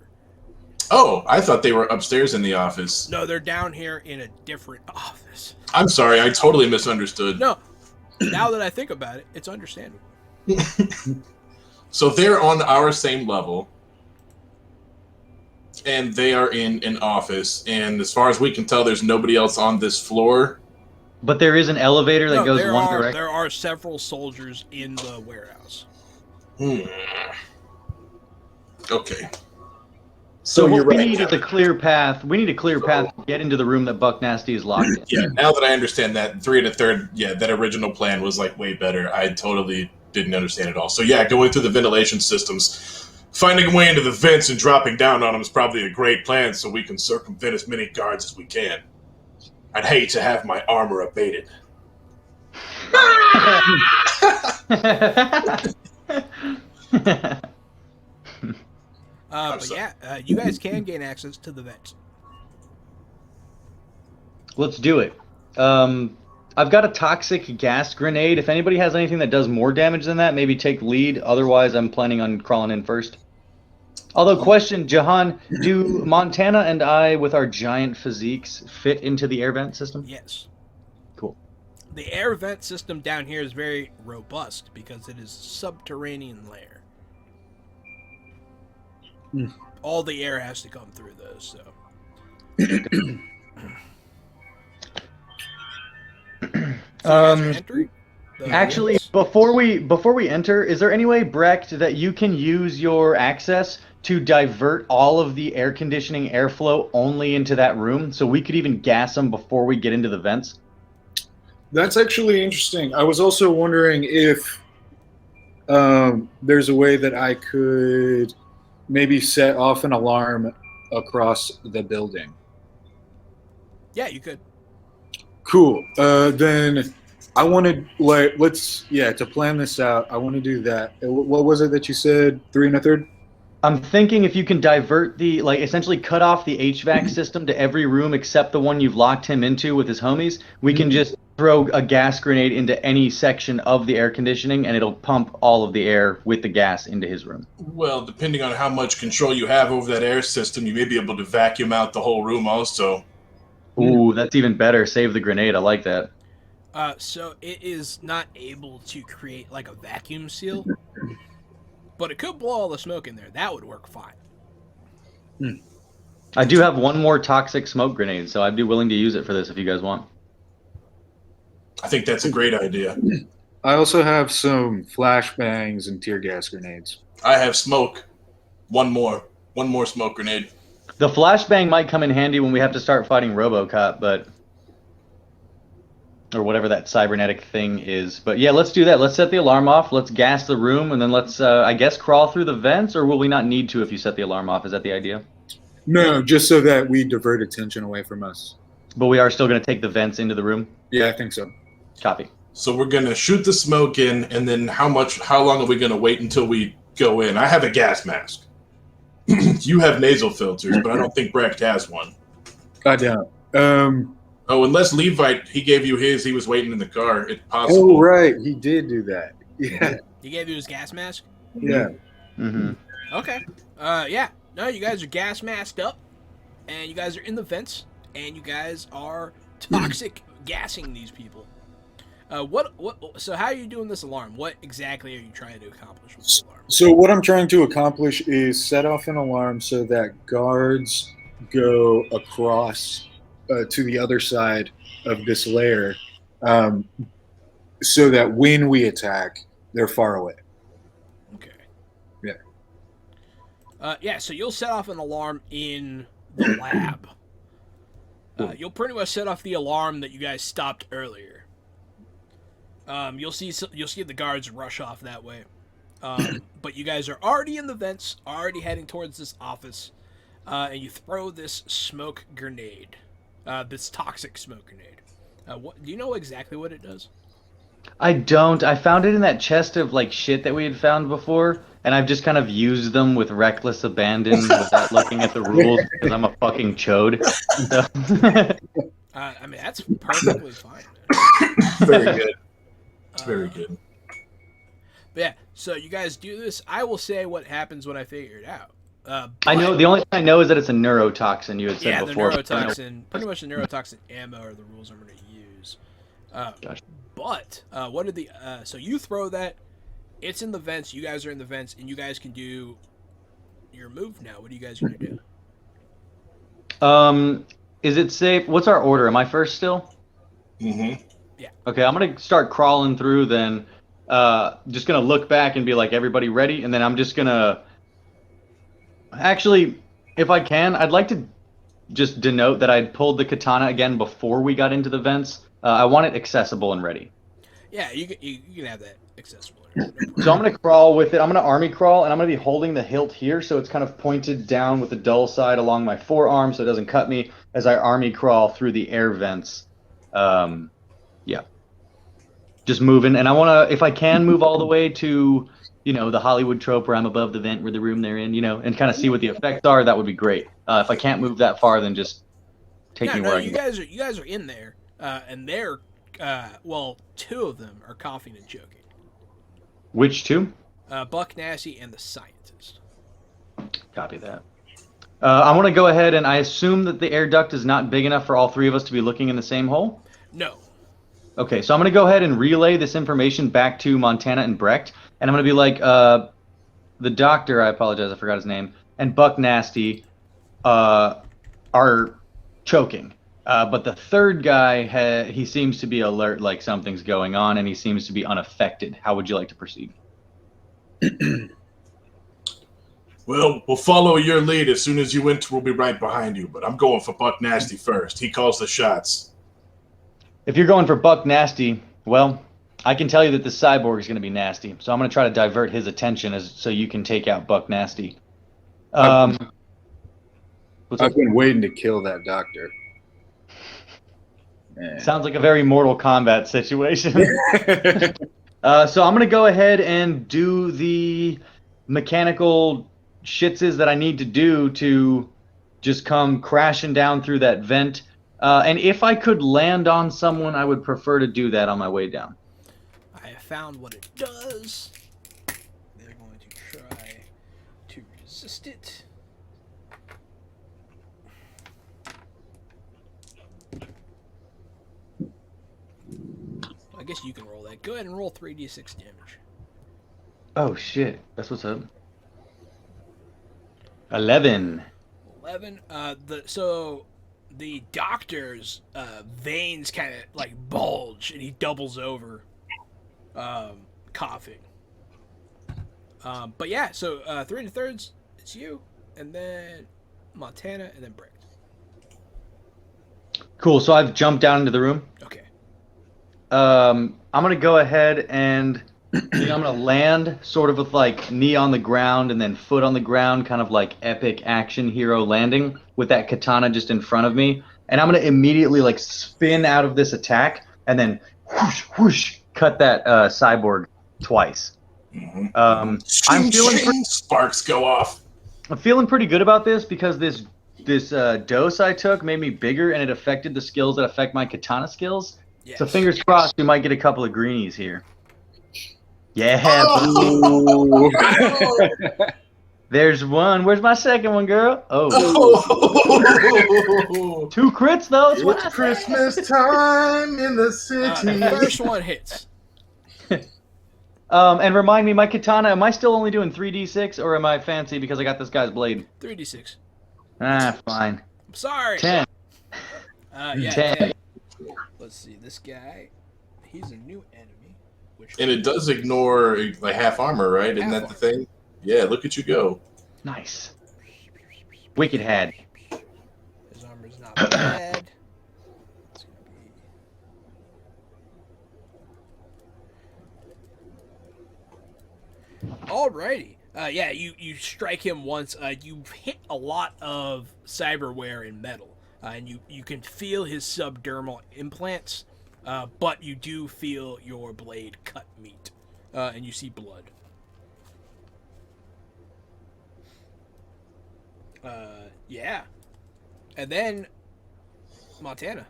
Oh, I thought they were upstairs in the office. No, they're down here in a different office. I'm sorry, I totally misunderstood. No, now that I think about it, it's understandable. So they're on our same level, and they are in an office, and as far as we can tell, there's nobody else on this floor. But there is an elevator that goes one direction. There are several soldiers in the warehouse. Okay. So what you're we right. need is a clear path. We need a clear path to get into the room that Buck Nasty is locked in. Yeah, now that I understand that, 3 and a third, yeah, that original plan was like way better. I totally didn't understand it all. So yeah, going through the ventilation systems, finding a way into the vents and dropping down on them is probably a great plan so we can circumvent as many guards as we can. I'd hate to have my armor abated. But yeah, you guys can gain access to the vents. Let's do it. I've got a toxic gas grenade. If anybody has anything that does more damage than that, maybe take lead. Otherwise, I'm planning on crawling in first. Although, question, Jahan, do Montana and I, with our giant physiques, fit into the air vent system? Yes. Cool. The air vent system down here is very robust because it is a subterranean layer. All the air has to come through those, so. Actually, before we enter, is there any way, Brecht, that you can use your access to divert all of the air conditioning airflow only into that room, so we could even gas them before we get into the vents? That's actually interesting. I was also wondering if there's a way that I could maybe set off an alarm across the building. Yeah, you could. Cool. Then I wanted, to plan this out, I want to do that. What was it that you said? 3 and a third? I'm thinking if you can divert essentially cut off the HVAC system to every room except the one you've locked him into with his homies, we can just throw a gas grenade into any section of the air conditioning and it'll pump all of the air with the gas into his room. Well, depending on how much control you have over that air system, you may be able to vacuum out the whole room also. Ooh, that's even better. Save the grenade. I like that. So it is not able to create like a vacuum seal, but it could blow all the smoke in there. That would work fine. I do have one more toxic smoke grenade, so I'd be willing to use it for this if you guys want. I think that's a great idea. I also have some flashbangs and tear gas grenades. I have smoke. One more smoke grenade. The flashbang might come in handy when we have to start fighting RoboCop, or whatever that cybernetic thing is. But yeah, let's do that. Let's set the alarm off. Let's gas the room, and then let's, I guess, crawl through the vents, or will we not need to if you set the alarm off? Is that the idea? No, just so that we divert attention away from us. But we are still going to take the vents into the room? Yeah, I think so. Copy. So we're going to shoot the smoke in, and then how long are we going to wait until we go in? I have a gas mask. You have nasal filters, but I don't think Brecht has one. I don't. Oh, unless Levite, he gave you his, he was waiting in the car. It's possible. Oh, right. He did do that. Yeah. He gave you his gas mask? Yeah. Mm-hmm. Okay. Yeah. No, you guys are gas masked up, and you guys are in the vents, and you guys are toxic gassing these people. So how are you doing this alarm? What exactly are you trying to accomplish with the alarm? So what I'm trying to accomplish is set off an alarm so that guards go across to the other side of this lair, so that when we attack, they're far away. Okay. Yeah. Yeah, so you'll set off an alarm in the lab. You'll pretty much set off the alarm that you guys stopped earlier. You'll see the guards rush off that way. But you guys are already in the vents, already heading towards this office, and you throw this smoke grenade, this toxic smoke grenade. Do you know exactly what it does? I don't. I found it in that chest of like shit that we had found before, and I've just kind of used them with reckless abandon without looking at the rules because I'm a fucking chode. So. I mean, that's perfectly fine. Very good. It's very good. But yeah, so you guys do this. I will say what happens when I figure it out. I know the only thing I know is that it's a neurotoxin. You had said before. Yeah, the neurotoxin. Pretty much the neurotoxin ammo are the rules I'm going to use. Gotcha. But what are the? So you throw that. It's in the vents. You guys are in the vents, and you guys can do your move now. What are you guys going to do? Is it safe? What's our order? Am I first still? Mm-hmm. Yeah. Okay, I'm gonna start crawling through. Then, just gonna look back and be like, "Everybody ready?" And then I'm just gonna. Actually, if I can, I'd like to just denote that I'd pulled the katana again before we got into the vents. I want it accessible and ready. Yeah, you can have that accessible. So I'm going to crawl with it. I'm going to army crawl, and I'm going to be holding the hilt here, so it's kind of pointed down with the dull side along my forearm so it doesn't cut me as I army crawl through the air vents. Yeah. Just moving. And I want to, if I can, move all the way to, the Hollywood trope where I'm above the vent where the room they're in, and kind of see what the effects are. That would be great. If I can't move that far, then just take me where I can. You guys are in there, and they're, two of them are coughing and choking. Which two? Buck Nasty and the scientist. Copy that. I want to go ahead and I assume that the air duct is not big enough for all three of us to be looking in the same hole? No. Okay, so I'm going to go ahead and relay this information back to Montana and Brecht, and I'm going to be like, the doctor, I apologize, I forgot his name, and Buck Nasty are choking. But the third guy, he seems to be alert, like something's going on, and he seems to be unaffected. How would you like to proceed? Well, we'll follow your lead. As soon as you enter, we'll be right behind you. But I'm going for Buck Nasty first. He calls the shots. If you're going for Buck Nasty, well, I can tell you that the cyborg is going to be nasty. So I'm going to try to divert his attention so you can take out Buck Nasty. I've been waiting to kill that doctor. Sounds like a very Mortal Kombat situation. So I'm going to go ahead and do the mechanical shitses that I need to do to just come crashing down through that vent. And if I could land on someone, I would prefer to do that on my way down. I have found what it does. They're going to try to resist it. I guess you can roll that. Go ahead and roll 3d6 damage. Oh shit, that's what's up. 11. 11. So the doctor's veins kind of like bulge, and he doubles over, coughing. But yeah, so 3 2/3, it's you, and then Montana, and then Brick. Cool. So I've jumped down into the room. Okay. I'm gonna go ahead and I'm gonna land sort of with like knee on the ground and then foot on the ground, kind of like epic action hero landing with that katana just in front of me. And I'm gonna immediately like spin out of this attack and then whoosh whoosh cut that cyborg twice. Mm-hmm. I'm feeling sparks go off. I'm feeling pretty good about this because this dose I took made me bigger and it affected the skills that affect my katana skills. Yes. So fingers crossed we might get a couple of greenies here. Yeah. Oh. There's one. Where's my second one, girl? Oh. 2 crits though. It's Christmas time in the city. The first one hits. And remind me, my katana, am I still only doing 3d6 or am I fancy because I got this guy's blade? 3d6. Ah, fine. I'm sorry. 10. Yeah. 10. Let's see. This guy, he's a new enemy. And it does ignore like half armor, right? Isn't that the thing? Yeah, look at you go. Nice. Wicked had. His armor's not bad. It's gonna be... Alrighty. Yeah, you strike him once. You hit a lot of cyberware and metal, and you can feel his subdermal implants, but you do feel your blade cut meat, and you see blood. Yeah. And then Montana.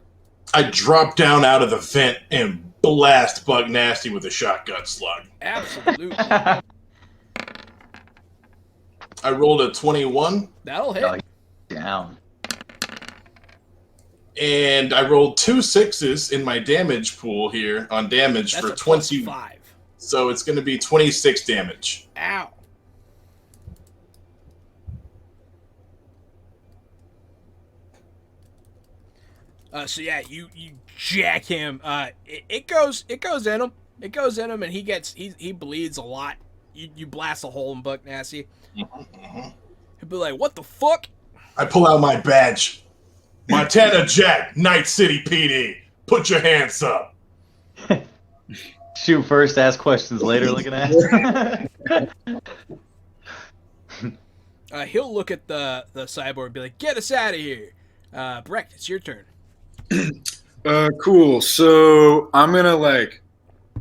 I drop down out of the vent and blast Bug Nasty with a shotgun slug. Absolutely. I rolled a 21. That'll hit. Down. And I rolled 2 6s in my damage pool here on damage That's for a 25. So it's going to be 26 damage. Ow. So yeah, you jack him. It goes in him. It goes in him, and he bleeds a lot. You blast a hole in Buck Nasty. He'll be like, "What the fuck?" I pull out my badge. Montana Jack, Night City PD. Put your hands up. Shoot first, ask questions later. Looking at. He'll look at the cyborg and be like, "Get us out of here." Brecht, it's your turn. Cool. So I'm gonna like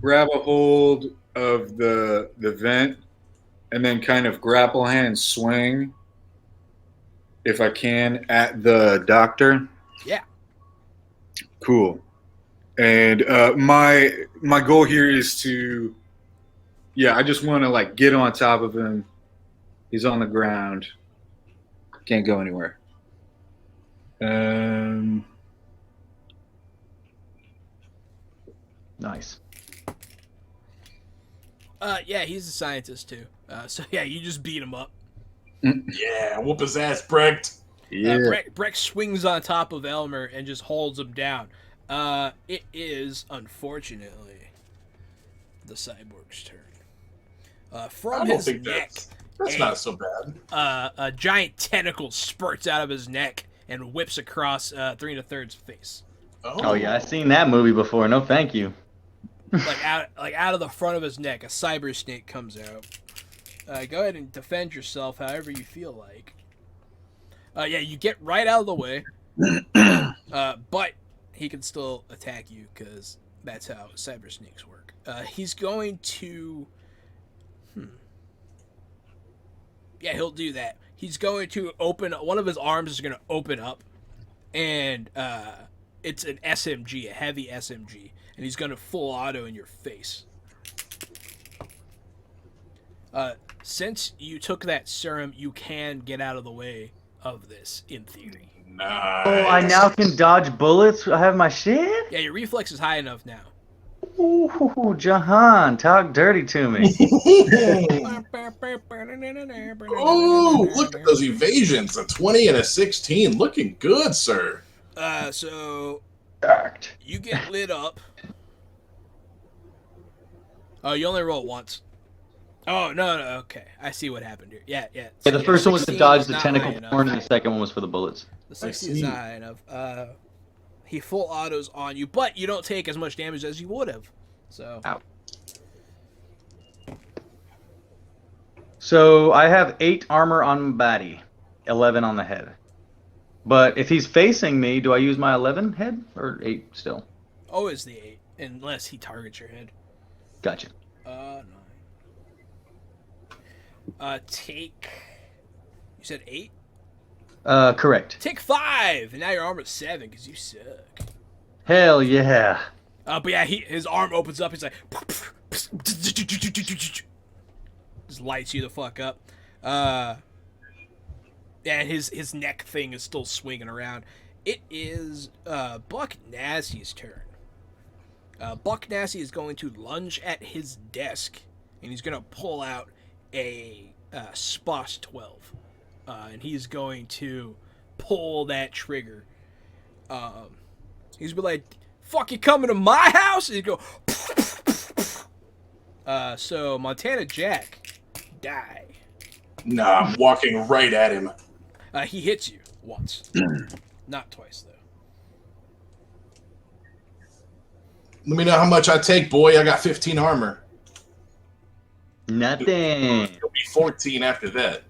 grab a hold of the vent and then kind of grapple hand swing, if I can, at the doctor. Yeah. Cool. And my goal here is to, I just want to like get on top of him. He's on the ground. Can't go anywhere. Nice. Yeah, he's a scientist too. So yeah, you just beat him up. Yeah, whoop his ass, Brecht. Yeah. Brecht swings on top of Elmer and just holds him down. It is, unfortunately, the cyborg's turn. From his neck, that's not so bad. A giant tentacle spurts out of his neck and whips across 3 1/3's face. Oh yeah, I've seen that movie before. No, thank you. Like out of the front of his neck, a cyber snake comes out. Go ahead and defend yourself however you feel like. Yeah, you get right out of the way, but he can still attack you because that's how cyber snakes work. He's going to... Yeah, he'll do that. He's going to open... One of his arms is going to open up, and it's an SMG, a heavy SMG, and he's going to full auto in your face. Since you took that serum, you can get out of the way of this, in theory. Nice. Oh, I now can dodge bullets. I have my shit. Yeah, your reflex is high enough now. Ooh, Jahan, talk dirty to me. Oh, look at those evasions. A 20 and a 16. Looking good, sir. So Act. you get lit up. Oh, you only roll once. Oh, no, okay. I see what happened here. Yeah. Yeah, the first one was to dodge the tentacle horn, and the second one was for the bullets. The 16 is not high enough. He full autos on you, but you don't take as much damage as you would have. So. Ow. So I have 8 armor on my body, 11 on the head. But if he's facing me, do I use my 11 head or 8 still? Always the 8, unless he targets your head. Gotcha. 9. Take. You said 8? Correct. Take 5, and now your armor's 7 because you suck. Hell yeah. But yeah, his arm opens up. He's like, just lights you the fuck up. Yeah, and his neck thing is still swinging around. It is Buck Nasty's turn. Buck Nasty is going to lunge at his desk, and he's going to pull out a SPOS 12. And he's going to pull that trigger. He's be like, "Fuck, you coming to my house?" And he'd go. So Montana Jack, die. Nah, I'm walking right at him. He hits you once, not twice though. Let me know how much I take, boy. I got 15 armor. Nothing. It'll be 14 after that.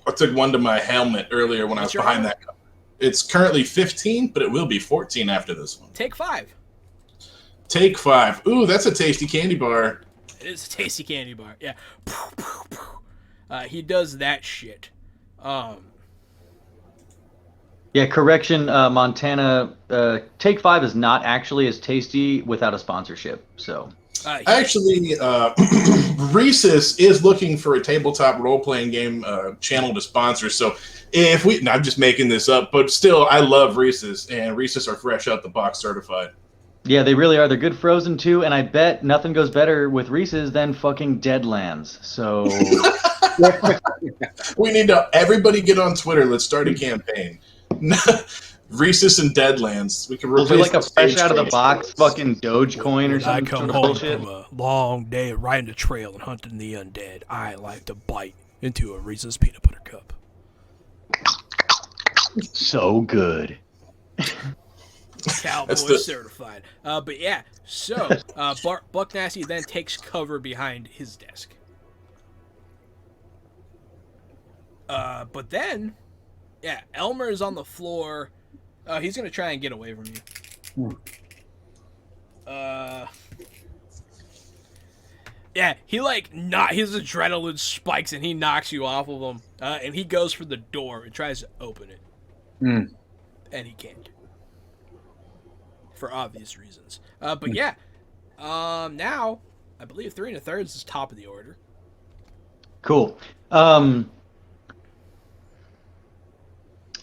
I took one to my helmet earlier when I was behind that cover. It's currently 15, but it will be 14 after this one. Take 5. Take 5. Ooh, that's a tasty candy bar. It is a tasty candy bar. Yeah. He does that shit. Yeah, correction, Montana. Take 5 is not actually as tasty without a sponsorship. So actually, Reese's is looking for a tabletop role-playing game channel to sponsor. So if we, I'm just making this up, but still, I love Reese's, and Reese's are fresh out the box certified. Yeah, they really are. They're good frozen too, and I bet nothing goes better with Reese's than fucking Deadlands. So we need to everybody get on Twitter. Let's start a campaign. Reese's and Deadlands. We can replace we'll do like a fresh out of the box fucking Dogecoin or something. I come home from a long day of riding the trail and hunting the undead. I like to bite into a Reese's peanut butter cup. So good. Cowboy certified. But yeah, so Buck Nasty then takes cover behind his desk. But then, yeah, Elmer is on the floor. He's gonna try and get away from you. Yeah, he his adrenaline spikes and he knocks you off of him. And he goes for the door and tries to open it. And he can't. For obvious reasons. But yeah, now I believe 3 1/3 is top of the order. Cool.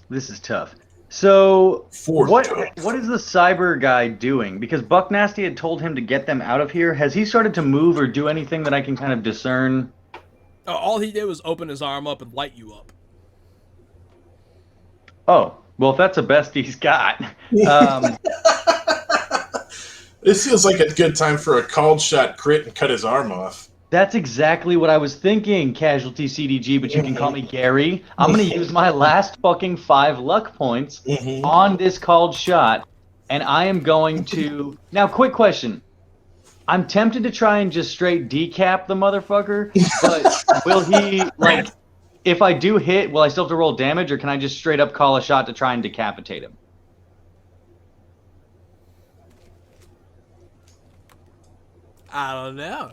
This is tough. So what is the cyber guy doing? Because Buck Nasty had told him to get them out of here. Has he started to move or do anything that I can kind of discern? All he did was open his arm up and light you up. Oh, well, if that's the best he's got. This feels like a good time for a called shot crit and cut his arm off. That's exactly what I was thinking, Casualty CDG, but you can call me Gary. I'm going to use my last fucking 5 luck points on this called shot, and I am going to... Now, quick question. I'm tempted to try and just straight decap the motherfucker, but will he, like, if I do hit, will I still have to roll damage, or can I just straight up call a shot to try and decapitate him? I don't know.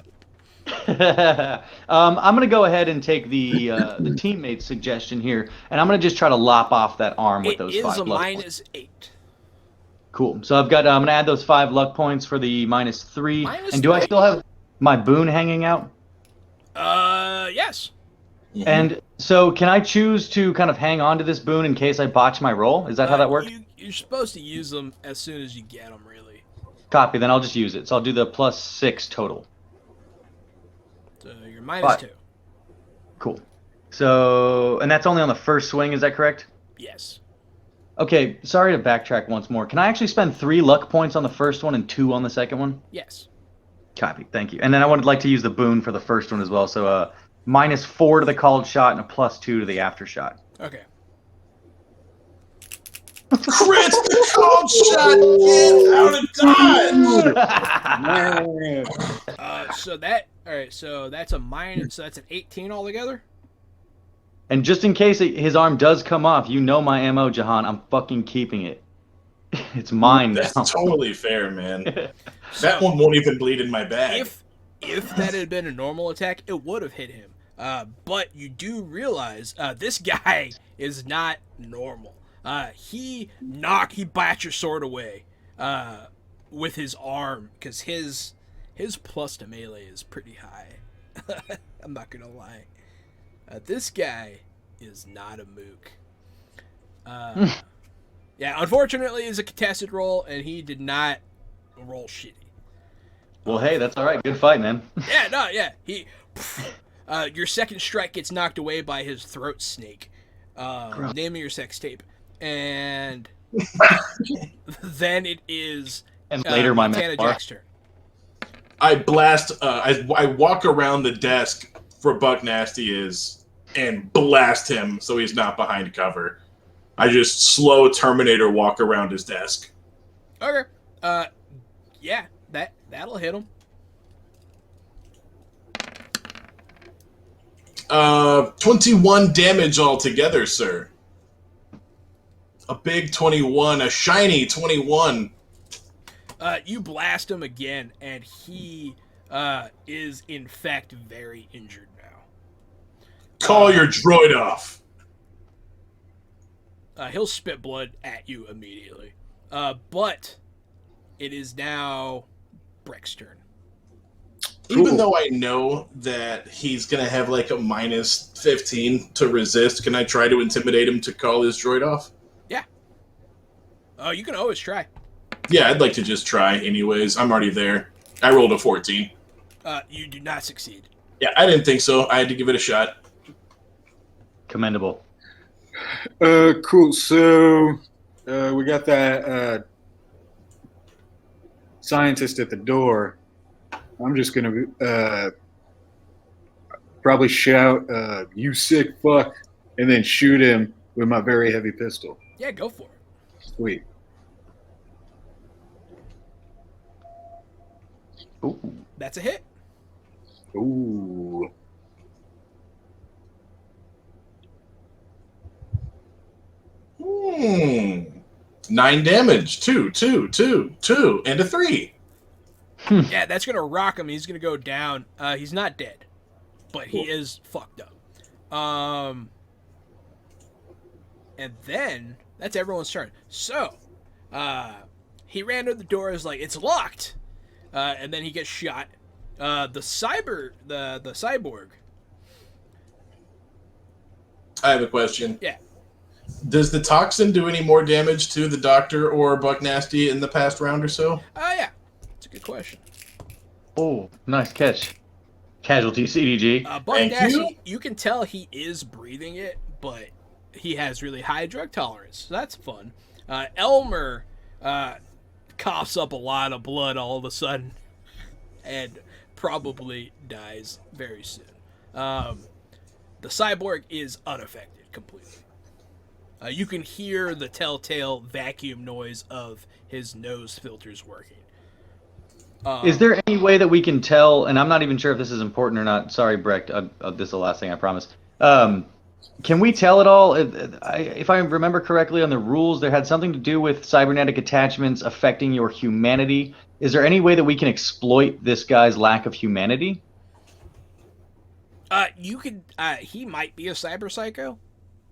I'm going to go ahead and take the teammate's suggestion here, and I'm going to just try to lop off that arm with those 5 luck points. It is a -8. Cool. So I've got. I'm going to add those 5 luck points for the -3. And do I still have my boon hanging out? Yes. And so can I choose to kind of hang on to this boon in case I botch my roll? Is that how that works? You're supposed to use them as soon as you get them, really. Copy. Then I'll just use it. So I'll do the +6 total. So you're -2. Cool. So, and that's only on the first swing, is that correct? Yes. Okay, sorry to backtrack once more. Can I actually spend 3 luck points on the first one and 2 on the second one? Yes. Copy, thank you. And then I would like to use the boon for the first one as well. So -4 to the called shot and a +2 to the after shot. Okay. Crit! Called shot! Get out of dodge! So that's a minus. So that's an 18 altogether. And just in case his arm does come off, you know my MO, Jahan. I'm fucking keeping it. It's mine now. That's totally fair, man. That one won't even bleed in my bag. If that had been a normal attack, it would have hit him. But you do realize this guy is not normal. He bats your sword away with his arm because his plus to melee is pretty high. I'm not gonna lie. This guy is not a mook. Yeah, unfortunately, it's a contested roll, and he did not roll shitty. Well, hey, that's all right. Good fight, man. Yeah, no, yeah. Your second strike gets knocked away by his throat snake. Name of your sex tape. And then it is and later my Montana Jack's turn. I blast. I walk around the desk where Buck Nasty is and blast him so he's not behind cover. I just slow Terminator walk around his desk. Okay. Yeah, that'll hit him. 21 damage altogether, sir. A big 21, a shiny 21. You blast him again, and he is in fact very injured now. Call your droid off. He'll spit blood at you immediately. But it is now Breck's turn. Even though I know that he's going to have like a minus 15 to resist, can I try to intimidate him to call his droid off? Yeah. You can always try. Yeah, I'd like to just try anyways. I'm already there. I rolled a 14. You do not succeed. Yeah, I didn't think so. I had to give it a shot. Commendable. Cool. So we got that scientist at the door. I'm just gonna probably shout, "You sick fuck," and then shoot him with my very heavy pistol. Yeah, go for it. Sweet. Ooh. That's a hit. Ooh. Hmm. 9 damage. 2, 2, 2, 2, and a 3. Yeah, that's gonna rock him. He's gonna go down. He's not dead, but he is fucked up. And then that's everyone's turn. So, he ran to the door. Is like, it's locked, and then he gets shot. The cyborg. I have a question. Yeah. Does the toxin do any more damage to the doctor or Buck Nasty in the past round or so? Yeah. It's a good question. Oh, nice catch. Casualty CDG. Buck Thank Nasty, you can tell he is breathing it, but he has really high drug tolerance. So that's fun. Elmer coughs up a lot of blood all of a sudden and probably dies very soon. The cyborg is unaffected completely. You can hear the telltale vacuum noise of his nose filters working. Is there any way that we can tell, and I'm not even sure if this is important or not, sorry, Brecht, this is the last thing I promise. Can we tell at all, if I remember correctly on the rules, there had something to do with cybernetic attachments affecting your humanity. Is there any way that we can exploit this guy's lack of humanity? You could, he might be a cyber psycho.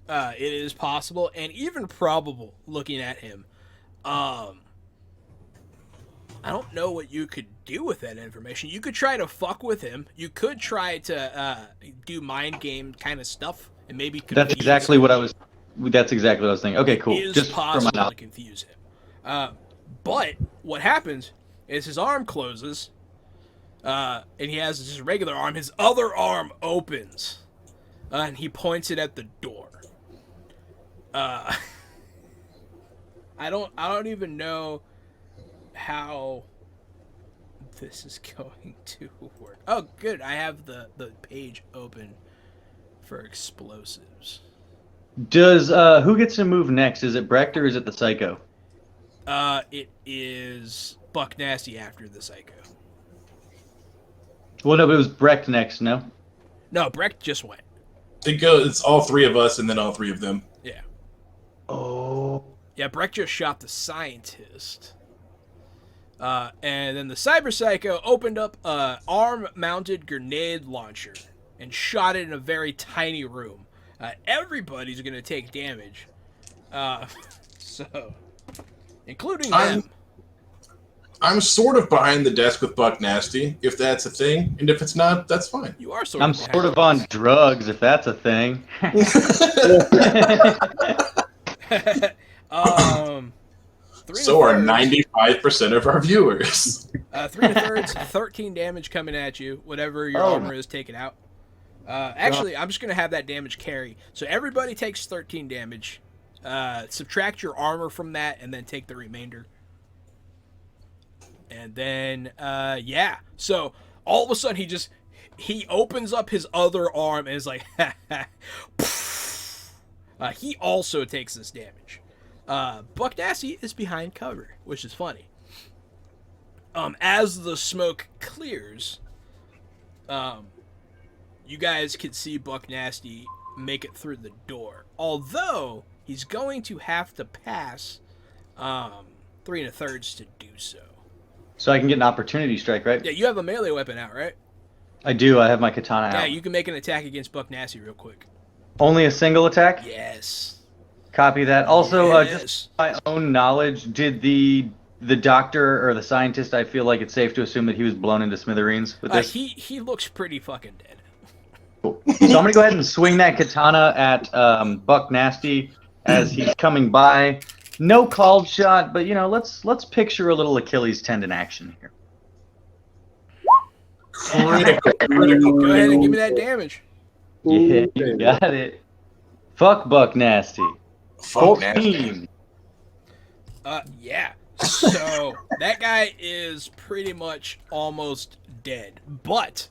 It is possible and even probable looking at him. I don't know what you could do with that information. You could try to fuck with him. You could try to do mind game kind of stuff and maybe confuse That's exactly him. what I was thinking. Okay, cool. It is Just possible from my to confuse him. But what happens is his arm closes, and he has his regular arm. His other arm opens, and he points it at the door. I don't even know how this is going to work. Oh, good. I have the page open for explosives. Does who gets to move next? Is it Brecht or is it the Psycho? It is Buck Nasty after the Psycho. Well, no, but it was Brecht next, no? No, Brecht just went. It's all 3 of us and then all 3 of them. Yeah. Oh. Yeah, Brecht just shot the scientist. And then the Cyber Psycho opened up an arm-mounted grenade launcher and shot it in a very tiny room. Everybody's going to take damage. So, including them. I'm sort of behind the desk with Buck Nasty, if that's a thing. And if it's not, that's fine. You are sort I'm of sort of on drugs, if that's a thing. 3 So are 95% of our viewers. 3 2/3, 13 damage coming at you. Whatever your armor is taken out. Actually, I'm just going to have that damage carry. So everybody takes 13 damage. Subtract your armor from that, and then take the remainder. And then, yeah. So all of a sudden, he opens up his other arm and is like, he also takes this damage. Buck Nasty is behind cover, which is funny. As the smoke clears, you guys can see Buck Nasty make it through the door. Although, he's going to have to pass 3 1/3 to do so. So I can get an opportunity strike, right? Yeah, you have a melee weapon out, right? I do. I have my katana out. Yeah, you can make an attack against Buck Nasty real quick. Only a single attack? Yes. Copy that. Also, Yes. just my own knowledge, did the doctor or the scientist, I feel like it's safe to assume that he was blown into smithereens with this? He looks pretty fucking dead. Cool. So I'm gonna go ahead and swing that katana at Buck Nasty as he's coming by. No called shot, but let's picture a little Achilles tendon action here. Critical. Go ahead and give me that damage. Yeah, you got it. Fuck Buck Nasty. Fuck 14. Yeah. So that guy is pretty much almost dead, but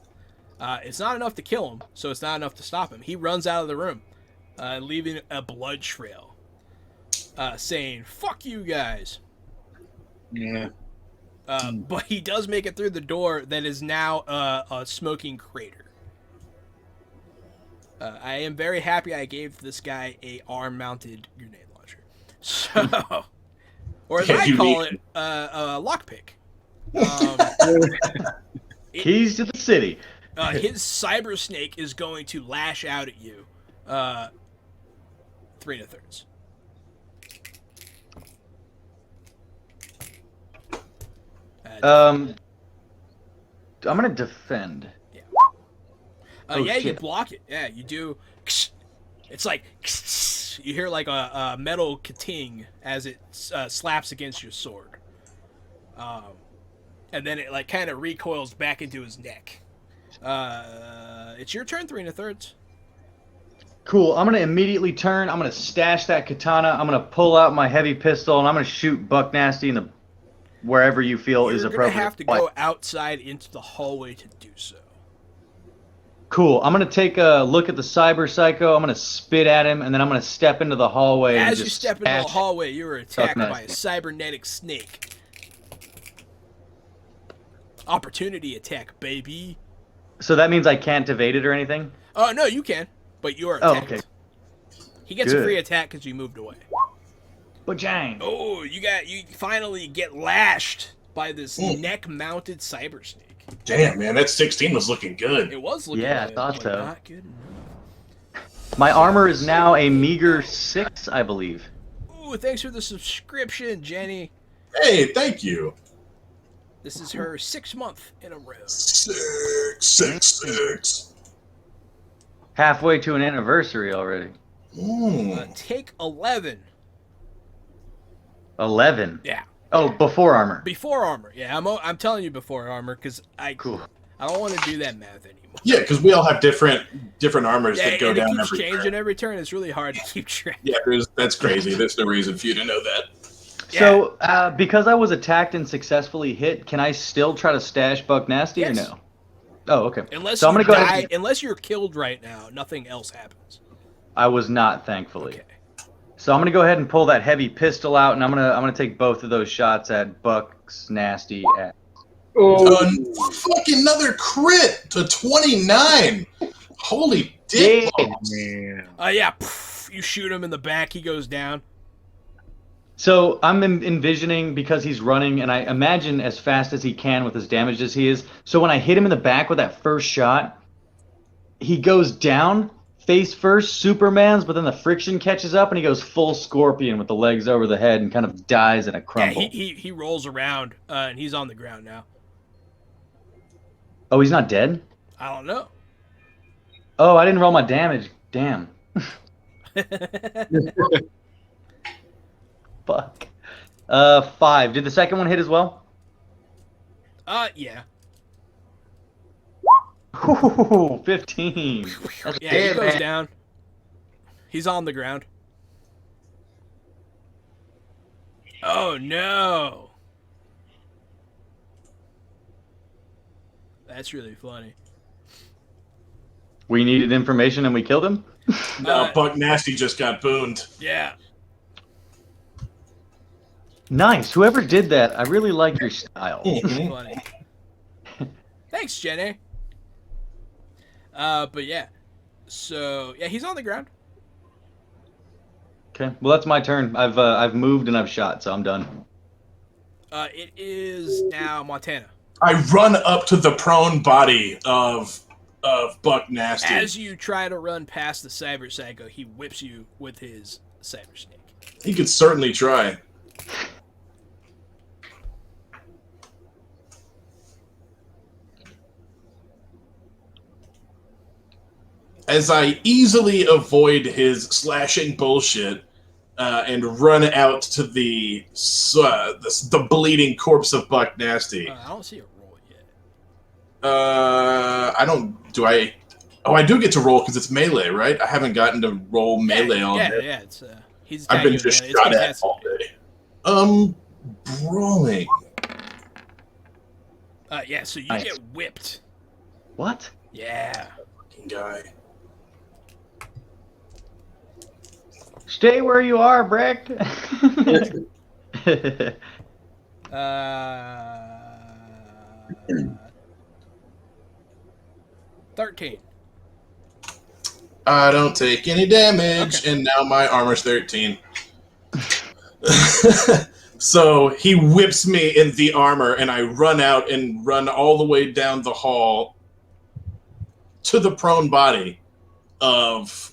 it's not enough to kill him, so it's not enough to stop him. He runs out of the room, leaving a blood trail, saying, "Fuck you guys." Yeah. But he does make it through the door that is now a smoking crater. I am very happy I gave this guy a arm-mounted grenade launcher. So, or as I call it, a lockpick. Keys to the city. His cyber snake is going to lash out at you. 3 1/3. I'm gonna defend. Yeah. Oh, yeah, you shit. block it. Yeah, you do. It's like you hear like a metal ka-ting as it slaps against your sword, and then it like kind of recoils back into his neck. It's your turn. 3 1/3. Cool. I'm gonna immediately turn. I'm gonna stash that katana. I'm gonna pull out my heavy pistol and I'm gonna shoot Buck Nasty in the wherever you feel is appropriate. You're gonna have to go outside into the hallway to do so. Cool. I'm gonna take a look at the cyber psycho. I'm gonna spit at him, and then I'm gonna step into the hallway. As and you just step into the hallway, you are attacked Buck by a Nasty. cybernetic snake. Opportunity attack, baby. So that means I can't evade it or anything? Oh no, you can, but you are Oh, attacked. okay. He gets a Good. free attack because you moved away. Bajang. Oh, you finally get lashed by this neck-mounted cyber snake. Damn, man, that 16 was looking good. It was looking Yeah, I good, thought but so. not good enough. My armor is now a meager 6, I believe. Ooh, thanks for the subscription, Jenny. Hey, thank you. This is her 6th month in a row. 666. Halfway to an anniversary already. Take 11. 11. Yeah. Oh, before armor. Before armor. Yeah, I'm telling you before armor because Cool. I don't want to do that math anymore. Yeah, because we all have different armors Yeah, that go and down it keeps every changing turn. every turn. It's really hard to keep track. Yeah, that's crazy. There's no reason for you to know that. So, because I was attacked and successfully hit, can I still try to stash Buck Nasty or Yes. no? Oh, okay. Unless so I'm you gonna go die, ahead. unless you're killed right now, nothing else happens. I was not, thankfully. Okay. So I'm gonna go ahead and pull that heavy pistol out, and I'm gonna take both of those shots at Buck's Nasty. Fucking another crit to 29. Holy dick. Yeah. Man. Yeah. You shoot him in the back. He goes down. So I'm envisioning, because he's running, and I imagine as fast as he can with as damaged as he is. So when I hit him in the back with that first shot, he goes down face first, Superman's, but then the friction catches up and he goes full Scorpion with the legs over the head and kind of dies in a crumple. Yeah, he rolls around and he's on the ground now. Oh, he's not dead? I don't know. Oh, I didn't roll my damage. Damn. Fuck. 5. Did the second one hit as well? Yeah. Ooh, 15. That's Yeah, dead, he goes man. down. He's on the ground. Oh no! That's really funny. We needed information and we killed him? No, Buck Nasty just got booned. Yeah. Nice. Whoever did that, I really like your style. Really funny. Thanks, Jenny. But yeah. So yeah, he's on the ground. Okay. Well, that's my turn. I've moved and I've shot, so I'm done. It is now Montana. I run up to the prone body of Buck Nasty. As you try to run past the Cyber Psycho, he whips you with his Cyber Snake. He could certainly try. As I easily avoid his slashing bullshit and run out to the bleeding corpse of Buck Nasty. I don't see a roll yet. I don't. Do I? Oh, I do get to roll because it's melee, right? I haven't gotten to roll melee all day. Yeah, it's he's. I've been just shot at all day. Brawling. Yeah. So you Nice. get whipped. What? Yeah. Fucking guy. Stay where you are, Brecht. 13. I don't take any damage, Okay. and now my armor's 13. So he whips me in the armor, and I run out and run all the way down the hall to the prone body of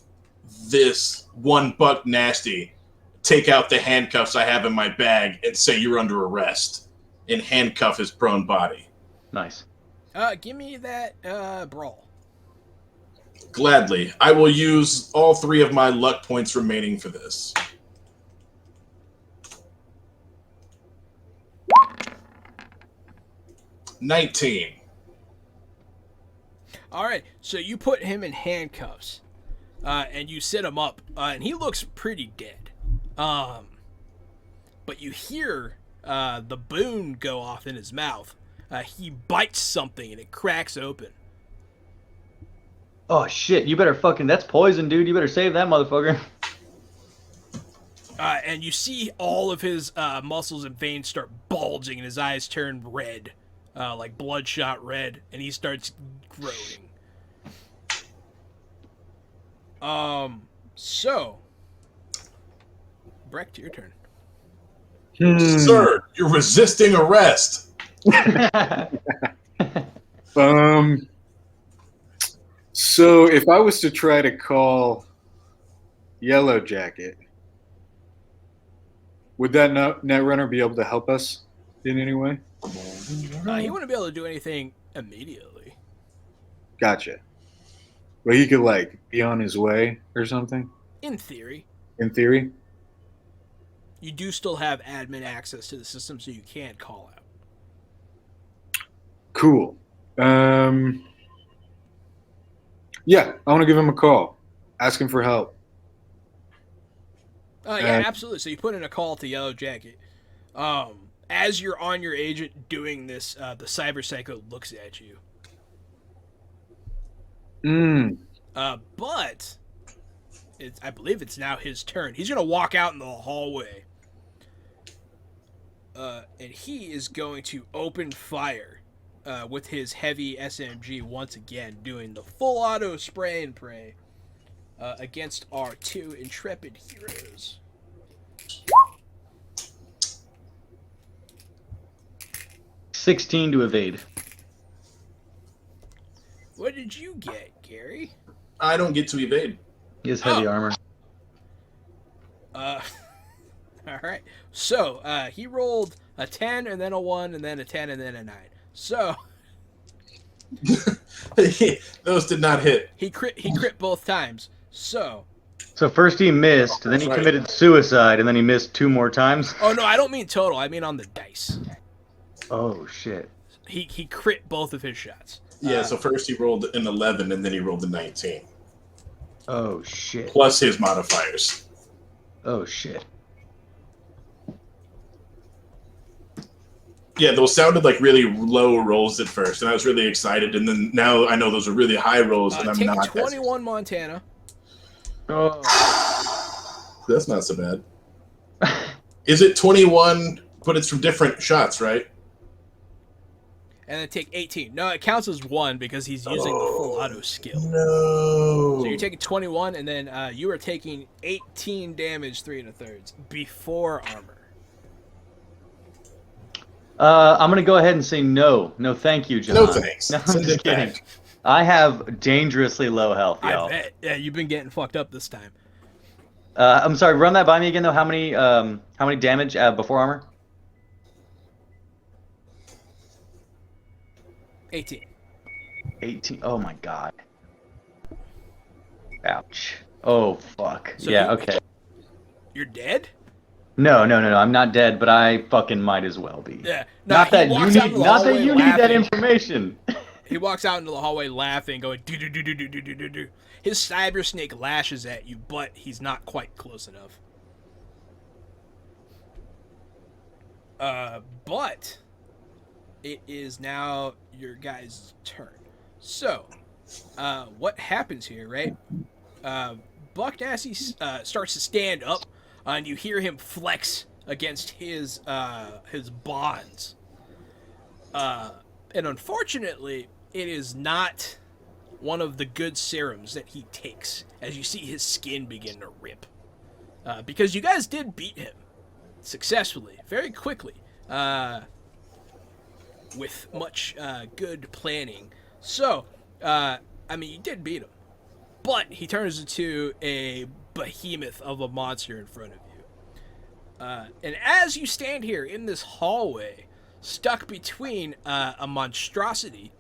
this one Buck Nasty. Take out the handcuffs I have in my bag and say you're under arrest, and handcuff his prone body. Nice. Give me that brawl. Gladly. I will use all 3 of my luck points remaining for this. $19. All right. So you put him in handcuffs, and you sit him up, and he looks pretty dead. But you hear the boon go off in his mouth. He bites something, and it cracks open. Oh shit! You better fucking. That's poison, dude. You better save that motherfucker. And you see all of his muscles and veins start bulging, and his eyes turn red, like bloodshot red, and he starts groaning. So, Brecht, your turn. Sir, you're resisting arrest. So if I was to try to call Yellow Jacket, would that Netrunner be able to help us in any way? He wouldn't be able to do anything immediately. Gotcha. Well, he could like be on his way or something. In theory, In theory. you do still have admin access to the system, so you can call out. Cool. Yeah, I want to give him a call. Ask him for help. Yeah, absolutely. So you put in a call to Yellow Jacket. As you're on your agent doing this, the Cyber Psycho looks at you. But I believe it's now his turn. He's gonna walk out in the hallway, and he is going to open fire with his heavy SMG once again, doing the full auto spray and pray against our 2 intrepid heroes. $16 to evade. What did you get, Gary? I don't get to evade. He has heavy armor. All right. So he rolled a 10 and then a 1 and then a 10 and then a 9. So Those did not hit. he crit both times. So first he missed, then he Right. committed suicide, and then he missed 2 more times. oh no, I don't mean total. I mean on the dice. Oh shit. He crit both of his shots. Yeah, so first he rolled an 11, and then he rolled a 19. Oh, shit. Plus his modifiers. Oh, shit. Yeah, those sounded like really low rolls at first, and I was really excited. And then now I know those are really high rolls, and I'm take not. 21 Montana. Oh. That's not so bad. Is it 21, but it's from different shots, right? And then take 18. No, it counts as 1 because he's using the full auto skill. No. So you're taking 21, and then you are taking 18 damage 3 1/3 before armor. I'm going to go ahead and say no. No, thank you, John. No thanks. No, I'm Send just it back. kidding. I have dangerously low health, y'all. I bet. Yeah, you've been getting fucked up this time. I'm sorry, run that by me again, though. How many damage before armor? 18. 18. Oh, my God. Ouch. Oh, fuck. So yeah, okay. You're dead? No. I'm not dead, but I fucking might as well be. Yeah. Not that you need that information. He walks out into the hallway laughing, going do do do do do do do do do. His cyber snake lashes at you, but he's not quite close enough. But it is now your guys' turn. So, what happens here, right? Buck Nasty starts to stand up, and you hear him flex against his bonds. And unfortunately, it is not one of the good serums that he takes, as you see his skin begin to rip. Because you guys did beat him successfully, very quickly, with much good planning. So, you did beat him. But he turns into a behemoth of a monster in front of you. And as you stand here in this hallway, stuck between a monstrosity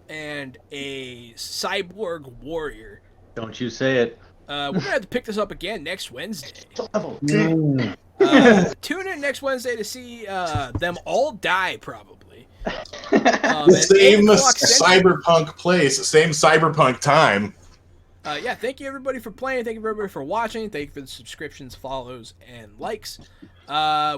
and a cyborg warrior. Don't you say it. We're going to have to pick this up again next Wednesday. Mm. Tune in next Wednesday to see them all die, probably. Same cyberpunk place, same cyberpunk time. Thank you everybody for playing. Thank you everybody for watching. Thank you for the subscriptions, follows, and likes.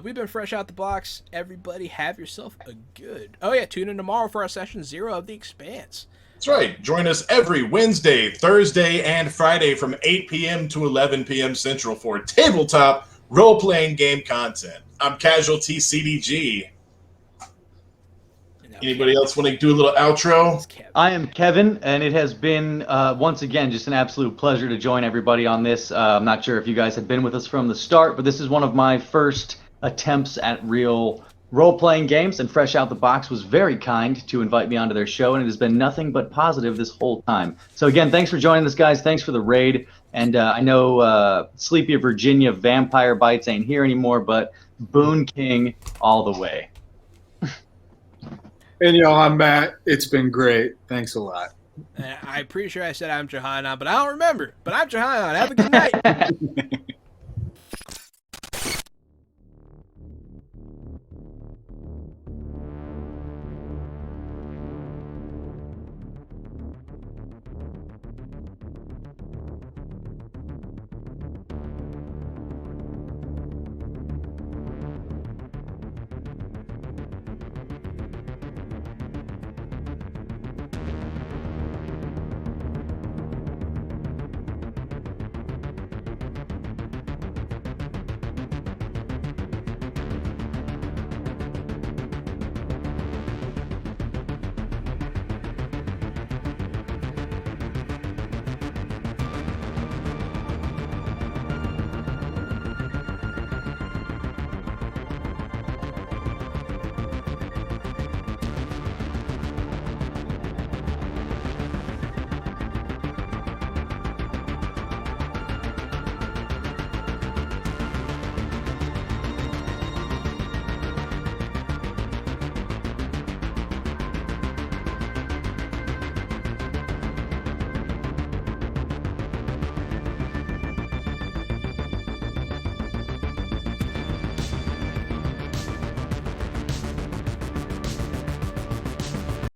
We've been fresh out the box. Everybody have yourself a good... Oh yeah, tune in tomorrow for our session 0 of The Expanse. That's right. Join us every Wednesday, Thursday, and Friday from 8 p.m. to 11 p.m. Central for tabletop role-playing game content. I'm Casualty CDG. Anybody else want to do a little outro? I am Kevin, and it has been, once again, just an absolute pleasure to join everybody on this. I'm not sure if you guys have been with us from the start, but this is one of my first attempts at real role-playing games, and Fresh Out the Box was very kind to invite me onto their show, and it has been nothing but positive this whole time. So again, thanks for joining us, guys. Thanks for the raid. And I know Sleepy Virginia Vampire Bites ain't here anymore, but Boone King all the way. And y'all, I'm Matt. It's been great. Thanks a lot. I'm pretty sure I said I'm Johanna, but I don't remember. But I'm Johanna. Have a good night.